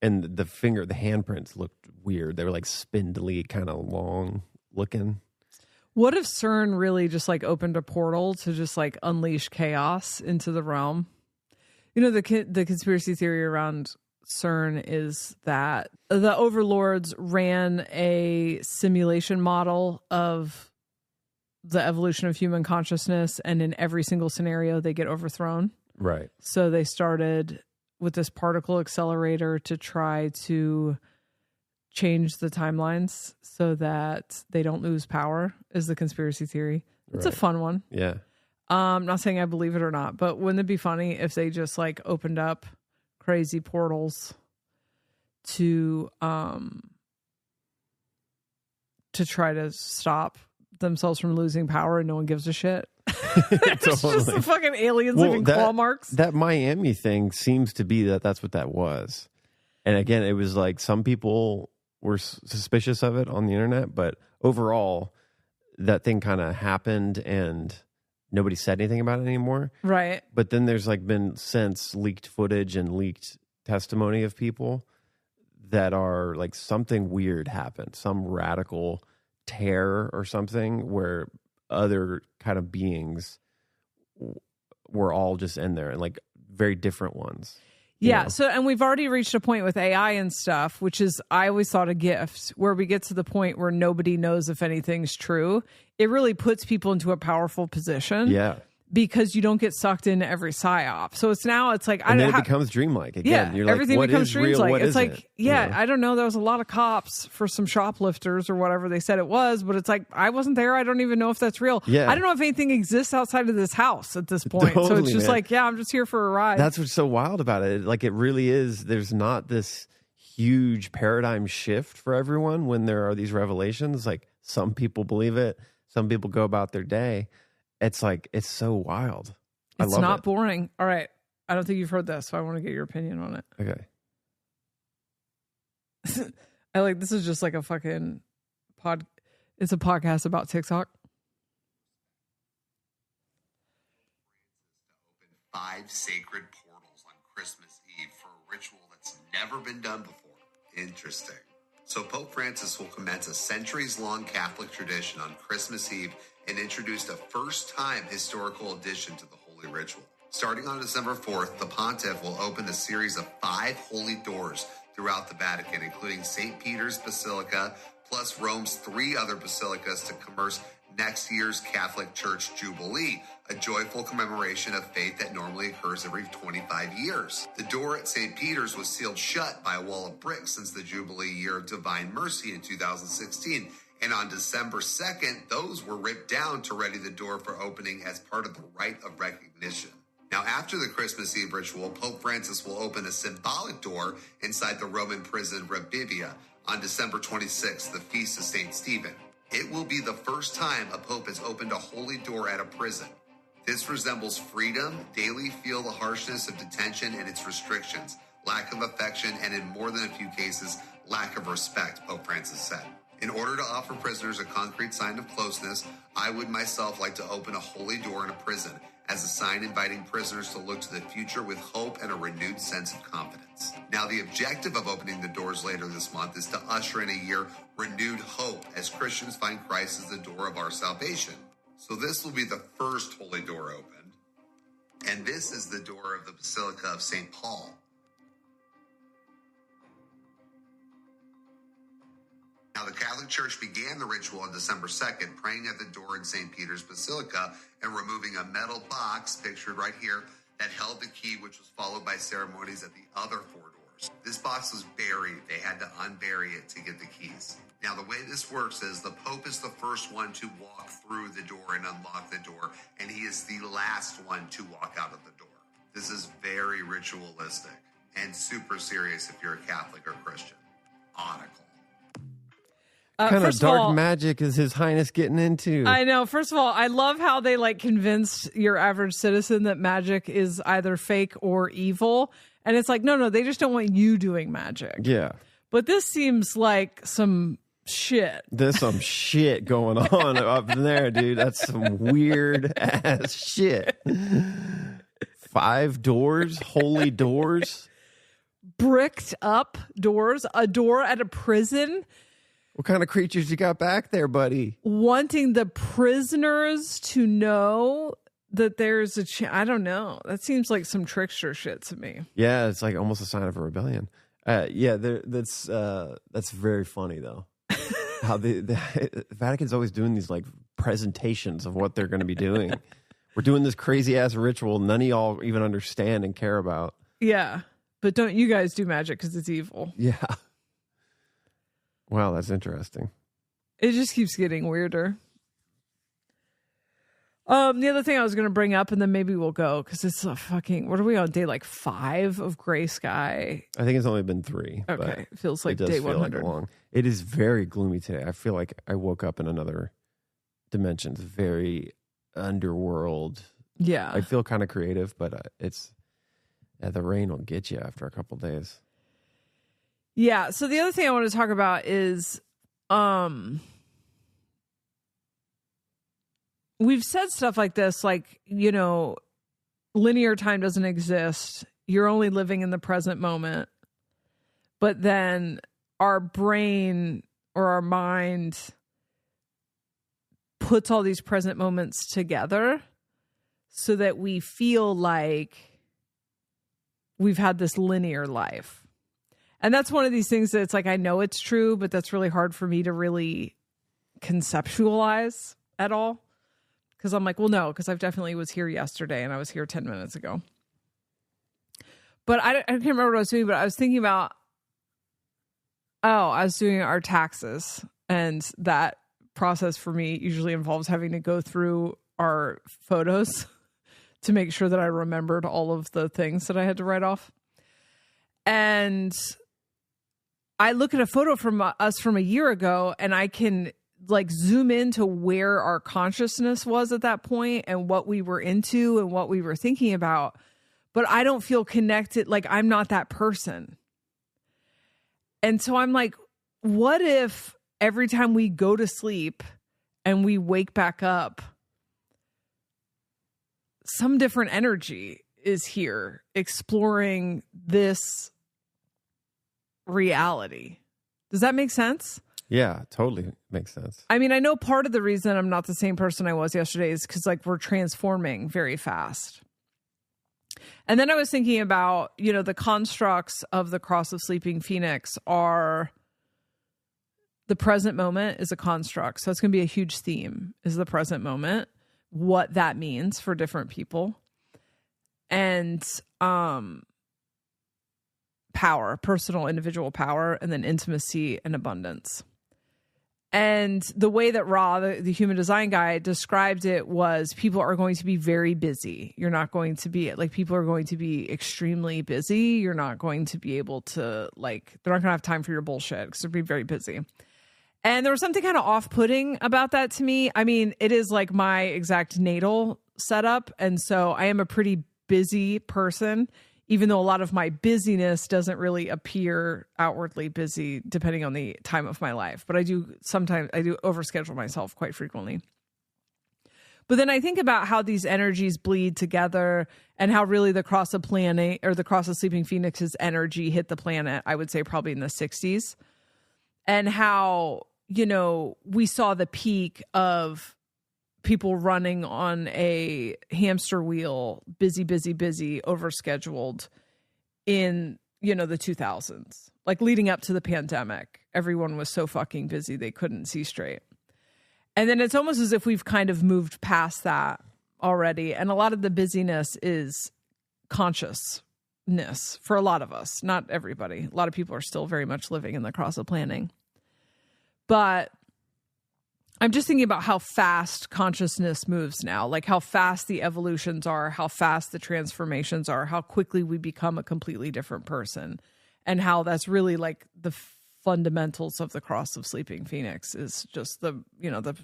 And the handprints looked weird. They were like spindly, kind of long looking. What if CERN really just like opened a portal to just like unleash chaos into the realm? You know, the conspiracy theory around CERN is that the overlords ran a simulation model of the evolution of human consciousness, and in every single scenario they get overthrown. Right. So they started with this particle accelerator to try to change the timelines so that they don't lose power, is the conspiracy theory. It's a fun one. Yeah. I'm not saying I believe it or not, but wouldn't it be funny if they just like opened up crazy portals to try to stop themselves from losing power and no one gives a shit? It's just the fucking aliens leaving claw marks. That Miami thing seems to be that's what that was. And again, it was like some people were suspicious of it on the internet, but overall, that thing kind of happened and nobody said anything about it anymore. Right. But then there's like been since leaked footage and leaked testimony of people that are like something weird happened, some radical tear or something where other kind of beings were all just in there, and like very different ones. Yeah. So, and we've already reached a point with AI and stuff, which is, I always thought, a gift, where we get to the point where nobody knows if anything's true. It really puts people into a powerful position. Yeah. Because you don't get sucked into every psyop. So it's like, and then it becomes dreamlike again. Yeah, You're like, everything what becomes is real? dreamlike. What it's like, isn't? yeah, You know? I don't know. There was a lot of cops for some shoplifters or whatever they said it was, but it's like, I wasn't there. I don't even know if that's real. Yeah. I don't know if anything exists outside of this house at this point. So Totally, it's just man. like, yeah, I'm just here for a ride. That's what's so wild about it. Like, it really is. There's not this huge paradigm shift for everyone when there are these revelations. Like, some people believe it. Some people go about their day. It's like, it's so wild. It's not boring. All right. I don't think you've heard this, so I want to get your opinion on it. Okay. This is just like a fucking it's a podcast about TikTok. Open 5 sacred portals on Christmas Eve for a ritual that's never been done before. Interesting. So Pope Francis will commence a centuries-long Catholic tradition on Christmas Eve and introduce a first-time historical addition to the holy ritual. Starting on December 4th, the pontiff will open a series of 5 holy doors throughout the Vatican, including St. Peter's Basilica, plus Rome's 3 other basilicas to commerce next year's Catholic Church Jubilee, a joyful commemoration of faith that normally occurs every 25 years. The door at St. Peter's was sealed shut by a wall of bricks since the Jubilee year of Divine Mercy in 2016. And on December 2nd, those were ripped down to ready the door for opening as part of the rite of recognition. Now, after the Christmas Eve ritual, Pope Francis will open a symbolic door inside the Roman prison Rebibbia on December 26th, the feast of St. Stephen. It will be the first time a pope has opened a holy door at a prison. This resembles freedom, daily feel the harshness of detention and its restrictions, lack of affection, and in more than a few cases, lack of respect, Pope Francis said. In order to offer prisoners a concrete sign of closeness, I would myself like to open a holy door in a prison as a sign inviting prisoners to look to the future with hope and a renewed sense of confidence. Now, the objective of opening the doors later this month is to usher in a year renewed hope as Christians find Christ as the door of our salvation. So this will be the first holy door opened, and this is the door of the Basilica of St. Paul. Now, the Catholic Church began the ritual on December 2nd, praying at the door in St. Peter's Basilica and removing a metal box, pictured right here, that held the key, which was followed by ceremonies at the other 4 doors. This box was buried. They had to unbury it to get the keys. Now, the way this works is the Pope is the first one to walk through the door and unlock the door, and he is the last one to walk out of the door. This is very ritualistic and super serious if you're a Catholic or Christian. Article. What kind of First dark all, magic is His Highness getting into? I know. First of all, I love how they convinced your average citizen that magic is either fake or evil. And it's like, no, they just don't want you doing magic. Yeah. But this seems like some shit. There's some shit going on up in there, dude. That's some weird ass shit. 5 doors, holy doors. Bricked up doors, a door at a prison. What kind of creatures you got back there, buddy? Wanting the prisoners to know that there's I don't know. That seems like some trickster shit to me. Yeah, it's like almost a sign of a rebellion. That's very funny though. How the Vatican's always doing these like presentations of what they're going to be doing. We're doing this crazy ass ritual none of y'all even understand and care about. Yeah, but don't you guys do magic because it's evil. Yeah. Wow, that's interesting. It just keeps getting weirder. The other thing I was going to bring up, and then maybe we'll go, because it's a fucking, what are we on, day like 5 of gray sky? I think it's only been 3. Okay, it feels like it does day feel 100. like long. It is very gloomy today. I feel like I woke up in another dimension. It's very underworld. Yeah. I feel kind of creative, but the rain will get you after a couple days. Yeah, so the other thing I want to talk about is we've said stuff like this, like, you know, linear time doesn't exist. You're only living in the present moment. But then our brain or our mind puts all these present moments together so that we feel like we've had this linear life. And that's one of these things that it's like, I know it's true, but that's really hard for me to really conceptualize at all. Because I'm like, well, no, because I definitely was here yesterday and I was here 10 minutes ago. But I can't remember what I was doing, but I was thinking about, I was doing our taxes. And that process for me usually involves having to go through our photos to make sure that I remembered all of the things that I had to write off. And I look at a photo from us from a year ago and I can like zoom into where our consciousness was at that point and what we were into and what we were thinking about. But I don't feel connected. Like I'm not that person. And so I'm like, what if every time we go to sleep and we wake back up, some different energy is here exploring this reality? Does that make sense? Yeah, totally makes sense. I mean, I know part of the reason I'm not the same person I was yesterday is because like we're transforming very fast. And then I was thinking about, you know, the constructs of the Cross of Sleeping Phoenix are the present moment is a construct. So it's going to be a huge theme is the present moment, what that means for different people. And power, personal individual power, and then intimacy and abundance. And the way that Ra, the human design guy, described it was people are going to be very busy. You're not going to be like, people are going to be extremely busy. You're not going to be able to like, they're not going to have time for your bullshit because they'll be very busy. And there was something kind of off-putting about that to me. I mean, it is like my exact natal setup. And so I am a pretty busy person, even though a lot of my busyness doesn't really appear outwardly busy depending on the time of my life. But I do overschedule myself quite frequently. But then I think about how these energies bleed together and how really the Cross of Planet or the Cross of Sleeping Phoenix's energy hit the planet, I would say probably in the 60s. And how, you know, we saw the peak of people running on a hamster wheel, busy, overscheduled in, you know, the 2000s, like leading up to the pandemic. Everyone was so fucking busy, they couldn't see straight. And then it's almost as if we've kind of moved past that already. And a lot of the busyness is consciousness for a lot of us, not everybody. A lot of people are still very much living in the cross of planning. But I'm just thinking about how fast consciousness moves now, like how fast the evolutions are, how fast the transformations are, how quickly we become a completely different person, and how that's really like the fundamentals of the Cross of Sleeping Phoenix is just the, you know, the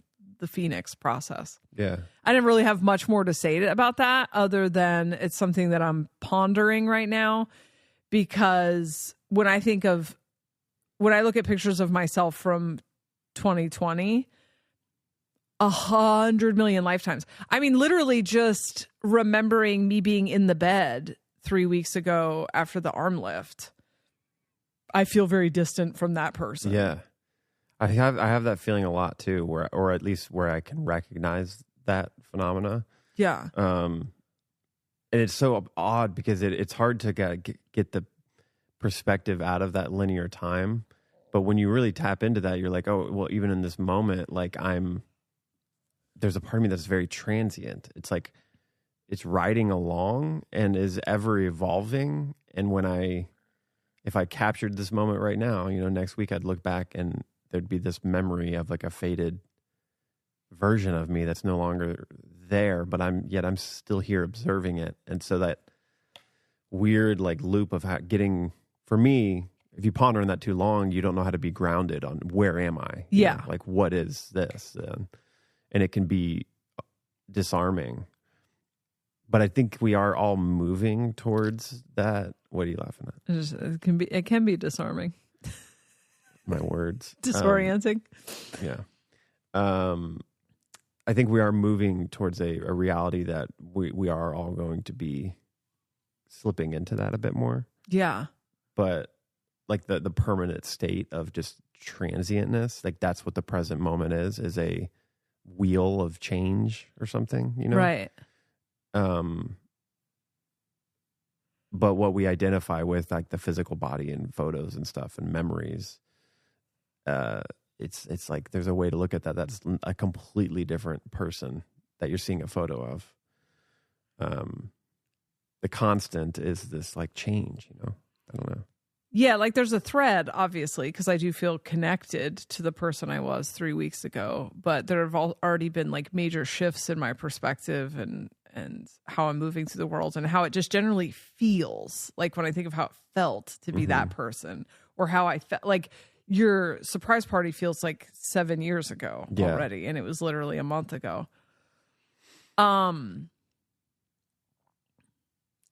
Phoenix process. Yeah. I didn't really have much more to say about that other than it's something that I'm pondering right now, because when I think of when I look at pictures of myself from 2020, 100 million lifetimes. I mean, literally just remembering me being in the bed 3 weeks ago after the arm lift, I feel very distant from that person. Yeah. I have that feeling a lot too, or at least where I can recognize that phenomena. Yeah. And it's so odd because it's hard to get the perspective out of that linear time. But when you really tap into that, you're like, oh, well, even in this moment, like there's a part of me that's very transient. It's like it's riding along and is ever evolving. And if I captured this moment right now, next week I'd look back and there'd be this memory of like a faded version of me that's no longer there, but I'm still here observing it. And so that weird like loop of for me, if you ponder on that too long, you don't know how to be grounded on where am I? Yeah. Like what is this? And it can be disarming. But I think we are all moving towards that. What are you laughing at? It can be disarming. My words. Disorienting. Yeah. I think we are moving towards a reality that we are all going to be slipping into that a bit more. Yeah. But like the permanent state of just transientness, like that's what the present moment is a wheel of change or something, Right. But what we identify with, like the physical body and photos and stuff and memories, it's like there's a way to look at that. That's a completely different person that you're seeing a photo of. The constant is this like change, I don't know. Yeah, like there's a thread, obviously, because I do feel connected to the person I was 3 weeks ago. But there have already been like major shifts in my perspective and how I'm moving through the world and how it just generally feels. Like when I think of how it felt to be that person, or how I felt like your surprise party feels like 7 years ago already, and it was literally a month ago.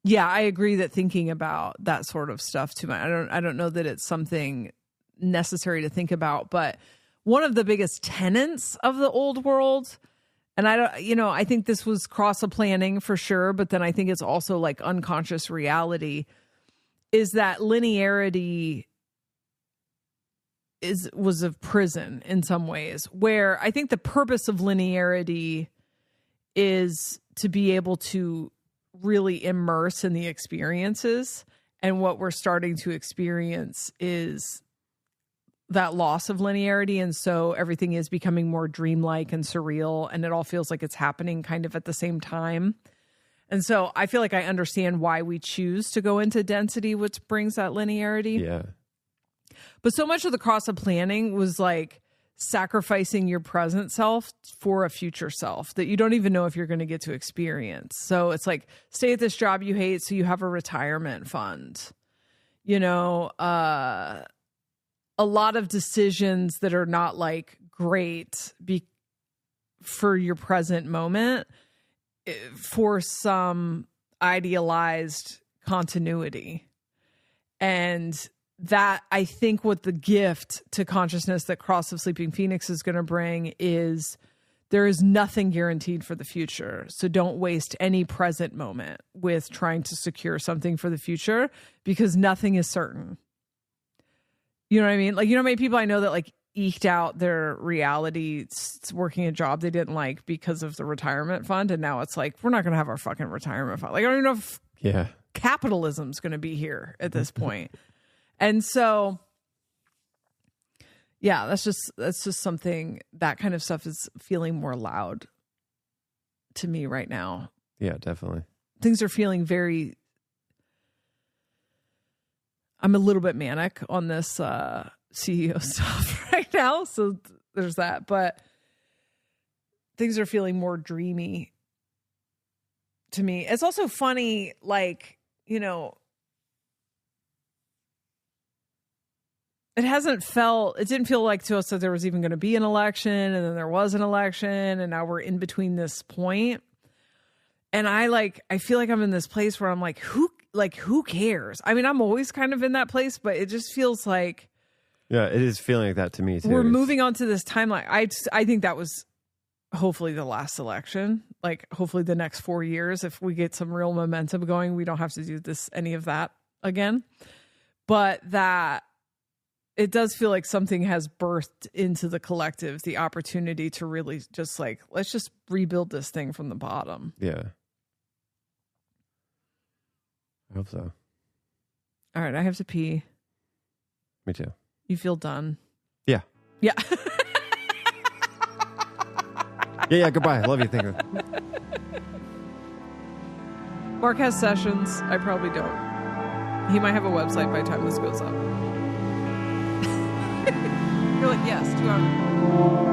Yeah, I agree that thinking about that sort of stuff too much. I don't know that it's something necessary to think about, but one of the biggest tenets of the old world, and I think this was planning for sure, but then I think it's also like unconscious reality, is that linearity was a prison in some ways, where I think the purpose of linearity is to be able to really immerse in the experiences. And what we're starting to experience is that loss of linearity. And so everything is becoming more dreamlike and surreal, and it all feels like it's happening kind of at the same time. And so I feel like I understand why we choose to go into density, which brings that linearity. Yeah. But so much of the cross of planning was like sacrificing your present self for a future self that you don't even know if you're going to get to experience. So it's like, stay at this job you hate so you have a retirement fund. A lot of decisions that are not like great for your present moment for some idealized continuity. And that, I think, what the gift to consciousness that Cross of Sleeping Phoenix is going to bring is there is nothing guaranteed for the future. So don't waste any present moment with trying to secure something for the future, because nothing is certain. You know what I mean? Like, how many people I know that like eked out their reality working a job they didn't like because of the retirement fund. And now it's like, we're not going to have our fucking retirement fund. Like, I don't even know if capitalism's going to be here at this point. And so, yeah, that's just something, that kind of stuff is feeling more loud to me right now. Yeah, definitely. Things are feeling I'm a little bit manic on this CEO stuff right now. So there's that, but things are feeling more dreamy to me. It's also funny, like, it didn't feel like to us that there was even going to be an election, and then there was an election, and now we're in between this point. And I feel like I'm in this place where I'm like, who cares? I mean, I'm always kind of in that place, but it just feels like Yeah, it is feeling like that to me too. We're moving on to this timeline. I think that was hopefully the last election. Like hopefully the next 4 years, if we get some real momentum going, we don't have to do any of that again. But that it does feel like something has birthed into the collective, the opportunity to really just like, let's just rebuild this thing from the bottom. Yeah. I hope so. All right, I have to pee. Me too. You feel done? Yeah. Yeah. Yeah, goodbye. I love you. Thank you. Mark has sessions. I probably don't. He might have a website by the time this goes up. You're like, yes, 2 hours.